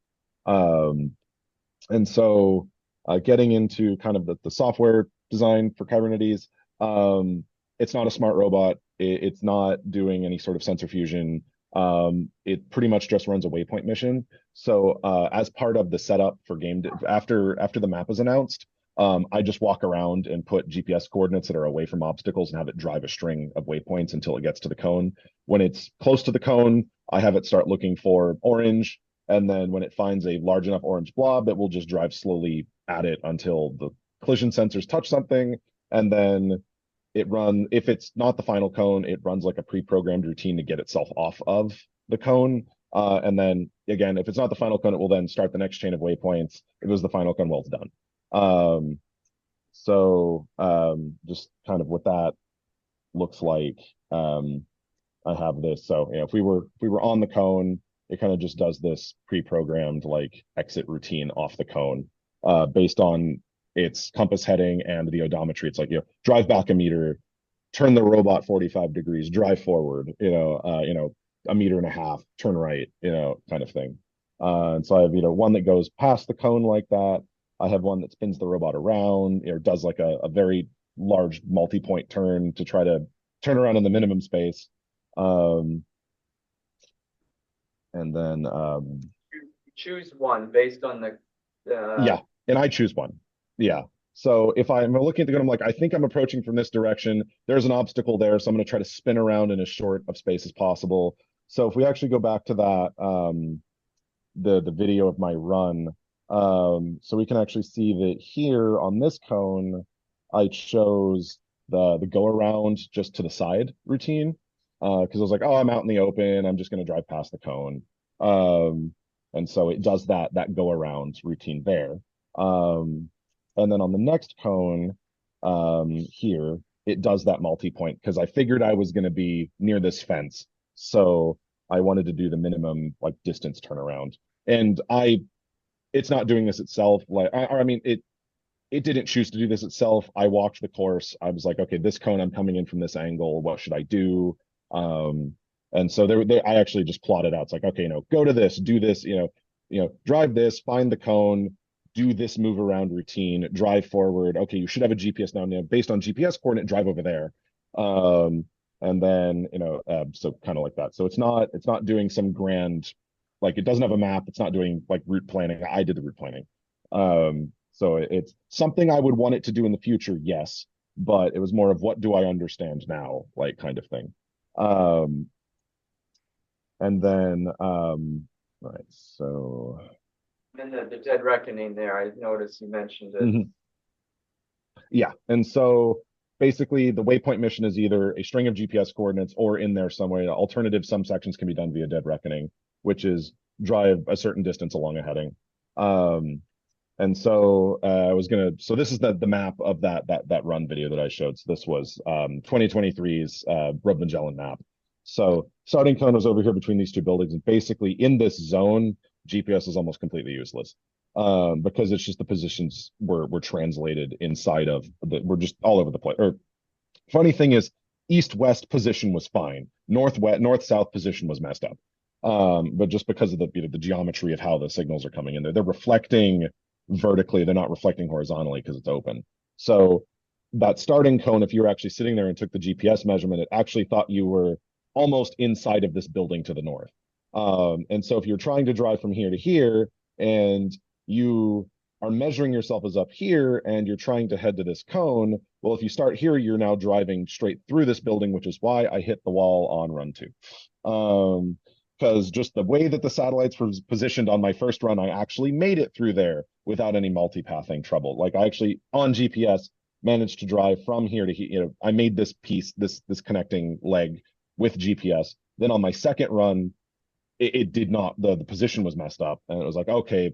And so getting into kind of the software design for Kybernetes, it's not a smart robot. It's not doing any sort of sensor fusion. It pretty much just runs a waypoint mission. So as part of the setup for after the map is announced, I just walk around and put GPS coordinates that are away from obstacles and have it drive a string of waypoints until it gets to the cone. When it's close to the cone, I have it start looking for orange. And then when it finds a large enough orange blob, it will just drive slowly at it until the collision sensors touch something. And then if it's not the final cone, it runs like a pre-programmed routine to get itself off of the cone. And then again, if it's not the final cone, it will then start the next chain of waypoints. If it was the final cone, well, it's done. Just kind of what that looks like. I have this. So, if we were on the cone, it kind of just does this pre-programmed like exit routine off the cone, based on its compass heading and the odometry. It's like, drive back a meter, turn the robot 45 degrees, drive forward, a meter and a half, turn right, kind of thing. And so I have, one that goes past the cone like that. I have one that spins the robot around or does like a very large multi-point turn to try to turn around in the minimum space. And then You choose one based on the yeah, and I choose one. Yeah. So if I'm looking at the gun, I'm like, I think I'm approaching from this direction. There's an obstacle there, so I'm going to try to spin around in as short of space as possible. So if we actually go back to that, the video of my run, so we can actually see that here on this cone, I chose the go around just to the side routine, because I was like, oh, I'm out in the open, I'm just going to drive past the cone. And so it does that go around routine there. And then on the next cone, here, it does that multi-point because I figured I was going to be near this fence. So I wanted to do the minimum like distance turnaround. And it's not doing this itself. Like, it it didn't choose to do this itself. I walked the course. I was like, okay, this cone, I'm coming in from this angle. What should I do? And so I actually just plotted out. It's like, okay, go to this, do this, drive this, find the cone, do this move around routine, drive forward. Okay, you should have a GPS now. Based on GPS coordinate, drive over there. And then, so kind of like that. So it's not doing some grand, like, it doesn't have a map. It's not doing like route planning. I did the route planning. So it's something I would want it to do in the future, yes, but it was more of what do I understand now, like kind of thing. And then, right, so. And then the dead reckoning there, I noticed you mentioned it. Yeah, and so basically the waypoint mission is either a string of GPS coordinates or in there somewhere. Alternative, some sections can be done via dead reckoning, which is drive a certain distance along a heading. And so so this is the map of that run video that I showed. So this was 2023's Robomagellan map. So starting cone was over here between these two buildings, and basically in this zone, GPS is almost completely useless because it's just the positions were translated inside of we're just all over the place. Or funny thing is, east-west position was fine. North-south position was messed up. But just because of the geometry of how the signals are coming in there, they're reflecting vertically, they're not reflecting horizontally because it's open. So that starting cone, if you were actually sitting there and took the GPS measurement, it actually thought you were almost inside of this building to the north. And so if you're trying to drive from here to here and you are measuring yourself as up here and you're trying to head to this cone, well, if you start here, you're now driving straight through this building, which is why I hit the wall on run 2. Because just the way that the satellites were positioned on my first run, I actually made it through there without any multipathing trouble. Like I actually, on GPS, managed to drive from here to here. I made this piece, this connecting leg with GPS. Then on my second run, it did not, the position was messed up. And it was like, okay,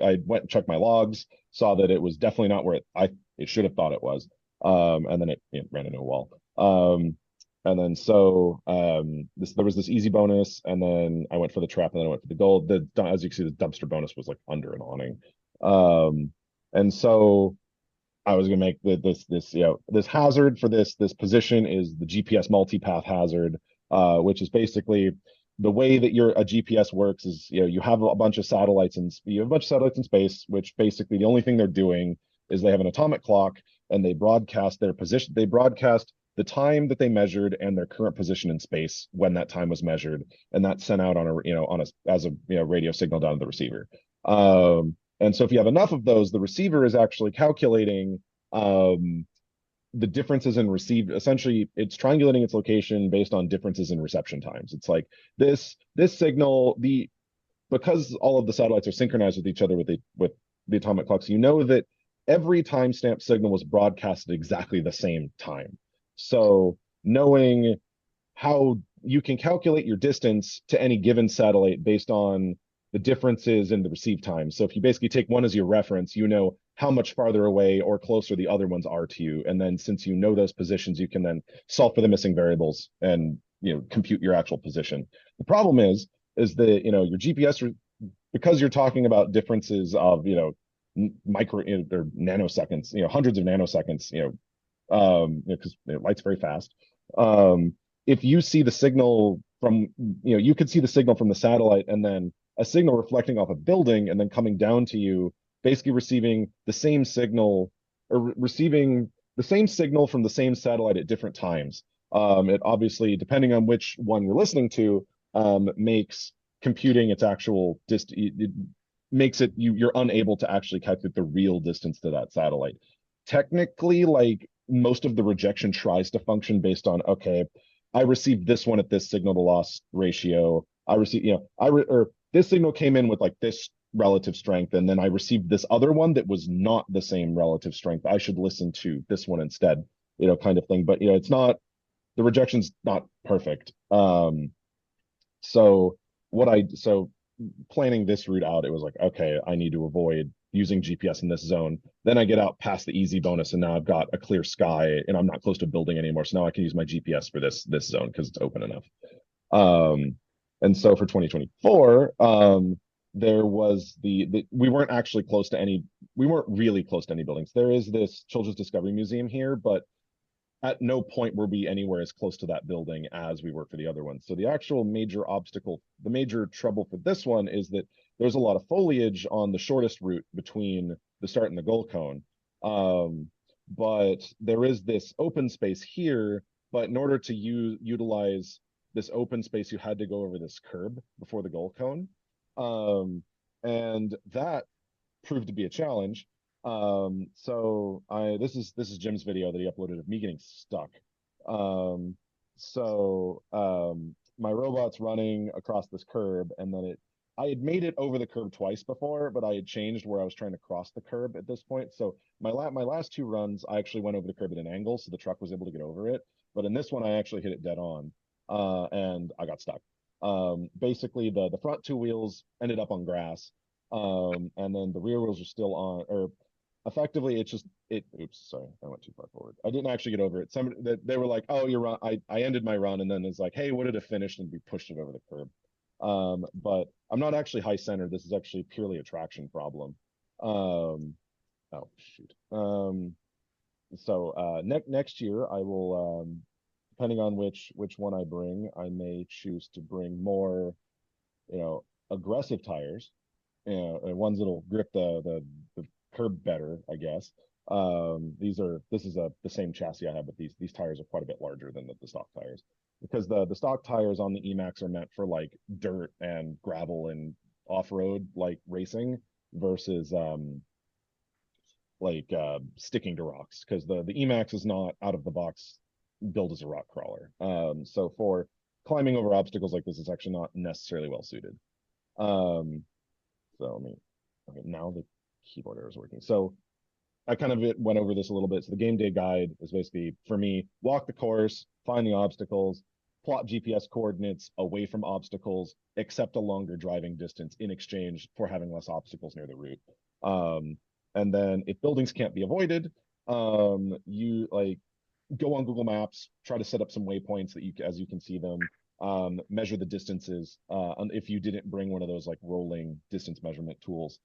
I went and checked my logs, saw that it was definitely not where it should have thought it was. And then it ran into a wall. And then so there was this easy bonus, and then I went for the trap, and then I went for the gold. As you can see, the dumpster bonus was like under an awning. And so I was gonna make this hazard for this position is the GPS multipath hazard, which is basically the way that a GPS works is you have a bunch of satellites in space, which basically the only thing they're doing is they have an atomic clock and they broadcast their position. They broadcast the time that they measured and their current position in space when that time was measured, and that's sent out as a radio signal down to the receiver. And so if you have enough of those, the receiver is actually calculating the differences in received. Essentially, it's triangulating its location based on differences in reception times. It's like this signal, because all of the satellites are synchronized with each other with the atomic clocks, that every timestamp signal was broadcast at exactly the same time. So knowing how you can calculate your distance to any given satellite based on the differences in the receive time. So if you basically take one as your reference, you know how much farther away or closer the other ones are to you. And then since you know those positions, you can then solve for the missing variables and compute your actual position. The problem is that your GPS, because you're talking about differences of micro or nanoseconds, hundreds of nanoseconds, because it lights very fast. If you see the signal from, you could see the signal from the satellite and then a signal reflecting off a building and then coming down to you, basically receiving the same signal or receiving the same signal from the same satellite at different times. It obviously, depending on which one you're listening to, makes computing its actual it makes it you're unable to actually calculate the real distance to that satellite. Technically, like most of the rejection tries to function based on, okay, I received this one at this signal to loss ratio. I received, or this signal came in with like this relative strength, and then I received this other one that was not the same relative strength. I should listen to this one instead, kind of thing. But it's not, the rejection's not perfect. So planning this route out, it was like, okay, I need to avoid using GPS in this zone. Then I get out past the easy bonus, and now I've got a clear sky, and I'm not close to a building anymore. So now I can use my GPS for this zone because it's open enough. And so for 2024, there was we weren't actually close to any, we weren't really close to any buildings. There is this Children's Discovery Museum here, but at no point were we anywhere as close to that building as we were for the other ones. So the actual major obstacle, the major trouble for this one is that there's a lot of foliage on the shortest route between the start and the goal cone. But there is this open space here, but in order to utilize this open space, you had to go over this curb before the goal cone. And that proved to be a challenge. So this is Jim's video that he uploaded of me getting stuck. My robot's running across this curb, and then I had made it over the curb twice before, but I had changed where I was trying to cross the curb at this point. So my last two runs, I actually went over the curb at an angle, so the truck was able to get over it. But in this one, I actually hit it dead on, and I got stuck. Basically, the front two wheels ended up on grass, and then the rear wheels are still on, or effectively oops, sorry, I went too far forward. I didn't actually get over it. They were like, oh, you're run. I ended my run, and then it's like, hey, would it have finished? And we pushed it over the curb. But I'm not actually high centered. This is actually purely a traction problem. Oh shoot. Next year I will, depending on which one I bring, I may choose to bring more, aggressive tires, ones that'll grip the curb better, I guess. This is the same chassis I have, but these tires are quite a bit larger than the stock tires, because the stock tires on the Emax are meant for like dirt and gravel and off-road like racing versus sticking to rocks, because the Emax is not out of the box built as a rock crawler. So for climbing over obstacles like this, it's actually not necessarily well suited. Okay, now the keyboard error is working. So I kind of went over this a little bit. So the game day guide is basically, for me, walk the course, find the obstacles, plot GPS coordinates away from obstacles, accept a longer driving distance in exchange for having less obstacles near the route. And then if buildings can't be avoided, you go on Google Maps, try to set up some waypoints that as you can see them, measure the distances, if you didn't bring one of those like rolling distance measurement tools.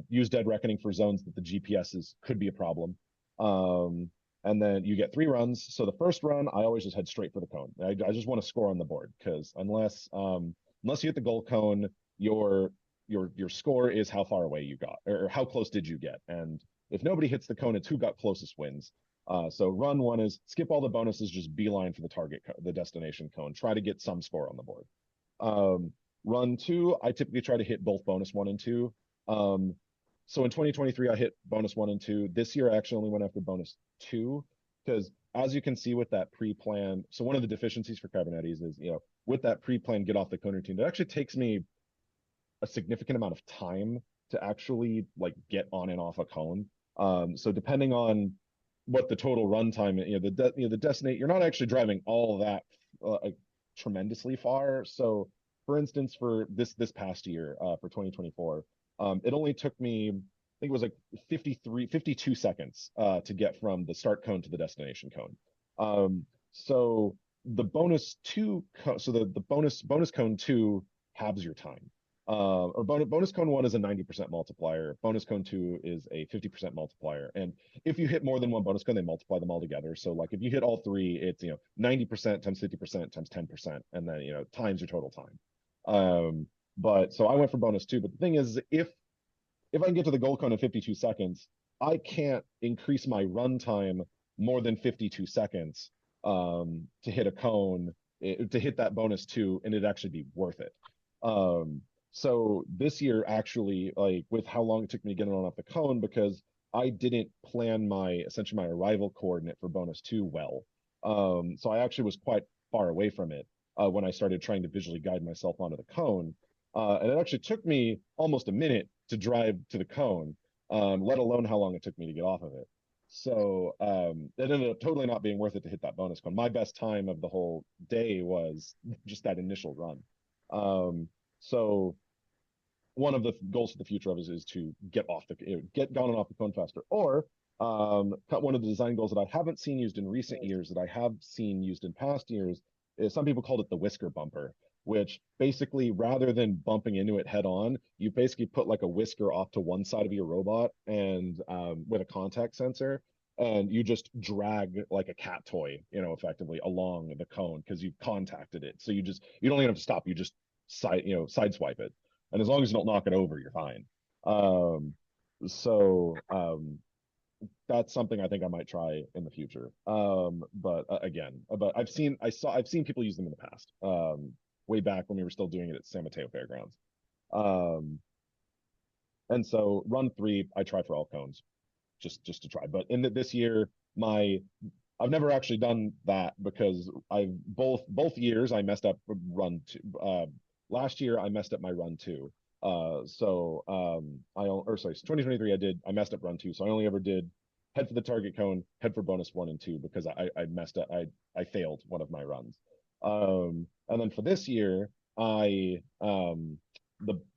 Use Dead Reckoning for zones that the GPSs could be a problem. And then you get 3 runs. So the first run, I always just head straight for the cone. I just want to score on the board, because unless you hit the goal cone, your score is how far away you got, or how close did you get. And if nobody hits the cone, it's who got closest wins. So run 1 is skip all the bonuses, just beeline for the destination cone. Try to get some score on the board. Run 2, I typically try to hit both bonus 1 and 2. So in 2023, I hit bonus 1 and 2. This year, I actually only went after bonus 2, because as you can see with that pre-plan, so one of the deficiencies for Cybernettis is, with that pre-plan get off the cone routine, it actually takes me a significant amount of time to actually get on and off a cone. So depending on what the total runtime, the destinate, you're not actually driving all that tremendously far. So for instance, for this past year, for 2024, it only took me, I think it was 52 seconds to get from the start cone to the destination cone. So the bonus 2, so the bonus cone 2 halves your time. Or bonus cone 1 is a 90% multiplier. Bonus cone 2 is a 50% multiplier. And if you hit more than one bonus cone, they multiply them all together. So if you hit all 3, it's 90% times 50% times 10%, and then times your total time. But so I went for bonus 2. But the thing is, if I can get to the goal cone in 52 seconds, I can't increase my run time more than 52 seconds to hit a cone, to hit that bonus 2, and it'd actually be worth it. So this year, actually, with how long it took me to get on off the cone, because I didn't plan essentially my arrival coordinate for bonus 2 well. So I actually was quite far away from it when I started trying to visually guide myself onto the cone. And it actually took me almost a minute to drive to the cone, let alone how long it took me to get off of it. So it ended up totally not being worth it to hit that bonus cone. My best time of the whole day was just that initial run. So one of the goals for the future of is to get on and off the cone faster, or one of the design goals that I haven't seen used in recent years that I have seen used in past years is, some people called it the whisker bumper. which basically rather than bumping into it head on, you basically put like a whisker off to one side of your robot and with a contact sensor, and you just drag like a cat toy, effectively along the cone because you've contacted it. So you don't even have to stop. You just sideswipe it, and as long as you don't knock it over, you're fine. Um, so that's something I think I might try in the future. But I've seen people use them in the past. Way back when we were still doing it at San Mateo Fairgrounds. Um, and so run 3, I try for all cones, just to try. But this year, I've never actually done that because I've both years I messed up run 2. Last year I messed up my run 2. Sorry, 2023 I messed up run 2, so I only ever did head for the target cone, head for bonus 1 and 2 because I messed up. I failed one of my runs. And then for this year, the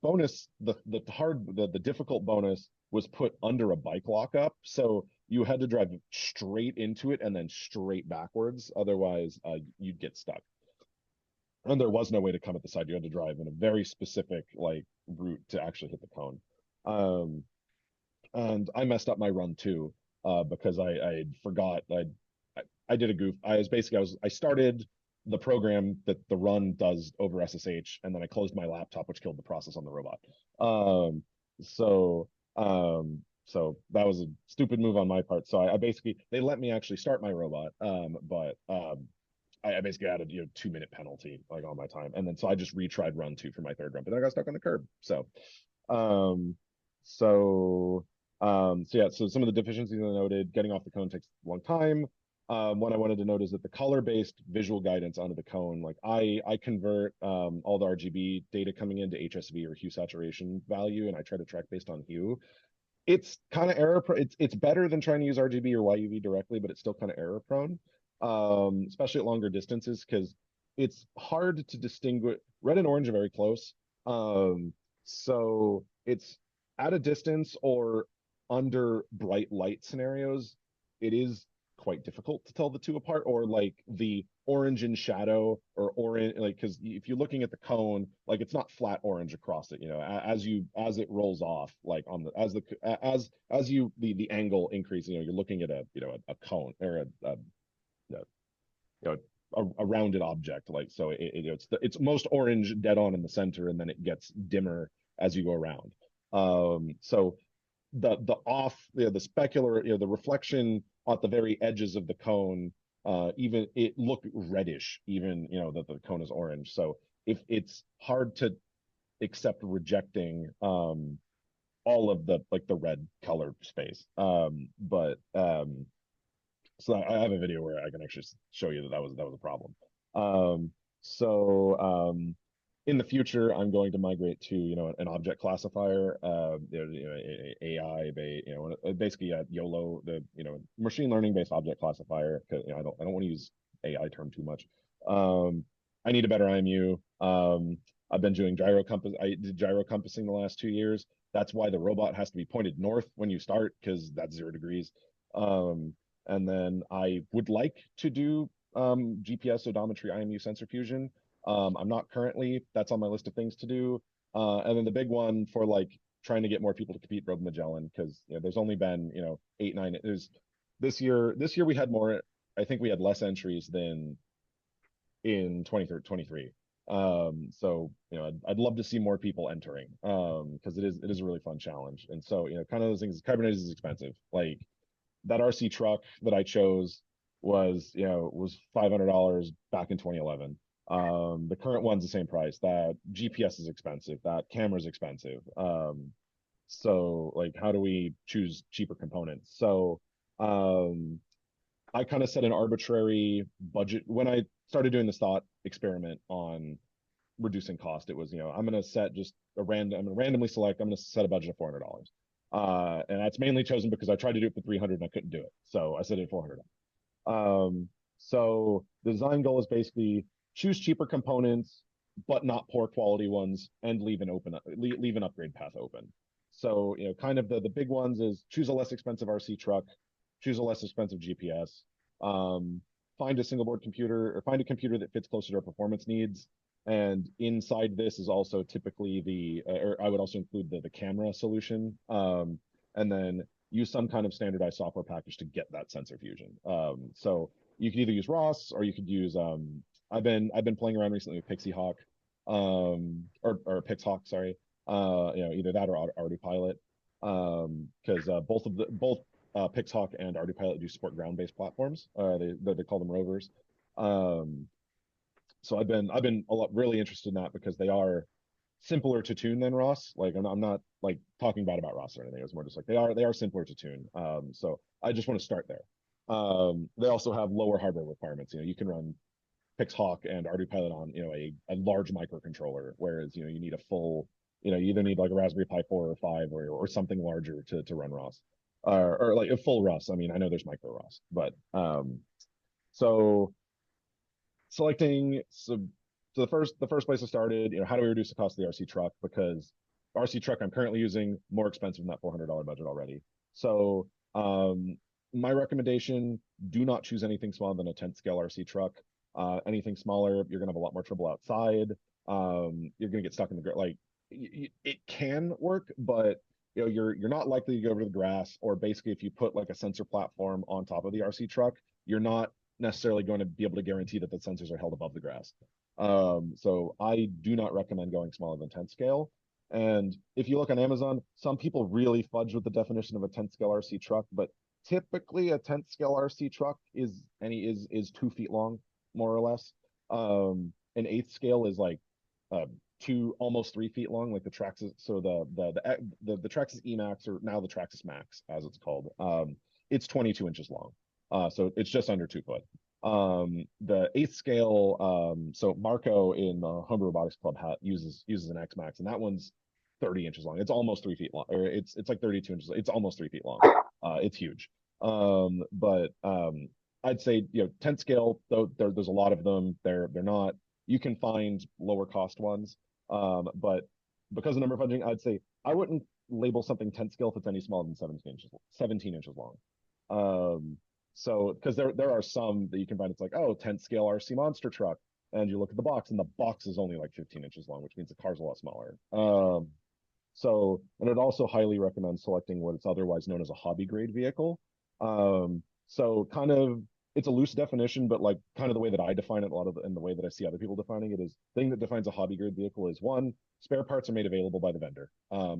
bonus, the difficult bonus was put under a bike lockup, so you had to drive straight into it and then straight backwards. Otherwise, you'd get stuck. And there was no way to come at the side. You had to drive in a very specific like route to actually hit the cone. And I messed up my run too, because I forgot I did a goof. I started the program that the run does over SSH, and then I closed my laptop, which killed the process on the robot. Um, so so that was a stupid move on my part. So I basically they let me actually start my robot, but I basically added 2-minute penalty like on my time, and then so I just retried run 2 for my third run, but then I got stuck on the curb. Um, so so some of the deficiencies I noted: getting off the cone takes a long time. One I wanted to note is that the color-based visual guidance onto the cone, like I convert all the RGB data coming into HSV or hue saturation value, and I try to track based on hue. It's kind of it's better than trying to use RGB or YUV directly, but it's still kind of error prone, especially at longer distances because it's hard to distinguish. Red and orange are very close, so it's at a distance or under bright light scenarios, it is quite difficult to tell the two apart, or like the orange in shadow or orange, like because if you're looking at the cone, like it's not flat orange across it, as it rolls off, like on the as you the angle increases, you're looking at a cone or you know a rounded object, like so it's most orange dead on in the center, and then it gets dimmer as you go around. So the off the specular, the reflection at the very edges of the cone, even it looked reddish, even that the cone is orange. So if it's hard to accept rejecting all of the like the red color space. So I have a video where I can actually show you that was a problem. Um, in the future, I'm going to migrate to an object classifier, AI, basically a YOLO, the machine learning based object classifier. Because I don't want to use AI term too much. I need a better IMU. I've been doing gyro compass. I did gyro compassing the last 2 years. That's why the robot has to be pointed north when you start, because that's 0 degrees. And then I would like to do GPS odometry IMU sensor fusion. I'm not currently. That's on my list of things to do. And then the big one for like trying to get more people to compete Robomagellan, because there's only been 8, 9. There's this year we had more. I think we had less entries than in 2023. So I'd love to see more people entering, because it is a really fun challenge. And so kind of those things. Kubernetes is expensive. Like that RC truck that I chose was $500 back in 2011. The current one's the same price. That GPS is expensive. That camera is expensive. So like, how do we choose cheaper components? So I kind of set an arbitrary budget when I started doing this thought experiment on reducing cost. It was, I'm going to set just I'm going to randomly select, I'm going to set a budget of $400. And that's mainly chosen because I tried to do it for 300 and I couldn't do it. So I set it at 400. So the design goal is basically choose cheaper components, but not poor quality ones, and leave an upgrade path open. So, kind of the big ones is choose a less expensive RC truck, choose a less expensive GPS, find a single board computer, or find a computer that fits closer to our performance needs, And inside this is also typically or I would also include the camera solution, and then use some kind of standardized software package to get that sensor fusion. So you can either use ROS or you could use, I've been playing around recently with Pixie Hawk, or PixHawk, sorry. Either that or ArduPilot, because both PixHawk and ArduPilot do support ground-based platforms. They call them rovers. So I've been really interested in that because they are simpler to tune than ROS. Like I'm not like talking bad about ROS or anything. It's more just like they are simpler to tune. So I just want to start there. They also have lower hardware requirements. You can run PixHawk and ArduPilot on a large microcontroller, whereas you need a full, you either need like a Raspberry Pi 4 or 5 or something larger to run ROS, or like a full ROS. I mean, I know there's micro ROS, but so selecting so the first place I started, how do we reduce the cost of the RC truck? Because RC truck I'm currently using more expensive than that $400 budget already. So my recommendation: do not choose anything smaller than a 10th scale RC truck. Anything smaller, you're gonna have a lot more trouble outside. You're gonna get stuck in the like. It can work, but you're not likely to go over to the grass. Or basically, if you put like a sensor platform on top of the RC truck, you're not necessarily going to be able to guarantee that the sensors are held above the grass. So I do not recommend going smaller than 10th scale. And if you look on Amazon, some people really fudge with the definition of a 10th scale RC truck, but typically a 10th scale RC truck is 2 feet long, more or less. An 8th scale is like almost 3 feet long, like the Traxxas. So the Traxxas Emax, or now the Traxxas Max, as it's called, it's 22 inches long. So it's just under 2 foot. The 8th scale, so Marco in the Homebrew Robotics Club uses an X Max, and that one's 30 inches long. It's almost 3 feet long, or it's like 32 inches. It's almost 3 feet long. It's huge. But I'd say 10th scale, though there's a lot of them. They're not. You can find lower cost ones, but because of number fudging, I'd say I wouldn't label something 10th scale if it's any smaller than 17 inches long. So because there are some that you can find, it's like, oh, 10th scale RC monster truck, and you look at the box, and the box is only like 15 inches long, which means the car's a lot smaller. And I'd also highly recommend selecting what is otherwise known as a hobby grade vehicle. So kind of, it's a loose definition, but like kind of the way that I define it, and the way that I see other people defining it, is the thing that defines a hobby grade vehicle is, one, spare parts are made available by the vendor.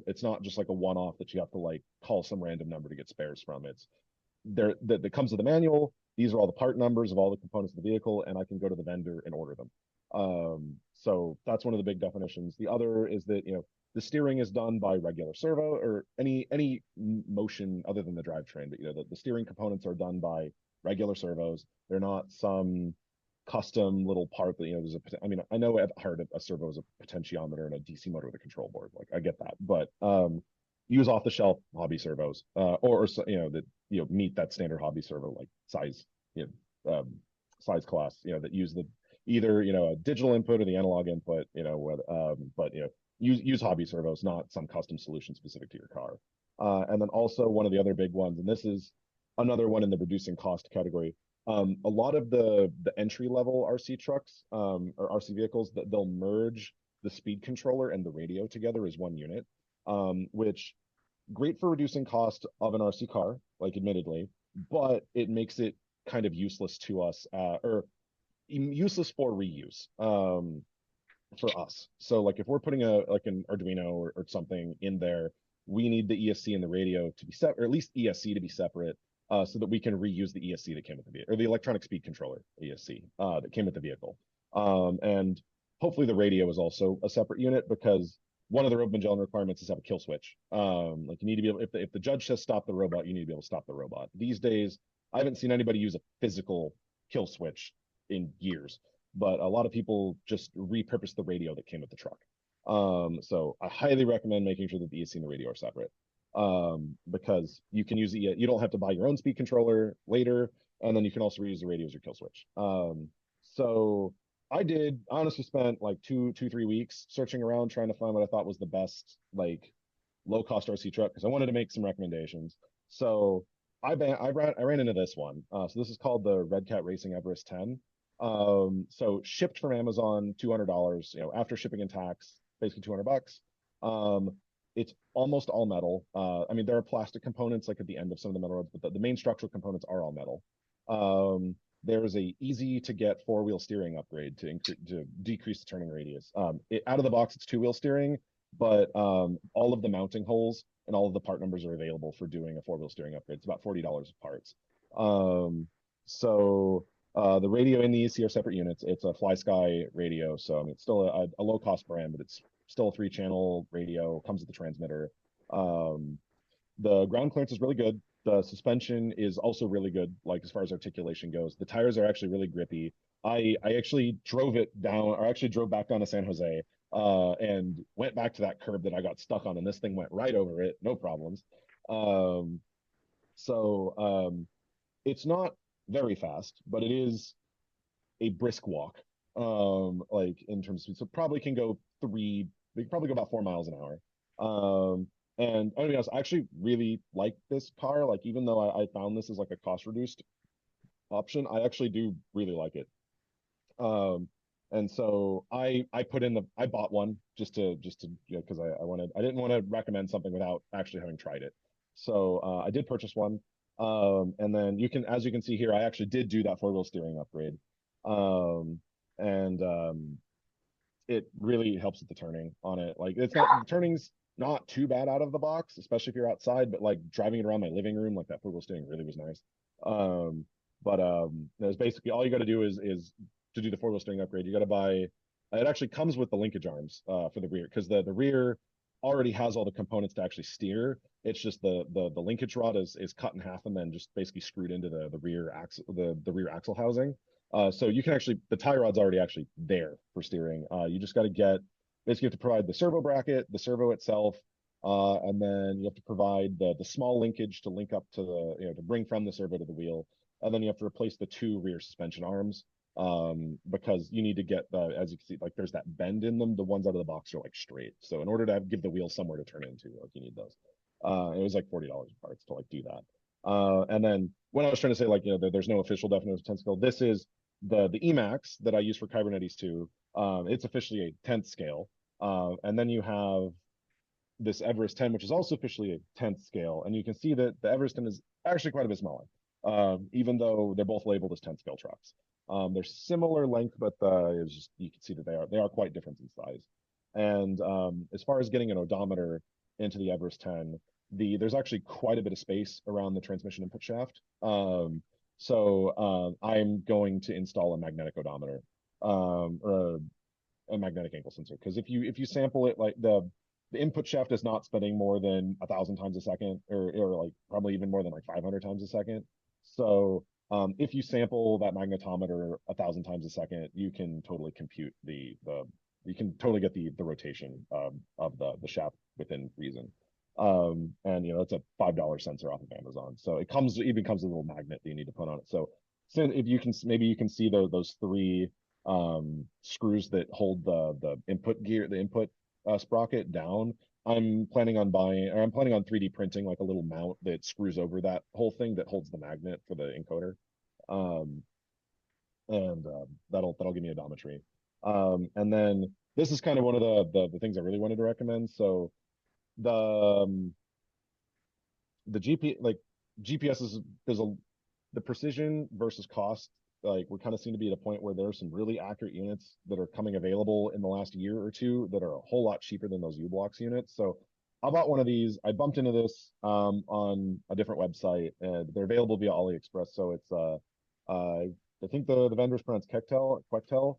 It's not just like a one-off that you have to like call some random number to get spares from. It's there that comes with the manual. These are all the part numbers of all the components of the vehicle, and I can go to the vendor and order them. So that's one of the big definitions. The other is that the steering is done by regular servo, or any motion other than the drivetrain, but the steering components are done by regular servos. They're not some custom little part that there's I mean, I know at heart a servo is a potentiometer and a DC motor with a control board. Like, I get that, but use off the shelf hobby servos, or that meet that standard hobby servo like size size class, that use either a digital input or the analog input, but use hobby servos, not some custom solution specific to your car. And then also one of the other big ones, and this is another one in the reducing cost category. A lot of the entry level RC trucks, or RC vehicles, that they'll merge the speed controller and the radio together as one unit, which great for reducing cost of an RC car, like, admittedly, but it makes it kind of useless to us, or useless for reuse, for us. So like if we're putting an Arduino or something in there, we need the ESC and the radio to be separate, or at least ESC to be separate, so that we can reuse the ESC that came with the vehicle, or the electronic speed controller ESC that came with the vehicle. And hopefully the radio is also a separate unit, because one of the Robomagellan requirements is have a kill switch. Like, you need to be able, if the judge says stop the robot, you need to be able to stop the robot. These days, I haven't seen anybody use a physical kill switch in years, but a lot of people just repurpose the radio that came with the truck. So I highly recommend making sure that the ESC and the radio are separate, because you can use you don't have to buy your own speed controller later, and then you can also reuse the radio as your kill switch. So I honestly spent like 3 weeks searching around trying to find what I thought was the best, like, low cost RC truck, because I wanted to make some recommendations. So I ran into this one. So this is called the Red Cat Racing Everest 10. So shipped from Amazon, $200, you know, after shipping and tax, basically $200. It's almost all metal. I mean, there are plastic components like at the end of some of the metal rods, but the main structural components are all metal. There's a easy to get four-wheel steering upgrade to decrease the turning radius. Out of the box, it's two-wheel steering, but all of the mounting holes and all of the part numbers are available for doing a four-wheel steering upgrade. It's about $40 of parts. The radio and the EC are separate units. It's a FlySky radio, so I mean, it's still a low-cost brand, but it's still a 3-channel radio, comes with the transmitter. The ground clearance is really good. The suspension is also really good, like as far as articulation goes. The tires are actually really grippy. I actually drove it down, or actually drove back down to San Jose, and went back to that curb that I got stuck on, and this thing went right over it, no problems. Um, it's not very fast, but it is a brisk walk. Like in terms of speed. So probably can go they can probably go about 4 miles an hour. And I'm gonna be honest, I actually really like this car. Like even though I found this as like a cost reduced option, I actually do really like it. Um, and so I bought one just to because I didn't want to recommend something without actually having tried it. So I did purchase one. And then as you can see here, I actually did do that four-wheel steering upgrade. Um, and It really helps with the turning on it. Like the turning's not too bad out of the box, especially if you're outside, but like driving it around my living room, like that four-wheel steering really was nice. There's basically all you got to do is to do the four-wheel steering upgrade, you got to buy. It actually comes with the linkage arms for the rear because the rear already has all the components to actually steer. It's just the linkage rod is cut in half and then just basically screwed into the rear axle the rear axle housing. So you can actually the tie rod's already actually there for steering. You just got to basically have to provide the servo bracket, the servo itself, and then you have to provide the small linkage to link up to to bring from the servo to the wheel, and then you have to replace the two rear suspension arms because you need to get as you can see, like there's that bend in them. The ones out of the box are like straight. So in order to give the wheel somewhere to turn into, like you need those. It was like $40 parts to like do that. And then when I was trying to say like there's no official definition of 10 scale, this is the Emax that I use for Kybernetes 2. It's officially a 10th scale. And then you have this Everest 10, which is also officially a 10th scale. And you can see that the Everest 10 is actually quite a bit smaller, even though they're both labeled as 10th scale trucks. They're similar length, but you can see that they are quite different in size. And as far as getting an odometer into the Everest 10, there's actually quite a bit of space around the transmission input shaft. I'm going to install a magnetic odometer, or a magnetic ankle sensor. Because if you sample it, like the input shaft is not spinning more than 1,000 times a second, or like probably even more than like 500 times a second. So if you sample that magnetometer 1,000 times a second, you can totally compute you can totally get the rotation of the shaft within reason. And it's a $5 sensor off of Amazon. So it even comes with a little magnet that you need to put on it. So if you can maybe you can see those three screws that hold the input gear, the input sprocket down. I'm planning on 3D printing like a little mount that screws over that whole thing that holds the magnet for the encoder. And that'll give me odometry. And then this is kind of one of the things I really wanted to recommend. So the GPS the precision versus cost. Like we're kind of seem to be at a point where there are some really accurate units that are coming available in the last year or two that are a whole lot cheaper than those U-Blocks units. So I bought one of these. I bumped into this on a different website, and they're available via AliExpress. So it's I think the vendor's pronounced Quectel.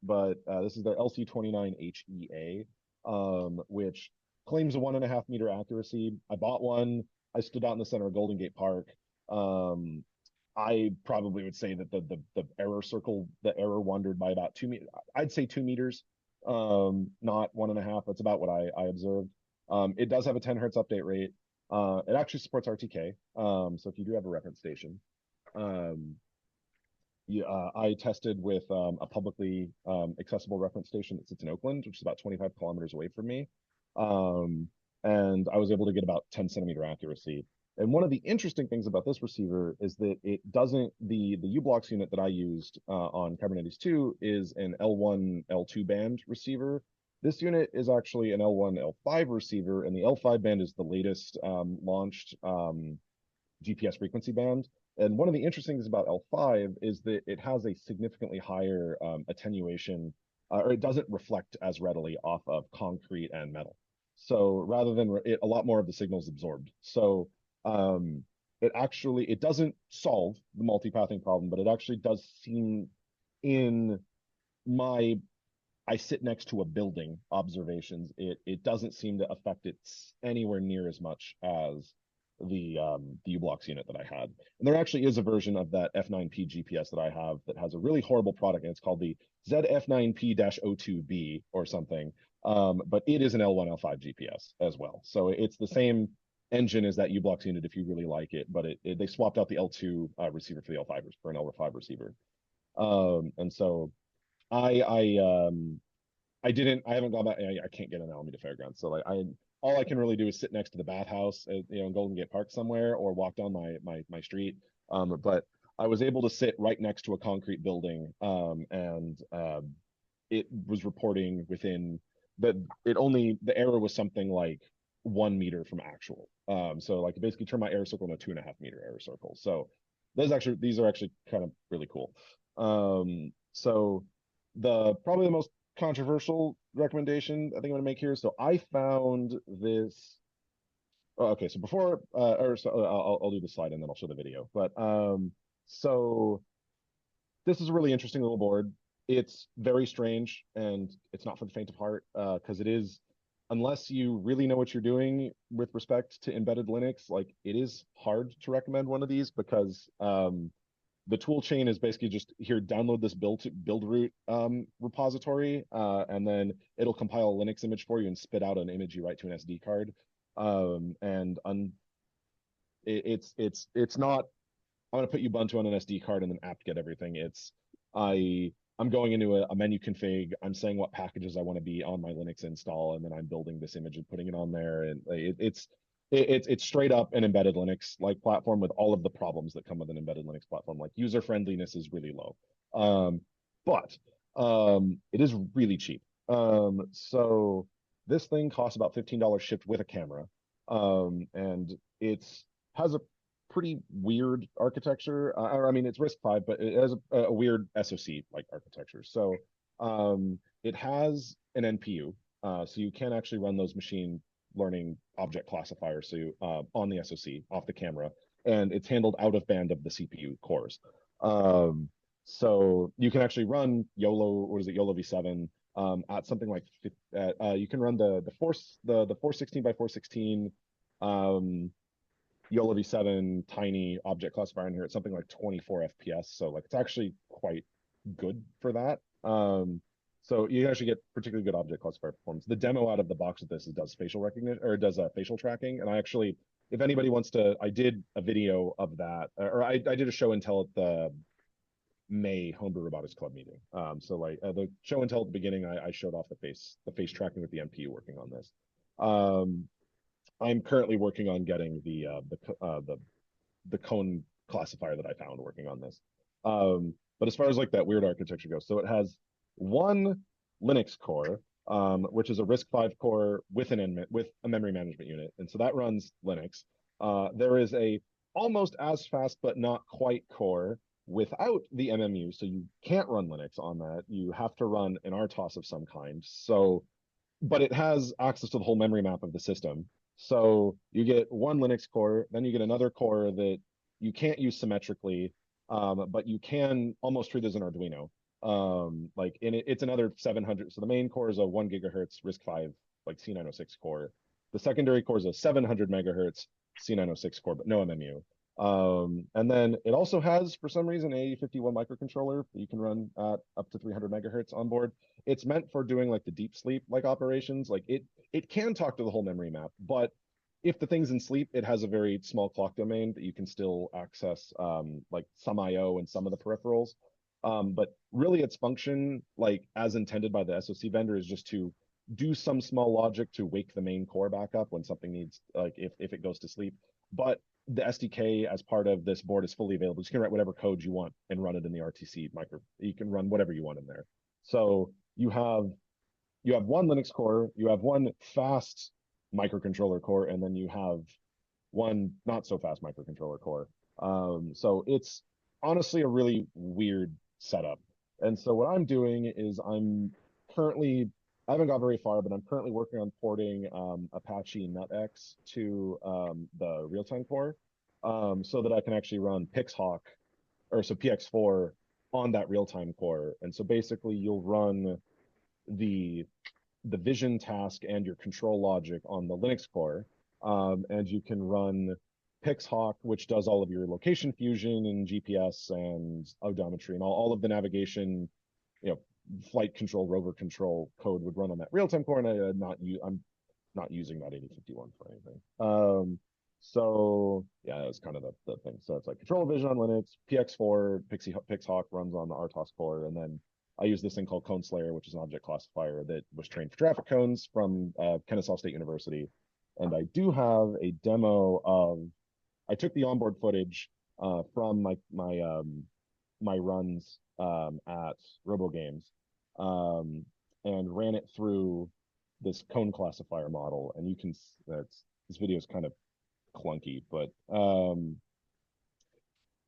But this is their LC29HEA, which claims a 1.5 meter accuracy. I bought one. I stood out in the center of Golden Gate Park. I probably would say that the error wandered by about 2 meters. I'd say 2 meters, not 1.5. That's about what I observed. It does have a 10 hertz update rate. It actually supports RTK. So if you do have a reference station, I tested with a publicly accessible reference station that sits in Oakland, which is about 25 kilometers away from me. And I was able to get about 10 centimeter accuracy. And one of the interesting things about this receiver is that it doesn't, the U-Blocks unit that I used on Kubernetes 2 is an L1, L2 band receiver. This unit is actually an L1, L5 receiver, and the L5 band is the latest launched GPS frequency band. And one of the interesting things about L5 is that it has a significantly higher attenuation, or it doesn't reflect as readily off of concrete and metal. So rather than a lot more of the signal is absorbed. So it doesn't solve the multipathing problem, but it actually does seem in my I sit next to a building observations, it doesn't seem to affect it anywhere near as much as the U-Blocks unit that I had. And there actually is a version of that F9P GPS that I have that has a really horrible product, and it's called the ZF9P-02B or something. But it is an L1, L5 GPS as well. So it's the same engine as that U-Blocks unit if you really like it, but they swapped out the L2 receiver for the L5 for an L5 receiver. And so I haven't gone back. I can't get an Alameda Fairgrounds, so like all I can really do is sit next to the bathhouse, in Golden Gate Park somewhere, or walk down my street. But I was able to sit right next to a concrete building, and it was reporting within the error was something like 1 meter from actual. So like basically turn my error circle into a 2.5 meter error circle. So these are actually kind of really cool. So probably the most controversial recommendation I think I'm going to make here. So I found this. Oh, okay, so before, I'll do the slide and then I'll show the video. But so this is a really interesting little board. It's very strange and it's not for the faint of heart because it is, unless you really know what you're doing with respect to embedded Linux, like it is hard to recommend one of these because the tool chain is basically just here, download this build root repository, and then it'll compile a Linux image for you and spit out an image you write to an SD card. It's not, I'm going to put Ubuntu on an SD card and then apt-get everything. I'm going into a menu config, I'm saying what packages I want to be on my Linux install, and then I'm building this image and putting it on there. And it's straight up an embedded Linux like platform with all of the problems that come with an embedded Linux platform. Like user friendliness is really low, but it is really cheap. So this thing costs about $15 shipped with a camera, and has a pretty weird architecture. Or I mean, it's RISC-V, but it has a weird SoC like architecture. So it has an NPU, so you can actually run those machine learning object classifiers on the SoC off the camera, and it's handled out of band of the CPU cores. So you can actually run YOLO v7 at something like you can run the 416 by 416 YOLO v7 tiny object classifier in here at something like 24 FPS. So like it's actually quite good for that. So you actually get particularly good object classifier performance. The demo out of the box of this does facial recognition, or does facial tracking. And I actually, if anybody wants to, I did a video of that, or I did a show and tell at the May Homebrew Robotics Club meeting. So like the show and tell at the beginning, I showed off the face tracking with the NPU working on this. I'm currently working on getting the cone classifier that I found working on this. But as far as like that weird architecture goes, so it has one Linux core, which is a RISC-V core with a memory management unit, and so that runs Linux. There is a almost as fast but not quite core without the MMU, so you can't run Linux on that. You have to run an RTOS of some kind. So, but it has access to the whole memory map of the system. So you get one Linux core, then you get another core that you can't use symmetrically, but you can almost treat as an Arduino. Like it's another 700. So the main core is a 1 gigahertz RISC-V like C906 core. The secondary core is a 700 megahertz C906 core, but no MMU. And then it also has, for some reason, a 51 microcontroller that you can run at up to 300 megahertz on board. It's meant for doing like the deep sleep like operations. Like it can talk to the whole memory map, but if the thing's in sleep, it has a very small clock domain that you can still access like some IO and some of the peripherals. But really its function, like as intended by the SoC vendor, is just to do some small logic to wake the main core back up when something needs, like if it goes to sleep. But the SDK as part of this board is fully available. You can write whatever code you want and run it in the RTC micro. You can run whatever you want in there. So you have one Linux core, you have one fast microcontroller core, and then you have one not so fast microcontroller core. So it's honestly a really weird setup. And so what I'm doing is I haven't got very far, but I'm currently working on porting Apache NetX to the real-time core, so that I can actually run PX4 on that real-time core. And so basically you'll run the vision task and your control logic on the Linux core. And you can run PixHawk, which does all of your location fusion and GPS and odometry and all of the navigation, flight control, rover control code would run on that real-time core, and I'm not using that 8051 for anything. So yeah, that's kind of the thing. So it's like control vision on Linux, PX4, PixHawk runs on the RTOS core, and then I use this thing called Cone Slayer, which is an object classifier that was trained for traffic cones from Kennesaw State University. And I do have a demo I took the onboard footage from my runs at Robogames, and ran it through this cone classifier model. And you can, this video is kind of clunky, but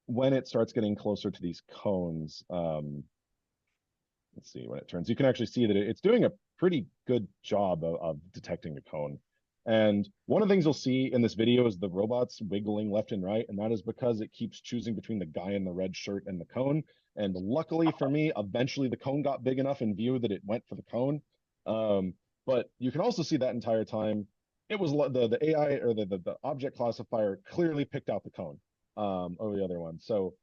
when it starts getting closer to these cones, let's see, when it turns, you can actually see that it's doing a pretty good job of detecting a cone. And one of the things you'll see in this video is the robots wiggling left and right, and that is because it keeps choosing between the guy in the red shirt and the cone. And luckily for me, eventually the cone got big enough in view that it went for the cone. But you can also see that entire time, it was the AI or the object classifier clearly picked out the cone over the other one. So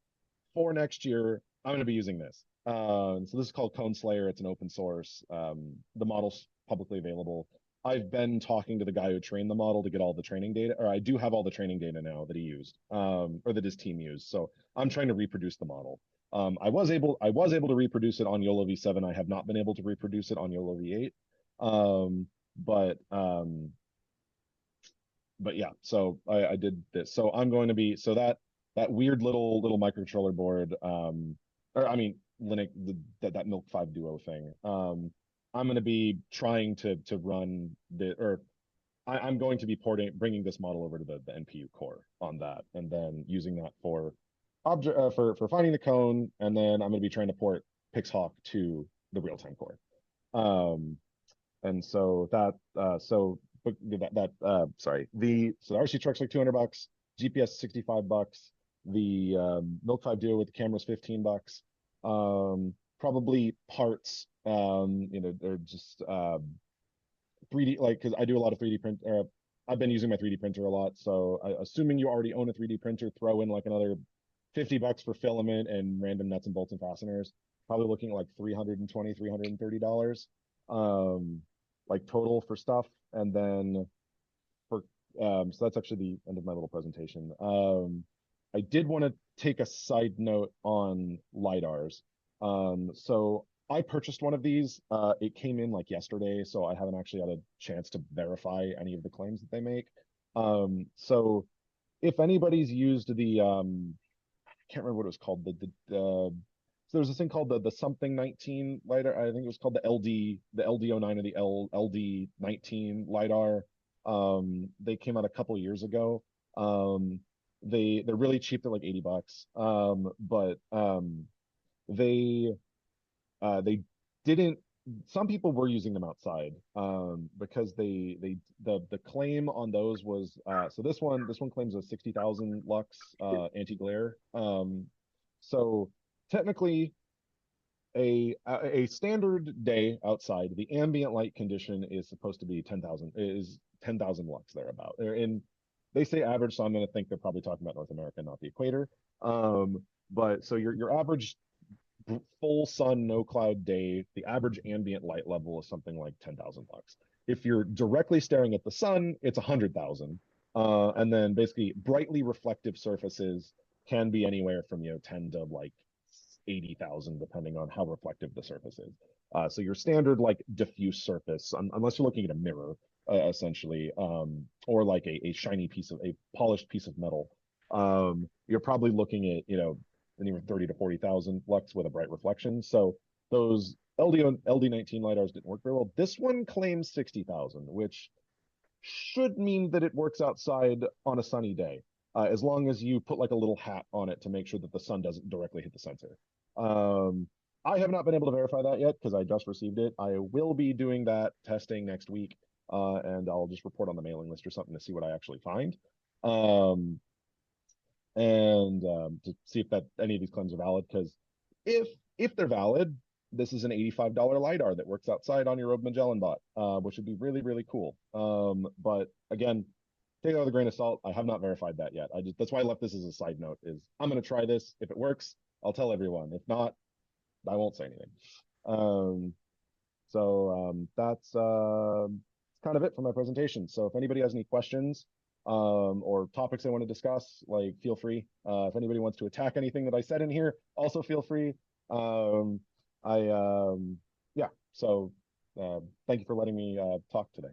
for next year, I'm going to be using this. So this is called Cone Slayer. It's an open source. The model's publicly available. I've been talking to the guy who trained the model to get all the training data, or I do have all the training data now that he used, or that his team used. So I'm trying to reproduce the model. I was able to reproduce it on YOLO v7. I have not been able to reproduce it on YOLO v8. But yeah, so I did this. So I'm going to be, so that weird little microcontroller board, or I mean Linux, that Milk 5 Duo thing. I'm going to be trying to run I'm going to be bringing this model over to the NPU core on that, and then using that for for finding the cone, and then I'm going to be trying to port PixHawk to the real-time core. And so sorry, the RC truck's like $200, GPS $65, the Milk 5 Duo with the camera's $15. Probably parts, they're just 3D, like, because I do a lot of 3D print. I've been using my 3D printer a lot, so assuming you already own a 3D printer, throw in like another $50 for filament and random nuts and bolts and fasteners. Probably looking at like $320, $330, like total for stuff. And then so that's actually the end of my little presentation. I did want to take a side note on LiDARs. So I purchased one of these. It came in like yesterday, so I haven't actually had a chance to verify any of the claims that they make. So if anybody's used the, I can't remember what it was called. So there's this thing called the something 19 LiDAR. I think it was called the LD09 or the LD19 LiDAR. They came out a couple years ago. They're really cheap. They're like $80. But they didn't, some people were using them outside because the claim on those was so this one claims a 60,000 lux anti-glare. So technically a standard day outside, the ambient light condition is supposed to be 10,000 lux thereabout. They say average, so I'm going to think they're probably talking about North America, not the equator. But so your average full sun, no cloud day, the average ambient light level is something like 10,000 lux. If you're directly staring at the sun, it's 100,000. And then basically brightly reflective surfaces can be anywhere from 10 to like 80,000, depending on how reflective the surface is. So your standard like diffuse surface, unless you're looking at a mirror, essentially, or like a shiny a polished piece of metal, you're probably looking at, you know, anywhere 30 to 40,000 lux with a bright reflection. So those LD19 lidars didn't work very well. This one claims 60,000, which should mean that it works outside on a sunny day, as long as you put like a little hat on it to make sure that the sun doesn't directly hit the sensor. I have not been able to verify that yet because I just received it. I will be doing that testing next week, and I'll just report on the mailing list or something to see what I actually find. To see if that any of these claims are valid, because if they're valid, this is an $85 LiDAR that works outside on your Robomagellan bot, which would be really, really cool. But again, take it with a grain of salt. I have not verified that yet. That's why I left this as a side note, is I'm going to try this. If it works, I'll tell everyone. If not, I won't say anything. That's kind of it for my presentation. So if anybody has any questions, or topics they want to discuss, like, feel free. If anybody wants to attack anything that I said in here, also feel free. Yeah, so thank you for letting me talk today.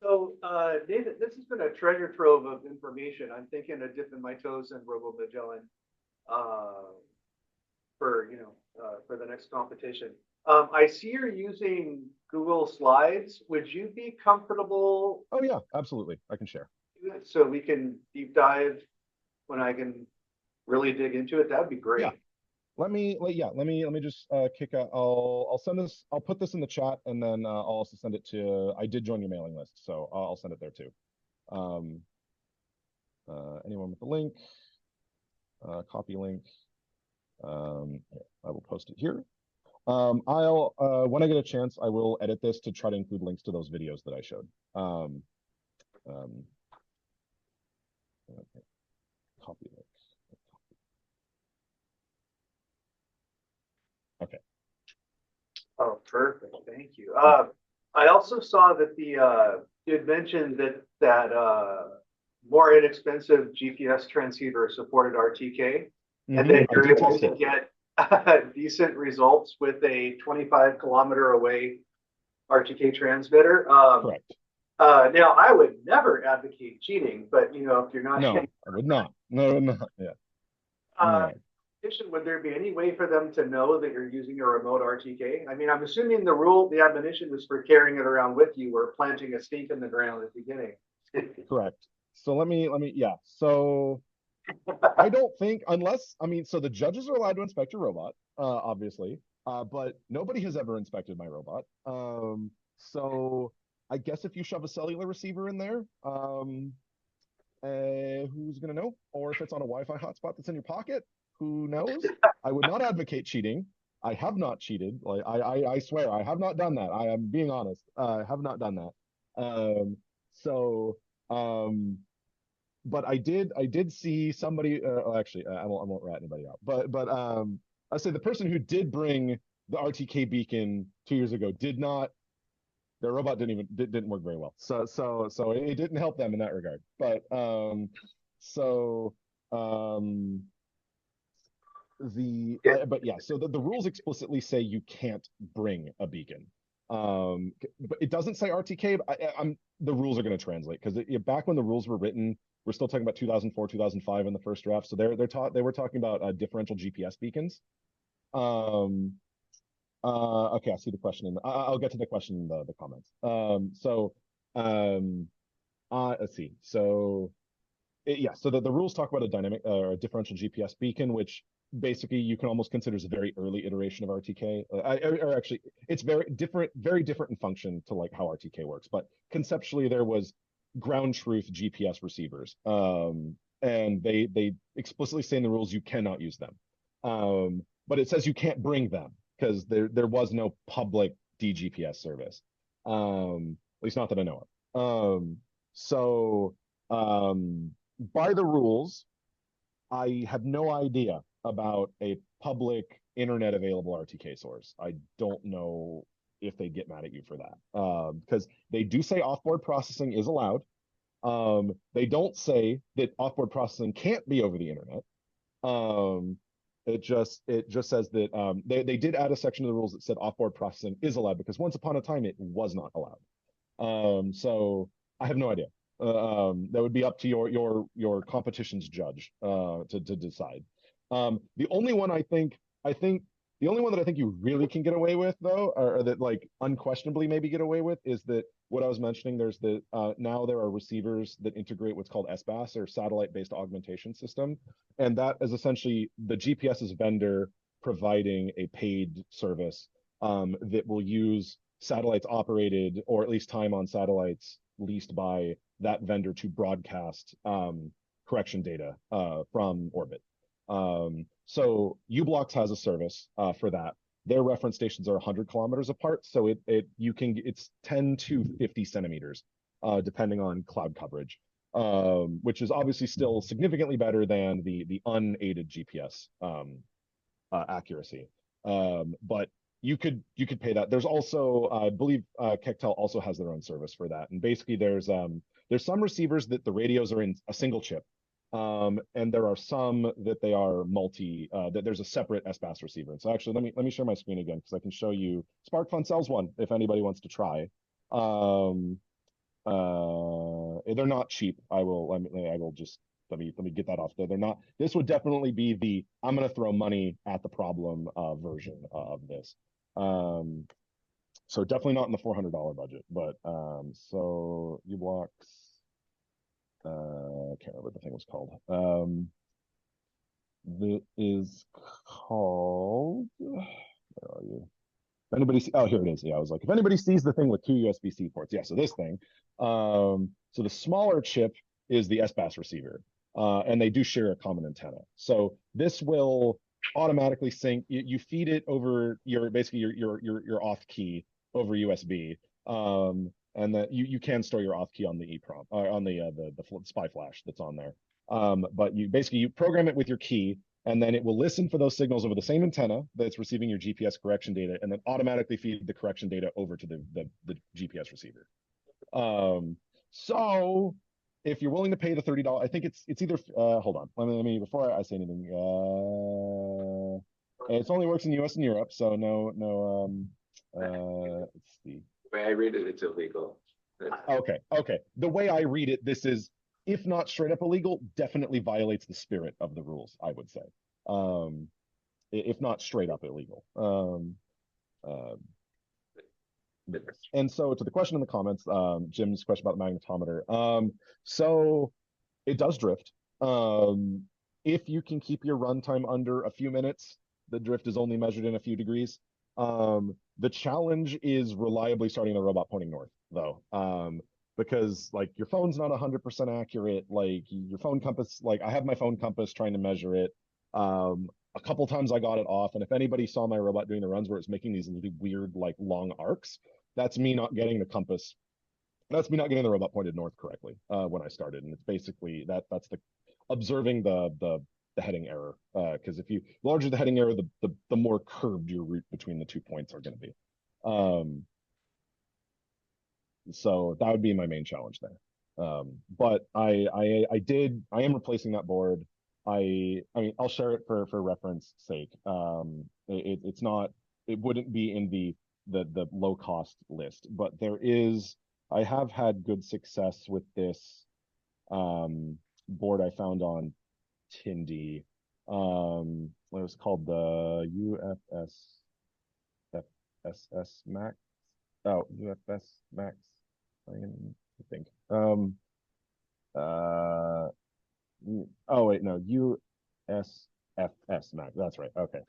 So, David, this has been a treasure trove of information. I'm thinking of dipping my toes in Robomagellan for the next competition. I see you're using Google Slides. Would you be comfortable? Oh yeah, absolutely. I can share. So we can deep dive when I can really dig into it. That'd be great. Yeah. Let me just kick out. I'll send this. I'll put this in the chat, and then I'll also send it to. I did join your mailing list, so I'll send it there too. Anyone with the link, copy link. I will post it here. I'll when I get a chance, I will edit this to try to include links to those videos that I showed. Okay. Copy link. Okay. Oh, perfect. Thank you. I also saw that you had mentioned that more inexpensive GPS transceiver supported RTK, and then you're able to get decent results with a 25-kilometer away RTK transmitter. Correct. Now, I would never advocate cheating, but you know, if you're not, no, I would not. No, not. Yeah. Would there be any way for them to know that you're using a remote RTK? I mean, I'm assuming the admonition was for carrying it around with you or planting a stake in the ground at the beginning. Correct. So let me, yeah. So I don't think, so the judges are allowed to inspect your robot, obviously, but nobody has ever inspected my robot. So I guess if you shove a cellular receiver in there, who's gonna know? Or if it's on a Wi-Fi hotspot that's in your pocket, who knows? I would not advocate cheating. I have not cheated. Like I swear, I have not done that. I am being honest. I have not done that. But I did see somebody. Actually, I won't rat anybody out. But I say the person who did bring the RTK beacon 2 years ago did not. Their robot didn't work very well. So it didn't help them in that regard. But so the rules explicitly say you can't bring a beacon, but it doesn't say RTK. But the rules are going to translate, because back when the rules were written, we're still talking about 2004, 2005 in the first draft. So they were talking about differential GPS beacons. Okay, I see the question I'll get to the question in the comments. Let's see. So the rules talk about a dynamic or a differential GPS beacon, which basically you can almost consider as a very early iteration of RTK. Or actually, it's very different in function to like how RTK works. But conceptually, there was ground truth GPS receivers, and they explicitly say in the rules you cannot use them. But it says you can't bring them, because there was no public DGPS service, at least not that I know of. By the rules, I have no idea about a public internet available RTK source. I don't know if they'd get mad at you for that, because they do say offboard processing is allowed. They don't say that offboard processing can't be over the internet. It just says that they did add a section of the rules that said offboard processing is allowed, because once upon a time it was not allowed. So I have no idea. That would be up to your competition's judge to decide. The only one I think the only one that I think you really can get away with though, or that like unquestionably maybe get away with, is that what I was mentioning. There's the now there are receivers that integrate what's called SBAS, or satellite-based augmentation system, and that is essentially the GPS's vendor providing a paid service that will use satellites operated, or at least time on satellites leased by that vendor, to broadcast correction data from orbit. So uBlocks has a service for that. Their reference stations are 100 kilometers apart, so it's 10 to 50 centimeters, depending on cloud coverage, which is obviously still significantly better than the unaided GPS accuracy. But you could pay that. There's also, I believe, Kectel also has their own service for that. And basically, there's some receivers that the radios are in a single chip, and there are some that they are that there's a separate SBAS receiver. And so actually, let me share my screen again, because I can show you. SparkFun sells one if anybody wants to try. They're not cheap. I will just let me get that off there. They're not. This would definitely be the I'm going to throw money at the problem version of this. So definitely not in the $400 budget, but so uBlocks, I can't remember what the thing was called. That is called, where are you? If anybody oh, here it is. Yeah, I was like, if anybody sees the thing with two USB-C ports, yeah, so this thing. So the smaller chip is the SBAS receiver, and they do share a common antenna. So this will automatically sync. You feed it over basically your auth key over USB, and that you can store your auth key on the EEPROM, on the SPY flash that's on there. But you program it with your key, and then it will listen for those signals over the same antenna that's receiving your GPS correction data, and then automatically feed the correction data over to the GPS receiver. So if you're willing to pay the $30, I think it's either hold on, let me before I say anything. It only works in US and Europe, so no. Let's see. The way I read it, it's illegal. Okay. The way I read it, this is, if not straight up illegal, definitely violates the spirit of the rules, I would say. If not straight up illegal. And so to the question in the comments, Jim's question about the magnetometer. So it does drift. If you can keep your runtime under a few minutes, the drift is only measured in a few degrees. The challenge is reliably starting the robot pointing north, though. Because like your phone's not 100% accurate. Like your phone compass, like I have my phone compass trying to measure it. A couple times I got it off, and if anybody saw my robot doing the runs where it's making these really weird, like long arcs, that's me not getting the compass. That's me not getting the robot pointed north correctly when I started, and it's basically that's the observing the heading error. Because if the larger the heading error, the more curved your route between the 2 points are going to be. So that would be my main challenge there. But I am replacing that board. I mean, I'll share it for reference sake. It's not, it wouldn't be in the low cost list, but I have had good success with this board I found on Tindy. What was called the UFS Max. Oh, UFS Max. I think. Oh wait, no, USFS Max. That's right. Okay.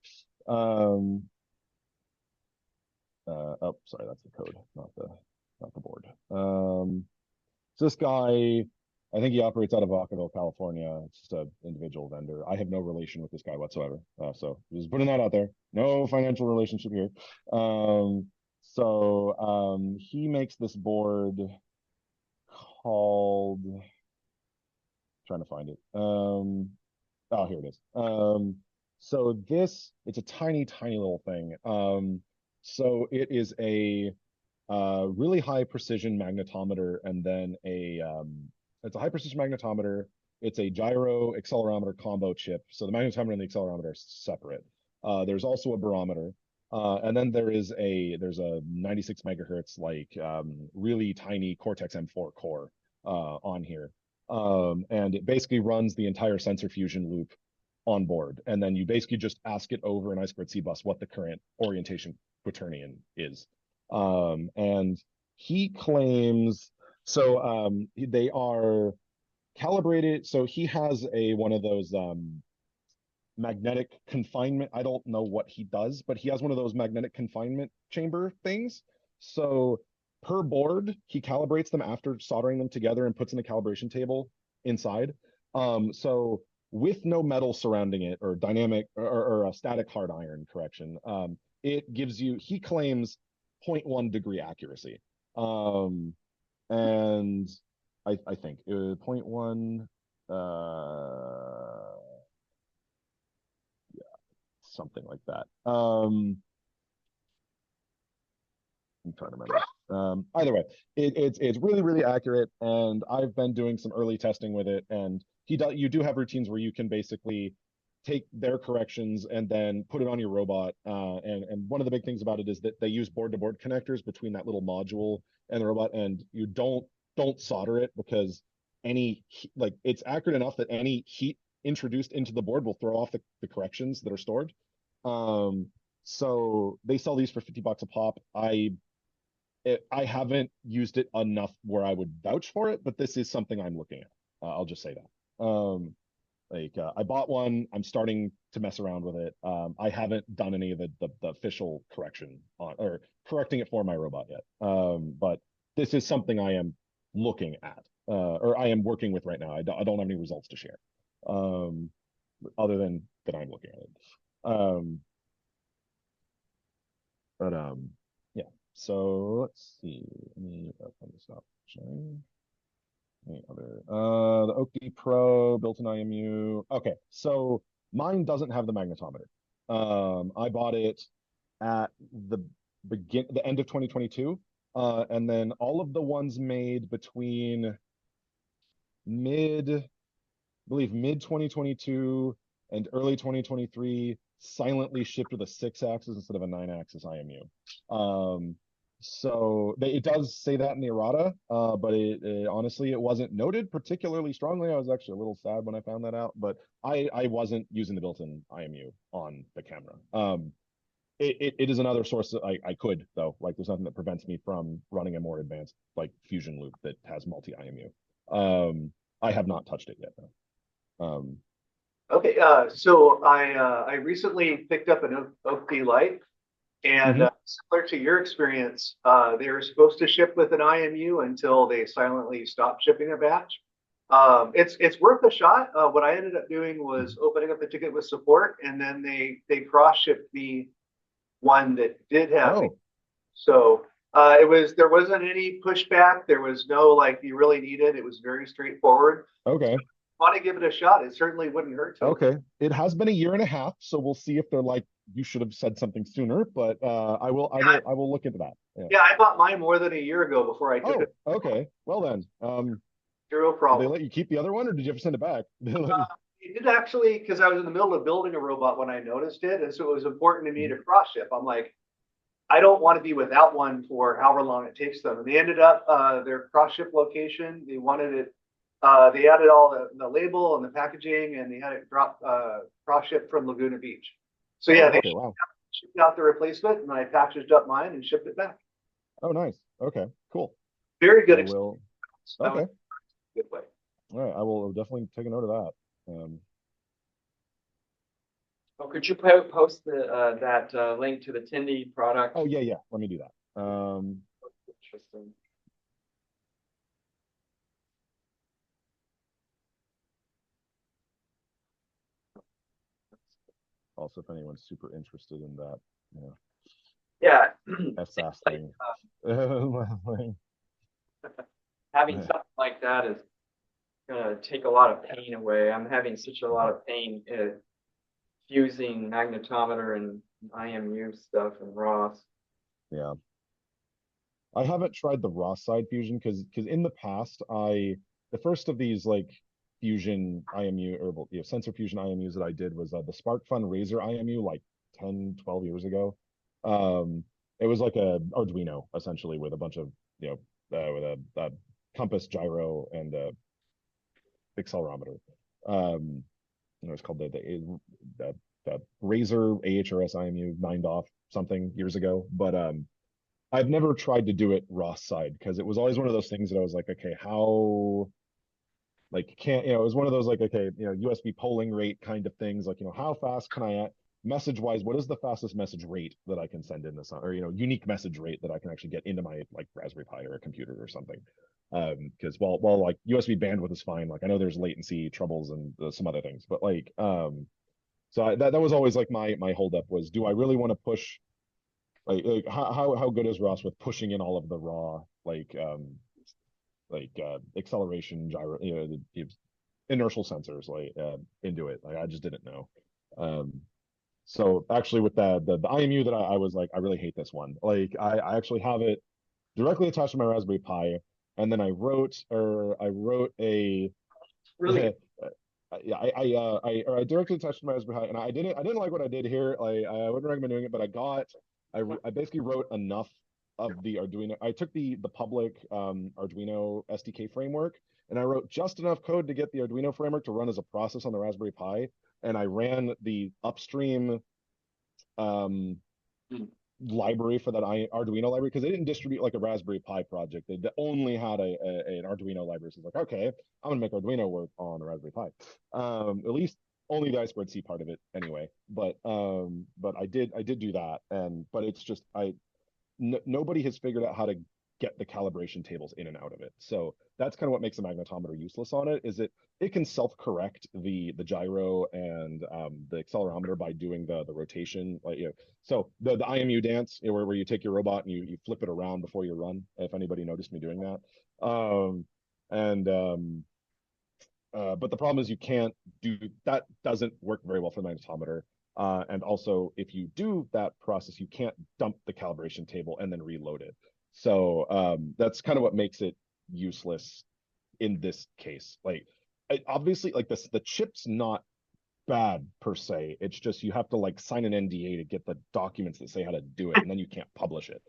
Oh, sorry, that's the code, not the board. So this guy, I think he operates out of Vacaville, California. It's just an individual vendor. I have no relation with this guy whatsoever. So just putting that out there. No financial relationship here. So he makes this board called, trying to find it. Oh, here it is. So it's a tiny little thing. So it is a really high precision magnetometer, and then it's a high precision magnetometer. It's a gyro accelerometer combo chip. So the magnetometer and the accelerometer are separate. There's also a barometer. And then there's a 96 megahertz, like really tiny Cortex M4 core on here. And it basically runs the entire sensor fusion loop on board. And then you basically just ask it over an I2C bus what the current orientation quaternion is. And he claims, so they are calibrated. So he has one of those magnetic confinement. I don't know what he does, but he has one of those magnetic confinement chamber things. So per board, he calibrates them after soldering them together and puts in a calibration table inside. So with no metal surrounding it, or dynamic or a static hard iron, correction, it gives you, he claims, 0.1 degree accuracy. And I think 0.1 something like that. I'm trying to remember. Either way, it's really, really accurate, and I've been doing some early testing with it. And you do have routines where you can basically take their corrections and then put it on your robot. And one of the big things about it is that they use board-to-board connectors between that little module and the robot, and you don't solder it, because it's accurate enough that any heat introduced into the board will throw off the corrections that are stored. So they sell these for $50 a pop. I haven't used it enough where I would vouch for it, but this is something I'm looking at. I'll just say that. I bought one. I'm starting to mess around with it. I haven't done any of the official correction on, or correcting it for my robot yet. But this is something I am looking at, or I am working with right now. I don't have any results to share, other than that I'm looking at it. Yeah. So let's see. Let me stop sharing. Any other? The Oakley Pro built-in IMU. Okay, so mine doesn't have the magnetometer. I bought it at the end of 2022, and then all of the ones made between mid 2022 and early 2023 silently shipped with a 6-axis instead of a 9-axis IMU. So it does say that in the errata, but honestly, it wasn't noted particularly strongly. I was actually a little sad when I found that out, but I wasn't using the built-in IMU on the camera. It is another source that I could, though. Like, there's nothing that prevents me from running a more advanced, like, fusion loop that has multi-IMU. I have not touched it yet, though. Okay, so I recently picked up an Oakley Light, and similar to your experience, they were supposed to ship with an IMU until they silently stopped shipping a batch. It's worth a shot. What I ended up doing was opening up the ticket with support, and then they cross-shipped the one that did have it. So there wasn't any pushback. There was no, like, you really need it. It was very straightforward. Okay. Want to give it a shot? It certainly wouldn't hurt to. Okay, it has been a year and a half, so we'll see if they're like, you should have said something sooner. But I will look into that. Yeah, I bought mine more than a year ago before I took it. Okay, well then, zero problem. Did they let you keep the other one, or did you ever send it back? It did actually, because I was in the middle of building a robot when I noticed it, and so it was important to me to cross ship. I'm like, I don't want to be without one for however long it takes them. And they ended up their cross ship location. They wanted it. They added all the label and the packaging, and they had it cross shipped from Laguna Beach. So yeah, they shipped out the replacement, and I packaged up mine and shipped it back. Oh, nice. Okay, cool. Very good. Okay. Good way. All right, I will definitely take a note of that. Oh, could you post that link to the Tindy product? Oh yeah, let me do that. Interesting. Also, if anyone's super interested in that, yeah, SS thing. Having something like that is gonna take a lot of pain away. I'm having such a lot of pain fusing magnetometer and IMU stuff and ROS. Yeah. I haven't tried the ROS side fusion because in the past the first of these like fusion IMU or sensor fusion IMUs that I did was the SparkFun Razor IMU like 10, 12 years ago. It was like a Arduino essentially with a bunch of, with a compass, gyro, and a accelerometer. It's called the Razor AHRS IMU 9DOF something years ago, but I've never tried to do it ROS side because it was always one of those things that I was like, okay, how, like, can't, it was one of those like, okay, USB polling rate kind of things, like, how fast can I, message wise, what is the fastest message rate that I can send in this, or, unique message rate that I can actually get into my like Raspberry Pi or a computer or something. Because while like USB bandwidth is fine, like I know there's latency troubles and some other things, but like, so that was always like my holdup was, do I really want to push, like how good is Ross with pushing in all of the raw acceleration, gyro, the inertial sensors into it? Like I just didn't know. So actually with the IMU that I was like, I really hate this one. Like I actually have it directly attached to my Raspberry Pi, and then I wrote a Really? yeah, I directly attached to my Raspberry Pi, and I didn't like what I did here. Like I wouldn't recommend doing it, but I basically wrote enough of the Arduino. I took the public Arduino SDK framework, and I wrote just enough code to get the Arduino framework to run as a process on the Raspberry Pi, and I ran the upstream library for that Arduino library because they didn't distribute like a Raspberry Pi project. They only had an Arduino library. So it's like, okay, I'm gonna make Arduino work on a Raspberry Pi. At least only the I2C part of it anyway. But I did do that, but it's just nobody has figured out how to get the calibration tables in and out of it. So that's kind of what makes the magnetometer useless on it, is it can self-correct the gyro and the accelerometer by doing the rotation. Like, so the IMU dance, where you take your robot and you flip it around before you run, if anybody noticed me doing that. But the problem is you can't do that, doesn't work very well for the magnetometer. And also, if you do that process, you can't dump the calibration table and then reload it. So that's kind of what makes it useless in this case. Like, obviously, like the chip's not bad per se. It's just you have to like sign an NDA to get the documents that say how to do it, and then you can't publish it.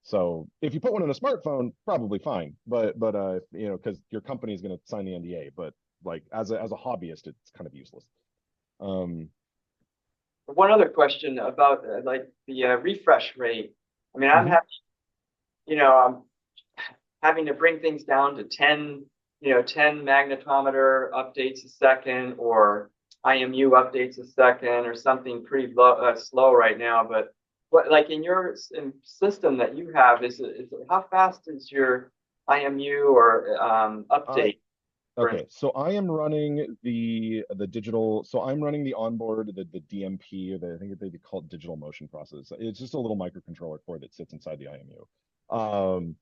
So if you put one on a smartphone, probably fine. But because your company is going to sign the NDA. But like as a hobbyist, it's kind of useless. One other question about like the refresh rate. I mean, I'm having to bring things down to 10 magnetometer updates a second, or IMU updates a second, or something pretty slow right now. But what, like in your system that you have, is how fast is your IMU or update? Okay, so I am running the digital. So I'm running the onboard, the DMP, or I think they call it digital motion process. It's just a little microcontroller core that sits inside the IMU.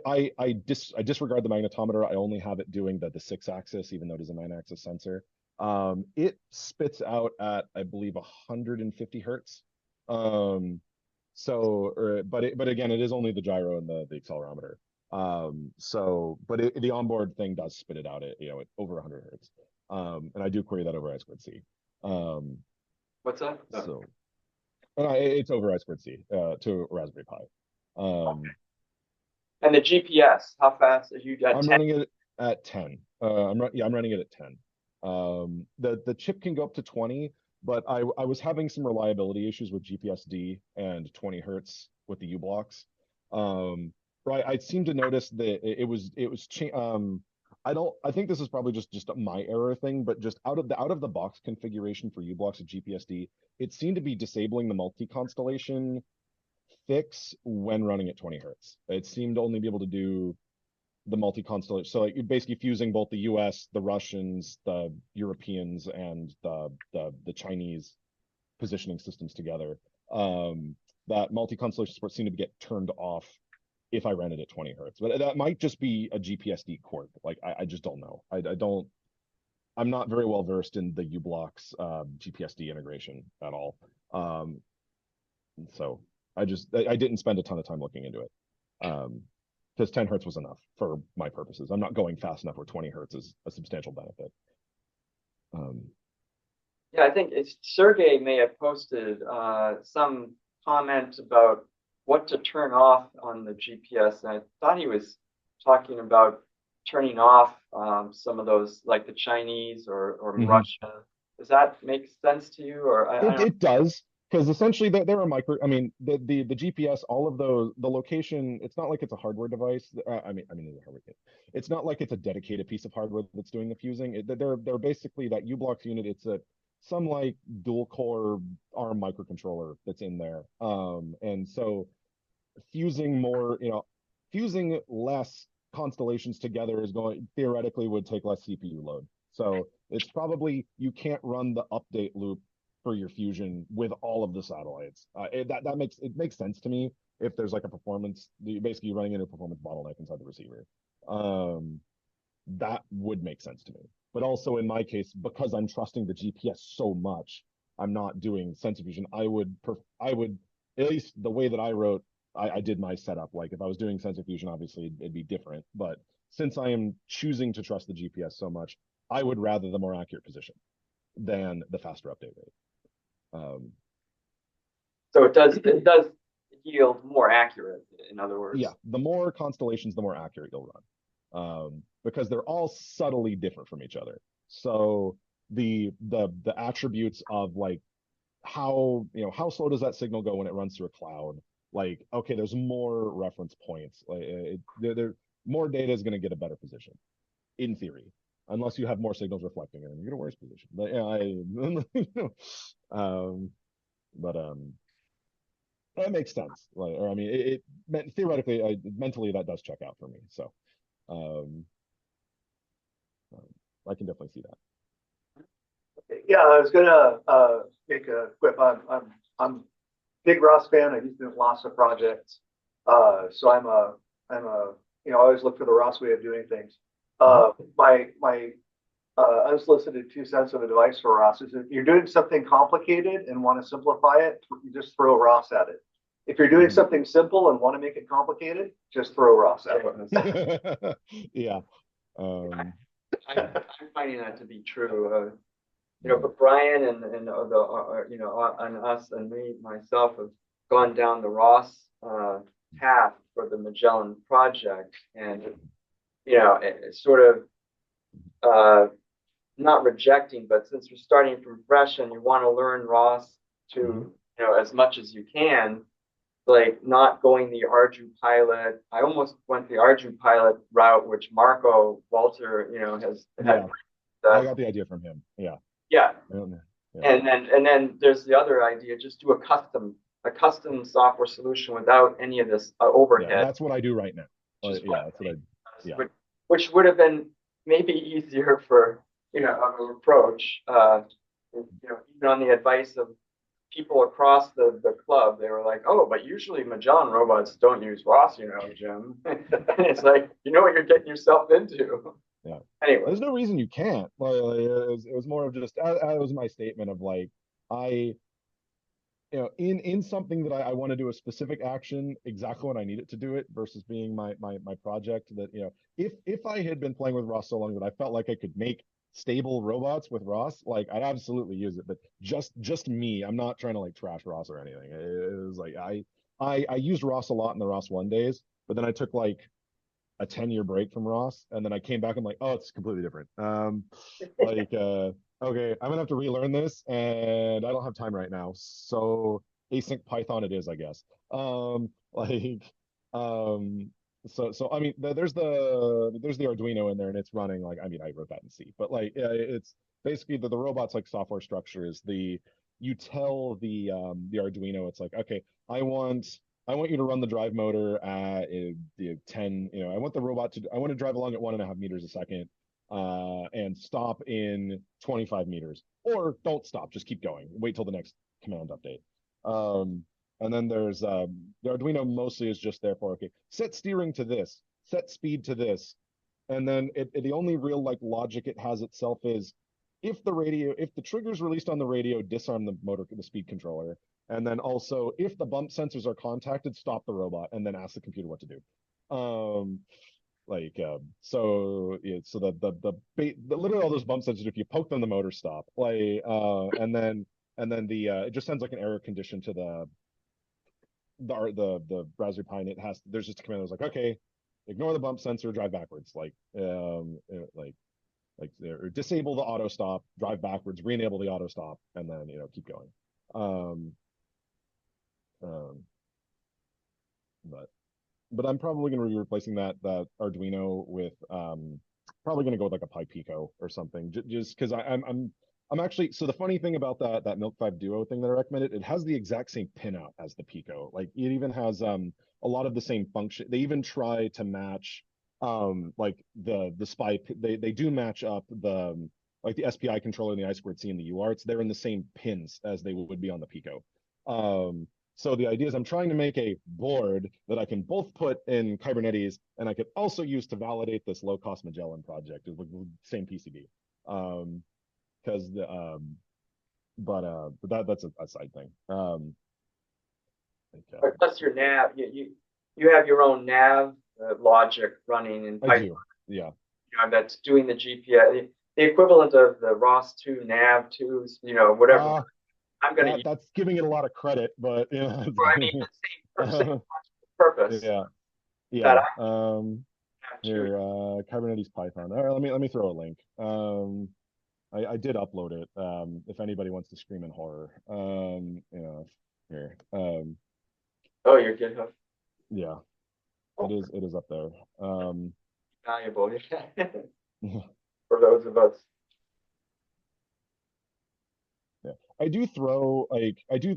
I disregard the magnetometer. I only have it doing the 6-axis, even though it is a 9-axis sensor. It spits out at, I believe, 150 hertz. But again, it is only the gyro and the accelerometer. But the onboard thing does spit it out at over 100 hertz. And I do query that over I2C. What's that? So it's over I2C to Raspberry Pi. And the GPS, how fast are you at? I'm 10? running it at 10. I'm running it at 10. The chip can go up to 20, but I was having some reliability issues with GPSD and 20 hertz with the U blocks. Right, I seem to notice that I think this is probably just my error thing, but just out of the box configuration for U blocks of GPSD, it seemed to be disabling the multi-constellation fix when running at 20 hertz. It seemed to only be able to do the multi-constellation. So like, you're basically fusing both the US, the Russians, the Europeans, and the Chinese positioning systems together. That multi-constellation support seemed to get turned off if I ran it at 20 hertz. But that might just be a GPSD quirk. Like I just don't know. I'm not very well versed in the U-Blocks GPSD integration at all. So I didn't spend a ton of time looking into it. Because 10 hertz was enough for my purposes. I'm not going fast enough where 20 hertz is a substantial benefit. Yeah, I think it's Sergey may have posted some comment about what to turn off on the GPS, and I thought he was talking about turning off some of those, like the Chinese or Russian. Does that make sense to you? Or I don't. It does, because essentially there are micro. I mean, the GPS, all of those, the location. It's not like it's a hardware device. It's a hardware kit. It's not like it's a dedicated piece of hardware that's doing the fusing. They're basically that U-Blocks unit. It's some like dual core ARM microcontroller that's in there. And so fusing more, fusing less constellations together is going theoretically would take less CPU load. So it's probably you can't run the update loop for your fusion with all of the satellites. That makes sense to me if there's like a performance, basically running into a performance bottleneck inside the receiver. That would make sense to me. But also in my case, because I'm trusting the GPS so much, I'm not doing sensor fusion. I would at least the way that I wrote, I did my setup. Like if I was doing sensor fusion, obviously it'd be different. But since I am choosing to trust the GPS so much, I would rather the more accurate position than the faster update rate. So it does yield more accurate, in other words. Yeah, the more constellations, the more accurate you'll run. Because they're all subtly different from each other. So the attributes of like how slow does that signal go when it runs through a cloud? Like, okay, there's more reference points. Like more data is going to get a better position, in theory, unless you have more signals reflecting it, and you get a worse position. But that makes sense. Like, or I mean, it theoretically, mentally, that does check out for me. So, I can definitely see that. Yeah, I was gonna make a quip. I'm big Ross fan. I used to do lots of projects. So I'm a I always look for the Ross way of doing things. My unsolicited 2 cents of advice for Ross is if you're doing something complicated and want to simplify it, you just throw Ross at it. If you're doing something simple and want to make it complicated, just throw Ross at it. Yeah. I'm finding that to be true. But Brian and and us and myself have gone down the Ross path for the Magellan project, and it's sort of not rejecting, but since you're starting from fresh and you want to learn Ross to as much as you can, like not going the Arju pilot. I almost went the Arju pilot route, which Marco Walter has had. I got the idea from him. Yeah. Yeah. And then there's the other idea, just do a custom software solution without any of this overhead. Yeah, that's what I do right now. That's what which would have been maybe easier for an approach. Even on the advice of people across the club, they were like, "Oh, but usually Magellan robots don't use Ross, Jim." And it's like, you know what you're getting yourself into. Yeah. Anyway, there's no reason you can't. Like, it was more of just that was my statement of like in something that I want to do a specific action exactly when I need it to do it versus being my project that if I had been playing with Ross so long that I felt like I could make stable robots with Ross, like I'd absolutely use it. But just me, I'm not trying to like trash Ross or anything. It was like I used Ross a lot in the Ross 1 days, but then I took like a 10-year break from Ross, and then I came back and like, oh, it's completely different. Okay, I'm gonna have to relearn this, and I don't have time right now. So async Python it is, I guess. So I mean, there's the Arduino in there, and it's running like, I mean, I wrote that in C, but like it's basically the robot's like software structure is you tell the Arduino, it's like, okay, I want you to run the drive motor at 10, I want to drive along at 1.5 meters a second, and stop in 25 meters, or don't stop, just keep going, wait till the next command update. And then there's the Arduino mostly is just there for, okay, set steering to this, set speed to this. And then the only real like logic it has itself is if the trigger's released on the radio, disarm the speed controller. And then also if the bump sensors are contacted, stop the robot and then ask the computer what to do. so literally all those bump sensors, if you poke them, the motors stop. And then the it just sends like an error condition to the Raspberry Pi, and there's just a command that's like, okay, ignore the bump sensor, drive backwards, or disable the auto stop, drive backwards, re-enable the auto stop, and then keep going. But I'm probably going to be replacing that Arduino with probably going to go with like a Pi Pico or something, just because I'm actually, so the funny thing about that Milk 5 Duo thing that I recommended, it has the exact same pinout as the Pico. Like it even has a lot of the same function. They even try to match like the SPI. They do match up like the SPI controller and the I2C and the UARTs. They're in the same pins as they would be on the Pico. So the idea is I'm trying to make a board that I can both put in Kubernetes and I could also use to validate this low-cost Magellan project with the same PCB. Because but that's a side thing. Plus your nav, you have your own nav logic running in Python. I do, yeah. That's doing the GPS, the equivalent of the ROS2 nav2s, whatever. I'm gonna use. That's giving it a lot of credit, but I mean, the same purpose. Yeah. Here, Kubernetes Python. All right, let me throw a link. I did upload it. If anybody wants to scream in horror, here. Oh, your GitHub. Yeah, it is up there. Valuable for those of us. Yeah, I do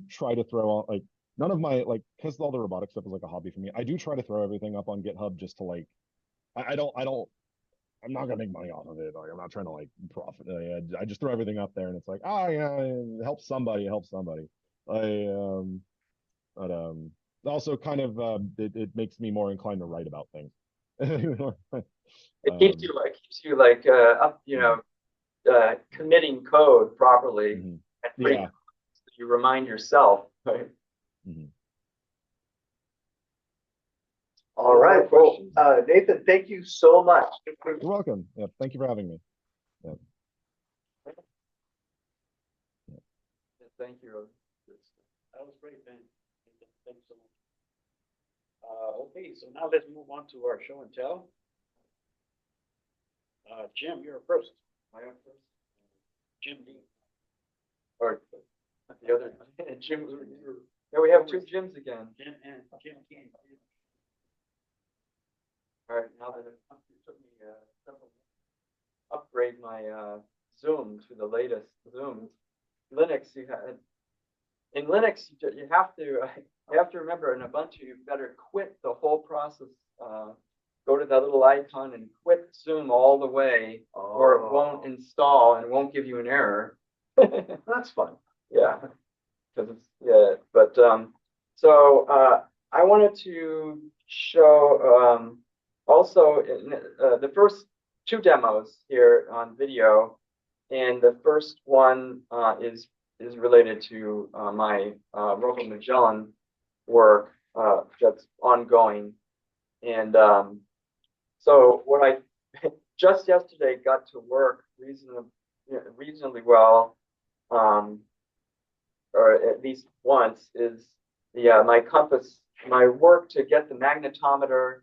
try to throw out none of my because all the robotic stuff is like a hobby for me. I do try to throw everything up on GitHub just to I'm not gonna make money off of it. I'm not trying to profit. I just throw everything up there, and it's like, it helps somebody. But also kind of it makes me more inclined to write about things. It keeps you up, committing code properly. Mm-hmm. And you remind yourself, right? Mm-hmm. All right, cool. Nathan, thank you so much. You're welcome. Yeah, thank you for having me. Yeah. Thank you. That was great, Ben. Thanks so much. Okay, so now let's move on to our show and tell. Jim, you're first. I am first. Jim D. Or the other Jim. Yeah, we have two Jims again. Jim and Jim King. All right, now that it took me upgrade my Zoom to the latest Zoom. Linux, in Linux you have to remember in Ubuntu you better quit the whole process. Go to that little icon and quit Zoom all the way, or it won't install and won't give you an error. That's fun. Yeah, because but so I wanted to show also in, the first two demos here on video, and the first one is related to my Robomagellan work that's ongoing, and so what I just yesterday got to work reasonably well, or at least once, is my compass, my work to get the magnetometer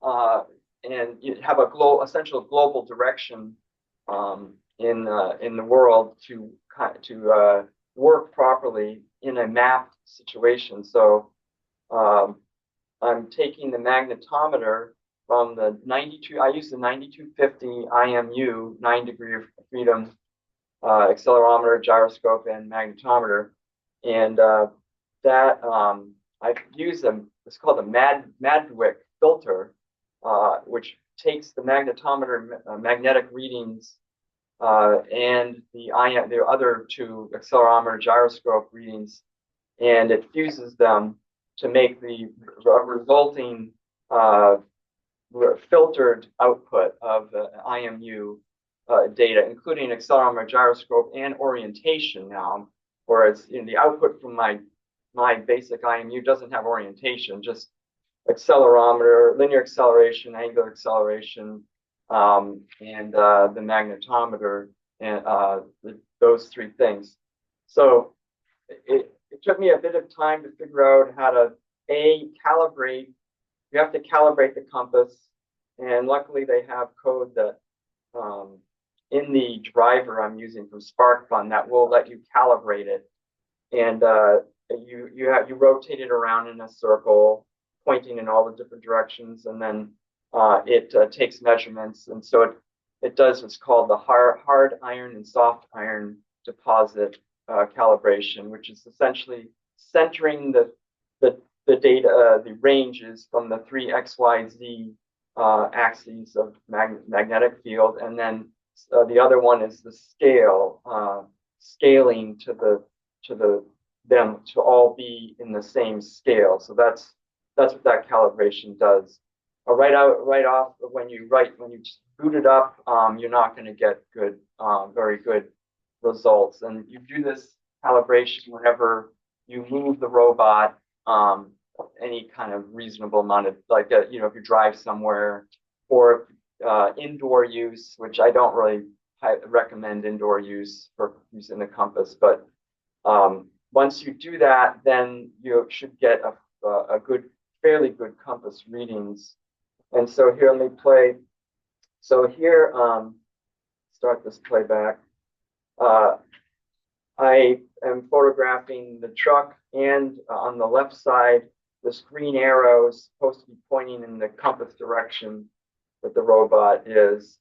and you have a essential global direction in the world to work properly in a mapped situation. So I'm taking the magnetometer from the 92. I use the 9250 IMU 9-degree of freedom accelerometer, gyroscope, and magnetometer, and that I use it's called a Madwick filter, which takes the magnetometer magnetic readings and the other two accelerometer gyroscope readings, and it fuses them to make the resulting filtered output of the IMU data, including accelerometer, gyroscope, and orientation now, whereas in the output from my basic IMU doesn't have orientation, just accelerometer, linear acceleration, angular acceleration, and the magnetometer, and those three things. So it took me a bit of time to figure out how to calibrate. You have to calibrate the compass, and luckily they have code that in the driver I'm using from SparkFun that will let you calibrate it, and you rotate it around in a circle, pointing in all the different directions, and then it takes measurements, and so it does what's called the hard iron and soft iron deposit calibration, which is essentially centering the data, the ranges from the three XYZ axes of magnetic field, and then the other one is the scaling to them to all be in the same scale. So that's what that calibration does. Right off when you boot it up, you're not going to get very good results. And you do this calibration whenever you move the robot any kind of reasonable amount of, like, if you drive somewhere, or indoor use, which I don't really recommend indoor use for using the compass. But once you do that, then you should get a fairly good compass readings. And so here, let me play. So here, start this playback. I am photographing the truck, and on the left side, this green arrow is supposed to be pointing in the compass direction that the robot is.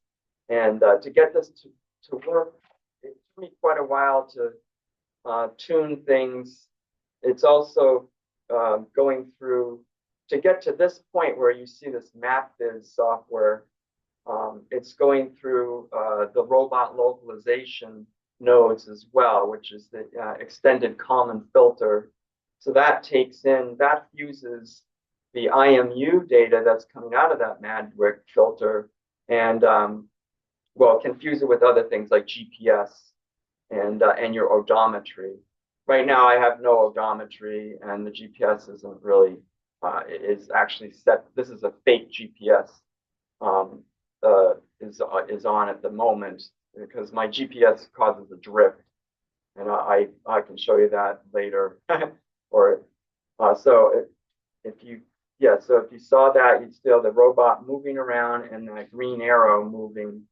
And to get this to work, it took me quite a while to tune things. It's also going through, to get to this point where you see this MapViz software, it's going through the robot localization nodes as well, which is the extended common filter. So that fuses the IMU data that's coming out of that MADWIC filter, and can fuse it with other things like GPS and your odometry. Right now I have no odometry, and the GPS isn't really, is actually set. This is a fake GPS is on at the moment, because my GPS causes a drift, and I can show you that later. Or so if you saw that, you'd still the robot moving around and that green arrow moving,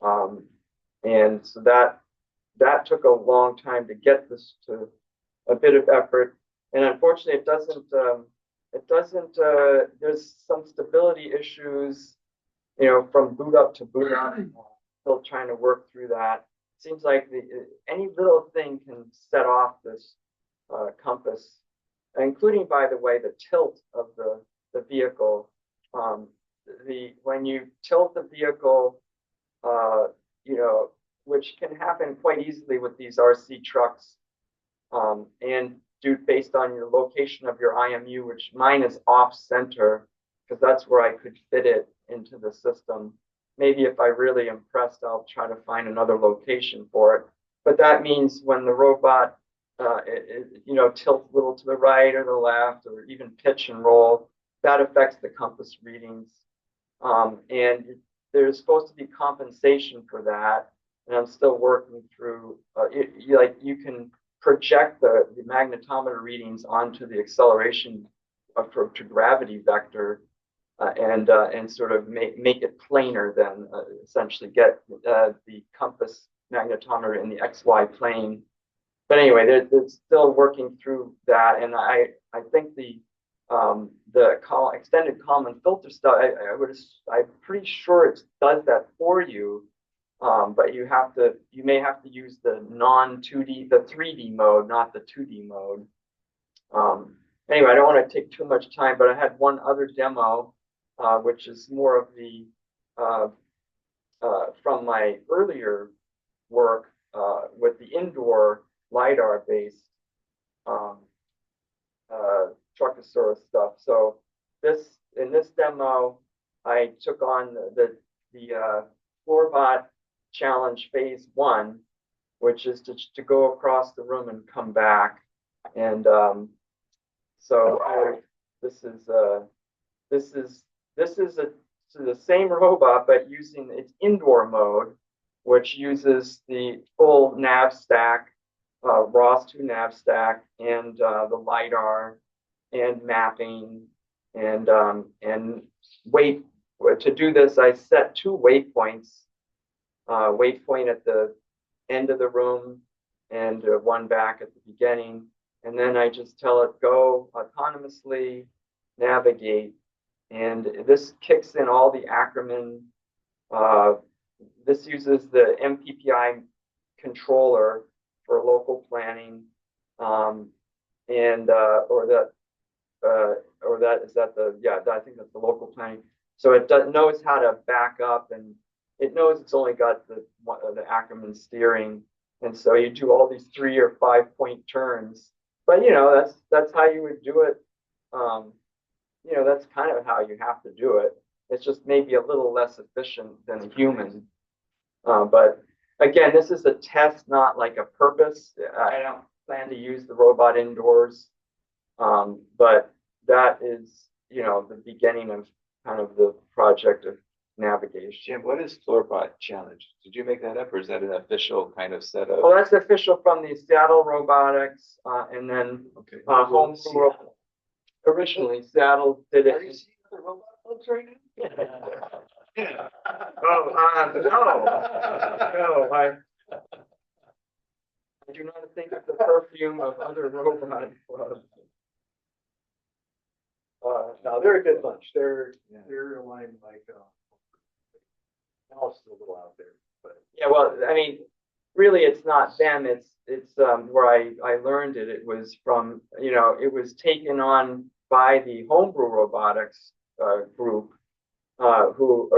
and so that took a long time to get this to a bit of effort, and unfortunately it doesn't there's some stability issues, from boot up to boot up. Still trying to work through that. Seems like any little thing can set off this compass, including, by the way, the tilt of the vehicle. When you tilt the vehicle, which can happen quite easily with these RC trucks, and based on your location of your IMU, which mine is off center, because that's where I could fit it into the system. Maybe if I really am pressed, I'll try to find another location for it. But that means when the robot, tilts a little to the right or the left, or even pitch and roll, that affects the compass readings. And there's supposed to be compensation for that, and I'm still working through. You can project the magnetometer readings onto the acceleration to gravity vector. And sort of make it planar, then essentially get the compass magnetometer in the XY plane. But anyway, they're still working through that, and I think the extended common filter stuff, I'm pretty sure it does that for you, but you may have to use the non-2D, the 3D mode, not the 2D mode. Anyway, I don't want to take too much time, but I had one other demo, which is more of the from my earlier work with the indoor LiDAR-based Truckasaurus stuff. So in this demo, I took on the Floorbot Challenge Phase 1, which is to go across the room and come back. And this is this is the same robot, but using its indoor mode, which uses the full nav stack, ROS2 nav stack, and the LiDAR, and mapping, and wait. To do this, I set 2 waypoints. Waypoint at the end of the room, and one back at the beginning. And then I just tell it go autonomously navigate. And this kicks in all the Ackerman. This uses the MPPI controller for local planning, or that is that the, yeah, I think that's the local planning. So it knows how to back up, and it knows it's only got the Ackerman steering, and so you do all these 3 or 5 point turns. But you know, that's how you would do it. You know, that's kind of how you have to do it. It's just maybe a little less efficient than a human. But again, this is a test, not like a purpose. I don't plan to use the robot indoors. But that is, you know, the beginning of kind of the project of navigation. Jim, what is Floorbot Challenge? Did you make that up, or is that an official kind of set of? Well, that's official from the Seattle Robotics, and then home originally Seattle did it. Are you seeing the robot folks right now? No, I do not think of the perfume of other robot clubs. No, they're a good bunch. They're aligned like Alice is a little out there, but Yeah, well, I mean, really, it's not them. It's where I learned it. It was from, you know, it was taken on by the Homebrew Robotics group, who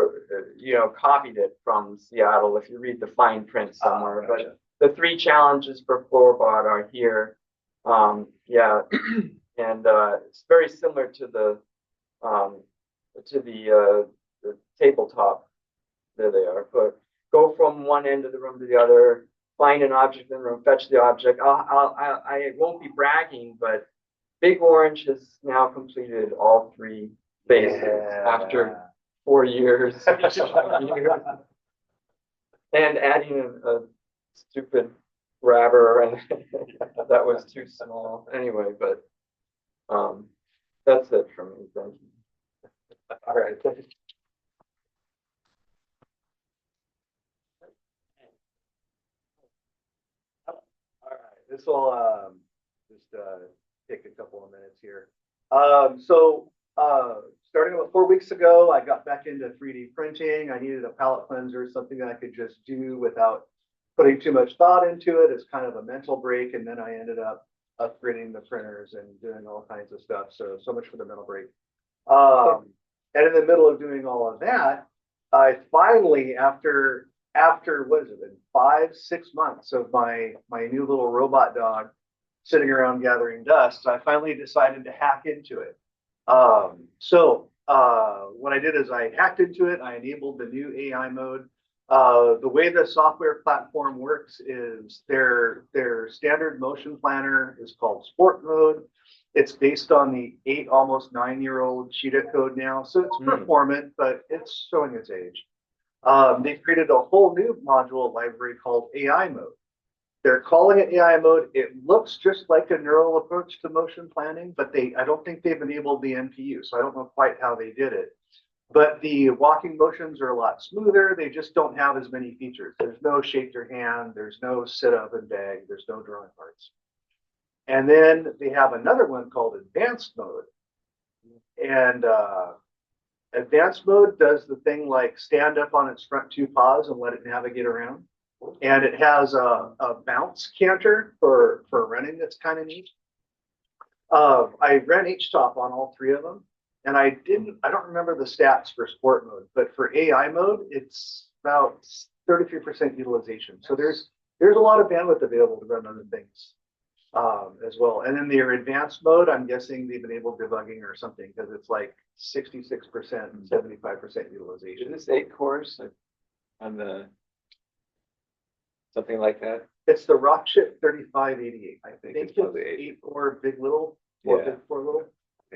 you know, copied it from Seattle. If you read the fine print somewhere, gotcha. But the 3 challenges for Floorbot are here. Yeah, and it's very similar to the tabletop. There they are. But go from one end of the room to the other, find an object in the room, fetch the object. I won't be bragging, but Big Orange has now completed all 3 phases after 4 years. And adding a stupid grabber, and that was too small anyway, but that's it from me. Thank you. all right. All right, this will just take a couple of minutes here. Starting about 4 weeks ago, I got back into 3D printing. I needed a palette cleanser, something that I could just do without putting too much thought into it. It's kind of a mental break, and then I ended up upgrading the printers and doing all kinds of stuff. So much for the mental break. And in the middle of doing all of that, I finally, after what has it been, 5-6 months of my new little robot dog sitting around gathering dust, I finally decided to hack into it. What I did is I hacked into it. I enabled the new AI mode. The way the software platform works is their standard motion planner is called Sport Mode. It's based on the almost 9-year-old Cheetah code now, so it's performant, but it's showing its age. They've created a whole new module library called AI Mode. They're calling it AI mode. It looks just like a neural approach to motion planning, but I don't think they've enabled the NPU, so I don't know quite how they did it. But the walking motions are a lot smoother. They just don't have as many features. There's no shake your hand. There's no sit up and bag. There's no drawing parts. And then they have another one called advanced mode. And advanced mode does the thing like stand up on its front 2 paws and let it navigate around. And it has a bounce canter for running that's kind of neat. I ran H-top on all 3 of them. And I don't remember the stats for sport mode, but for AI mode, it's about 33% utilization. So there's a lot of bandwidth available to run other things as well. And then their advanced mode, I'm guessing they've enabled debugging or something, because it's like 66% and 75% utilization. Is this 8 cores on the something like that? It's the Rockchip 3588. I think it's probably 8 core big little, or big 4 little.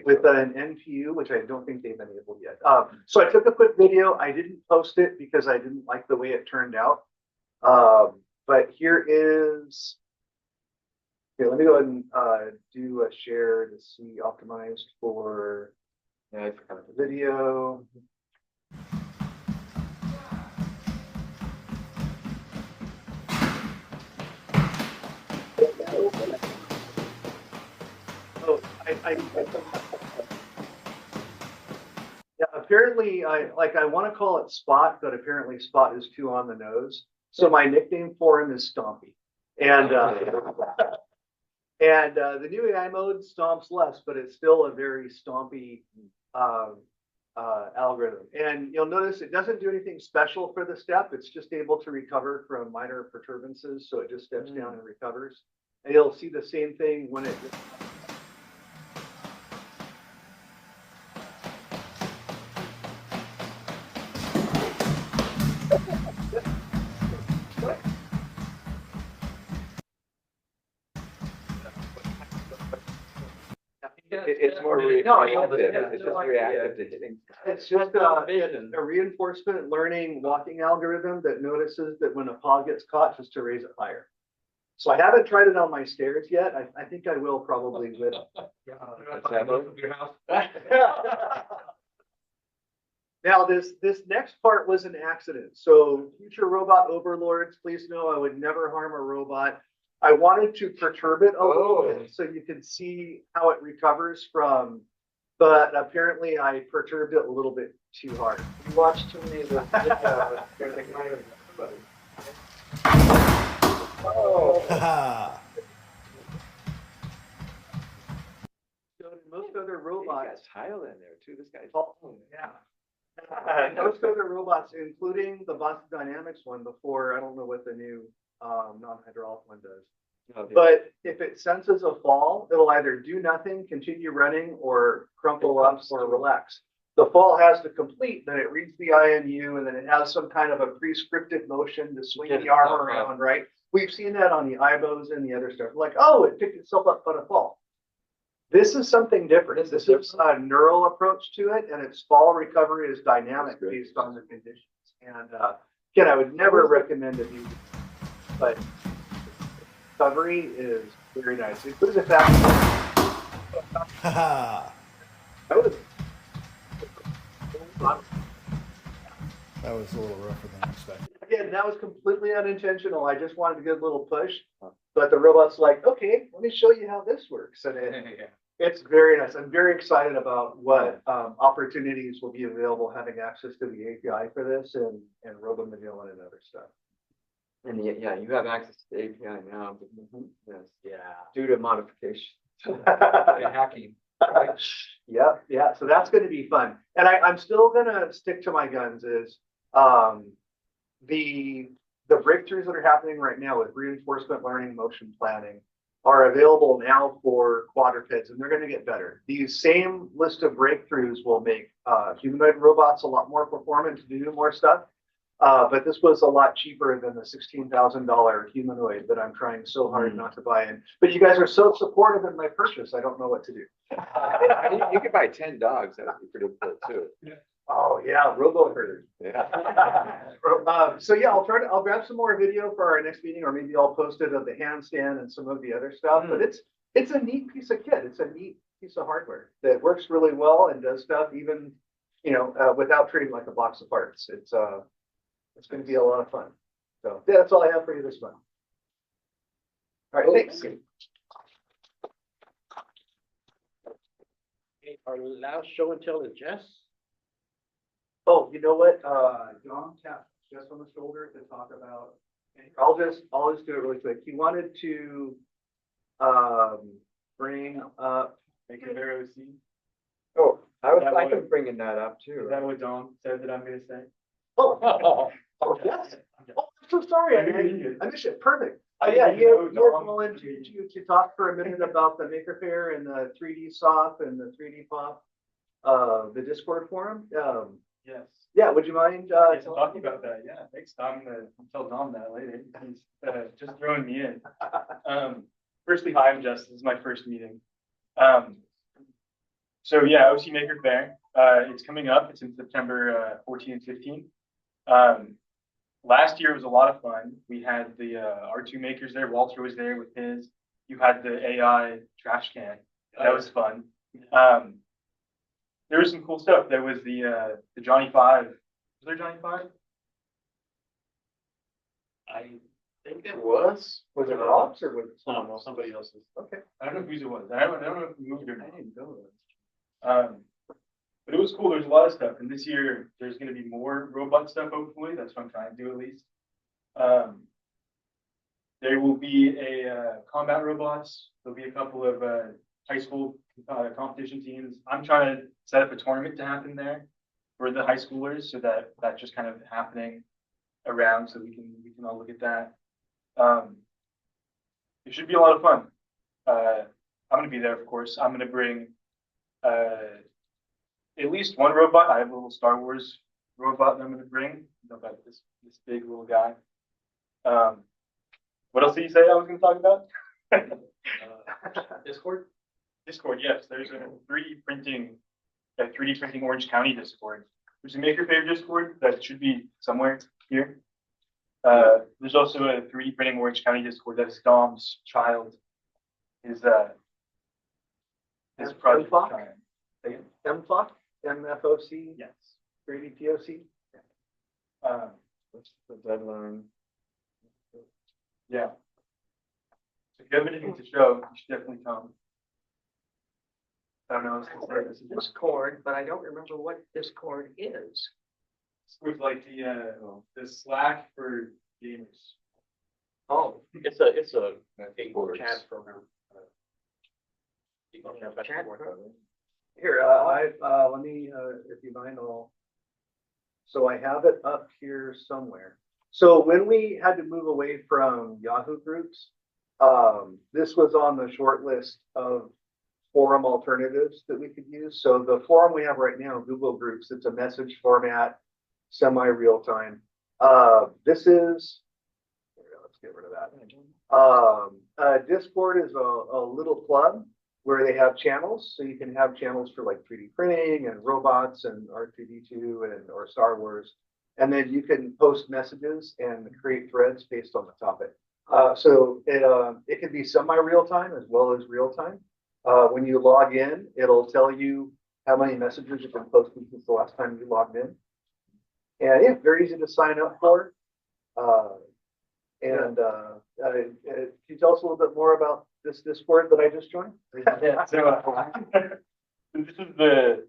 with an NPU, which I don't think they've enabled yet. So I took a quick video. I didn't post it because I didn't like the way it turned out. But here is, okay, let me go ahead and do a share to see optimized for the video. Oh, yeah, apparently I want to call it Spot, but apparently Spot is too on the nose. So my nickname for him is Stompy. And the new AI mode stomps less, but it's still a very stompy algorithm. And you'll notice it doesn't do anything special for the step. It's just able to recover from minor perturbances. So it just steps down and recovers. And you'll see the same thing when it. It's more reactive. It's just reactive to hitting. It's just a reinforcement learning walking algorithm that notices that when a paw gets caught, just to raise it higher. So I haven't tried it on my stairs yet. I think I will probably with. Now this next part was an accident. So future robot overlords, please know I would never harm a robot. I wanted to perturb it a little bit so you can see how it recovers from, but apparently I perturbed it a little bit too hard. You watched too many of the So most other robots. Tile in there too. This guy's. Yeah. Most other robots, including the Boston Dynamics one before, I don't know what the new non-hydraulic one does. But if it senses a fall, it'll either do nothing, continue running, or crumple up or relax. The fall has to complete, then it reads the IMU, and then it has some kind of a prescriptive motion to swing the arm around, right? We've seen that on the IBOs and the other stuff. Like, oh, it picked itself up on a fall. This is something different. This is a neural approach to it, and its fall recovery is dynamic based on the conditions. And again, I would never recommend it, but recovery is very nice. It was a fast. That was a little rougher than expected. Again, that was completely unintentional. I just wanted to get a little push, but the robot's like, okay, let me show you how this works. And it's very nice. I'm very excited about what opportunities will be available having access to the API for this and Robomagellan and other stuff. And yeah, you have access to the API now. Yes. Yeah. Due to modification. Hacking. Yeah. So that's going to be fun. And I'm still going to stick to my guns is the breakthroughs that are happening right now with reinforcement learning, motion planning are available now for quadrupeds, and they're going to get better. These same list of breakthroughs will make humanoid robots a lot more performant to do more stuff. But this was a lot cheaper than the $16,000 humanoid that I'm trying so hard not to buy in. But you guys are so supportive in my purchase, I don't know what to do. You could buy 10 dogs. That would be pretty cool too. Oh yeah, robo herders. Yeah. So yeah, I'll grab some more video for our next meeting, or maybe I'll post it of the handstand and some of the other stuff. But it's a neat piece of kit. It's a neat piece of hardware that works really well and does stuff even, without treating like a box of parts. It's going to be a lot of fun. So yeah, that's all I have for you this month. All right, thanks. Our last show and tell is Jess. Oh, you know what? John tapped Jess on the shoulder to talk about. And I'll just do it really quick. He wanted to bring up Maker Faire OC. Oh, I was bringing that up too. Is that what Don said that I'm going to say? Oh, yes. Oh, I'm so sorry. I missed it. Perfect. Yeah, he had wanted to talk for a minute about the Maker Faire and the 3D SOP and the 3D Pop, the Discord forum. Yes. Yeah, would you mind talking about that? Yeah, thanks, Tom. I'm gonna tell Dom that later. He's just throwing me in. Firstly, hi, I'm Jess. This is my first meeting. So yeah, OC Maker Faire. It's coming up. It's in September 14 and 15. Last year was a lot of fun. We had the R2 makers there. Walter was there with his. You had the AI trash can. That was fun. There was some cool stuff. There was the Johnny Five. Was there Johnny Five? I think it was. Was it Rob's or was it No, somebody else's. Okay. I don't know whose it was. I don't know if we moved or not. I didn't go there. But it was cool. There's a lot of stuff. And this year, there's going to be more robot stuff, hopefully. That's what I'm trying to do, at least. There will be a combat robots. There'll be a couple of high school competition teams. I'm trying to set up a tournament to happen there for the high schoolers, so that that's just kind of happening around, so we can all look at that. It should be a lot of fun. I'm going to be there, of course. I'm going to bring at least one robot. I have a little Star Wars robot that I'm going to bring. You know, about this big little guy. What else did you say I was going to talk about? Discord? Discord, yes. There's a 3D printing Orange County Discord. There's a Maker Faire Discord that should be somewhere here. There's also a 3D printing Orange County Discord that is Dom's child. His project. MFOC? MFOC? Yes. 3D POC? What's the deadline? Yeah. So if you have anything to show, you should definitely come. I don't know. This is Discord, but I don't remember what Discord is. Discord's like the Slack for gamers. Oh, It's a Boards. chat program. You can have that Chat work program. on it. Here, let me, if you mind, so I have it up here somewhere. So when we had to move away from Yahoo groups, this was on the short list of forum alternatives that we could use. So the forum we have right now, Google Groups, it's a message format, semi-real time. This is, let's get rid of that. Discord is a little club where they have channels. So you can have channels for like 3D printing and robots and R2D2 or Star Wars. And then you can post messages and create threads based on the topic. So it can be semi-real time as well as real time. When you log in, it'll tell you how many messages you've been posting since the last time you logged in. And yeah, very easy to sign up for. Can you tell us a little bit more about this Discord that I just joined? Yeah, so this is the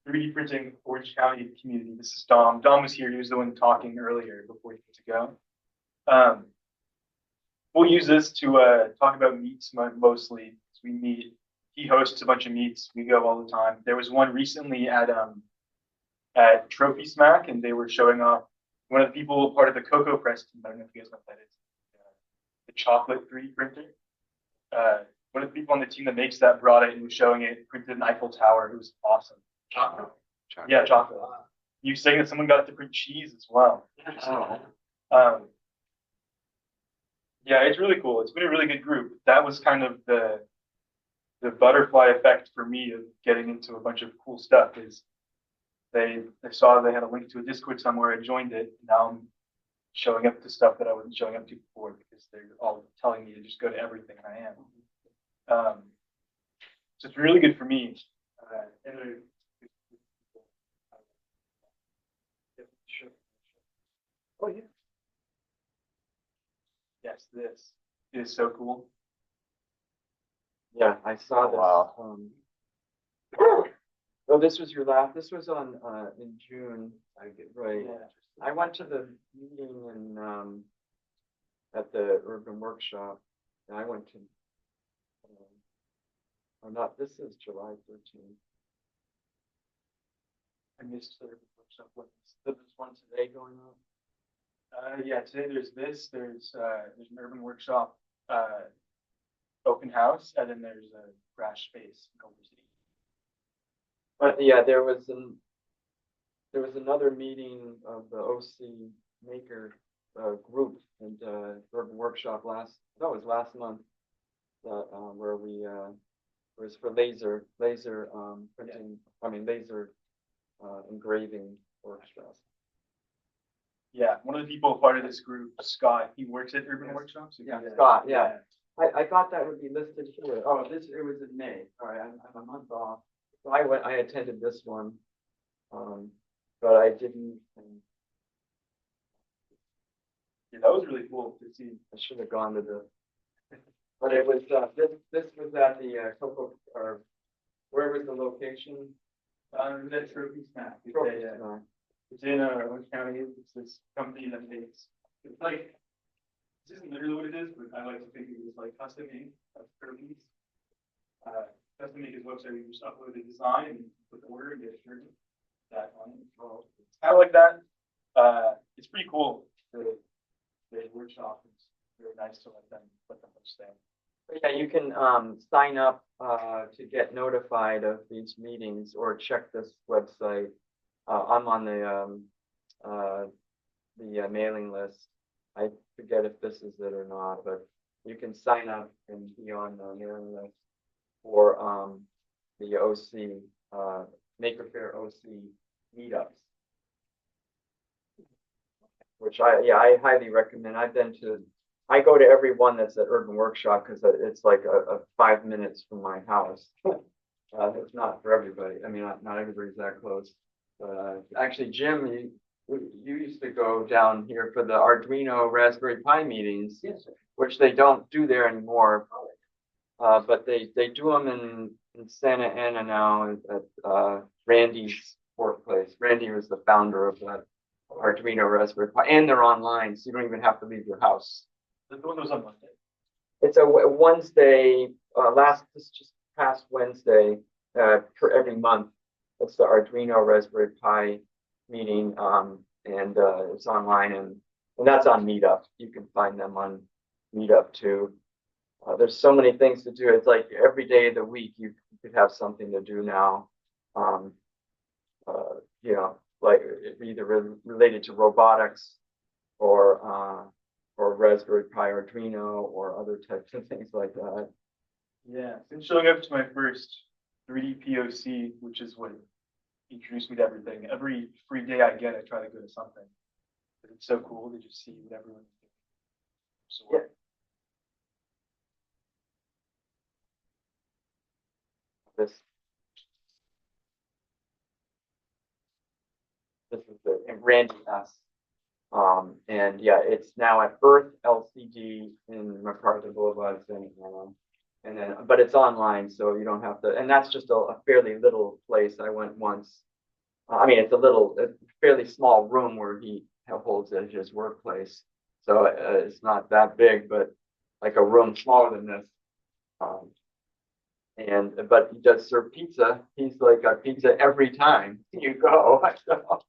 3D printing Orange County community. This is Dom. Dom was here. He was the one talking earlier before he had to go. We'll use this to talk about meets mostly. We meet. He hosts a bunch of meets. We go all the time. There was one recently at Trophy Smack, and they were showing off one of the people part of the Cocoa Press team. I don't know if you guys know what that is. The chocolate 3D printer. One of the people on the team that makes that brought it and was showing it, printed an Eiffel Tower. It was awesome. Chocolate. Yeah, chocolate. You saying that someone got to print cheese as well. Yeah, it's really cool. It's been a really good group. That was kind of the butterfly effect for me of getting into a bunch of cool stuff. Is they saw they had a link to a Discord somewhere. I joined it. And now I'm showing up to stuff that I wasn't showing up to before because they're all telling me to just go to everything, and I am. So it's really good for me. Oh yeah. Yes, this is so cool. Yeah, I saw this. Wow. Oh, this was your last. This was on in June. Right. Yeah. I went to the meeting in at the Urban Workshop, and I went to. Or not. This is July 13th. I missed the workshop. There's one today going on. Yeah, today there's this. There's an Urban Workshop open house, and then there's a crash space in Culver City. But yeah, there was another meeting of the OC Maker group and Urban Workshop last month, where It was for laser printing, laser engraving workshops. Yeah, one of the people part of this group, Scott, he works at Urban Workshops. Yeah, Scott, yeah. I thought that would be listed here. Oh, it was in May. All right, I'm a month off. So I attended this one. But I didn't. Yeah, that was really cool to see. I should have gone to the. But it was this was at the Cocoa, or where was the location? That Trophy Snack. Trophy Snack. It's in Orange County. It's this company that makes. It's like. This isn't literally what it is, but I like to think of it as like custom ink of trophies. Custom ink is website where you just upload the design and put the order and get a shirt. That one. Well, it's kind of like that. It's pretty cool. The workshop is very nice to let them host there. Yeah, you can sign up to get notified of these meetings or check this website. I'm on the mailing list. I forget if this is it or not, but you can sign up and be on the mailing list for the OC Maker Faire OC meetups, which I highly recommend. I go to every one that's at Urban Workshop because it's like a 5 minutes from my house. It's not for everybody. I mean, not everybody's that close. Actually, Jim, you used to go down here for the Arduino Raspberry Pi meetings, yes, which they don't do there anymore. But they do them in Santa Ana now at Randy's workplace. Randy was the founder of that Arduino Raspberry Pi, and they're online, so you don't even have to leave your house. The one was on Monday. It's a Wednesday, this just past Wednesday, for every month. It's the Arduino Raspberry Pi meeting, and it's online, and that's on Meetup. You can find them on Meetup too. There's so many things to do. It's like every day of the week you could have something to do now. Like either related to robotics or Raspberry Pi Arduino or other types of things like that. Yeah, since showing up to my first 3D POC, which is what introduced me to everything. Every free day I get, I try to go to something. It's so cool to just see what everyone's doing. So, yeah. This is the Randy S. And yeah, it's now at Earth LCD in MacArthur Boulevard, Santa Ana. And then, but it's online, so you don't have to. And that's just a fairly little place. I went once. I mean, it's a fairly small room where he holds at his workplace. So it's not that big, but like a room smaller than this. But he does serve pizza. He's like got pizza every time you go. So,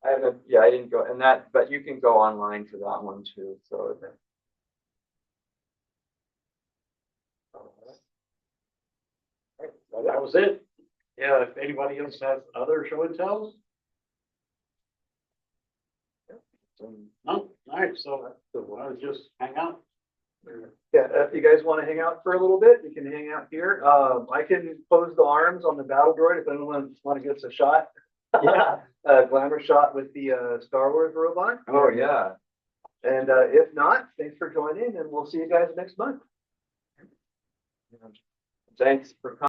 I didn't go, but you can go online for that one too. So. That was it. Yeah, if anybody else has other show and tells. No, all right, so I'll just hang out. Yeah, if you guys want to hang out for a little bit, you can hang out here. I can pose the arms on the battle droid if anyone want to get us a shot. Yeah, glamour shot with the Star Wars robot. Oh yeah. And if not, thanks for joining, and we'll see you guys next month. Thanks for coming.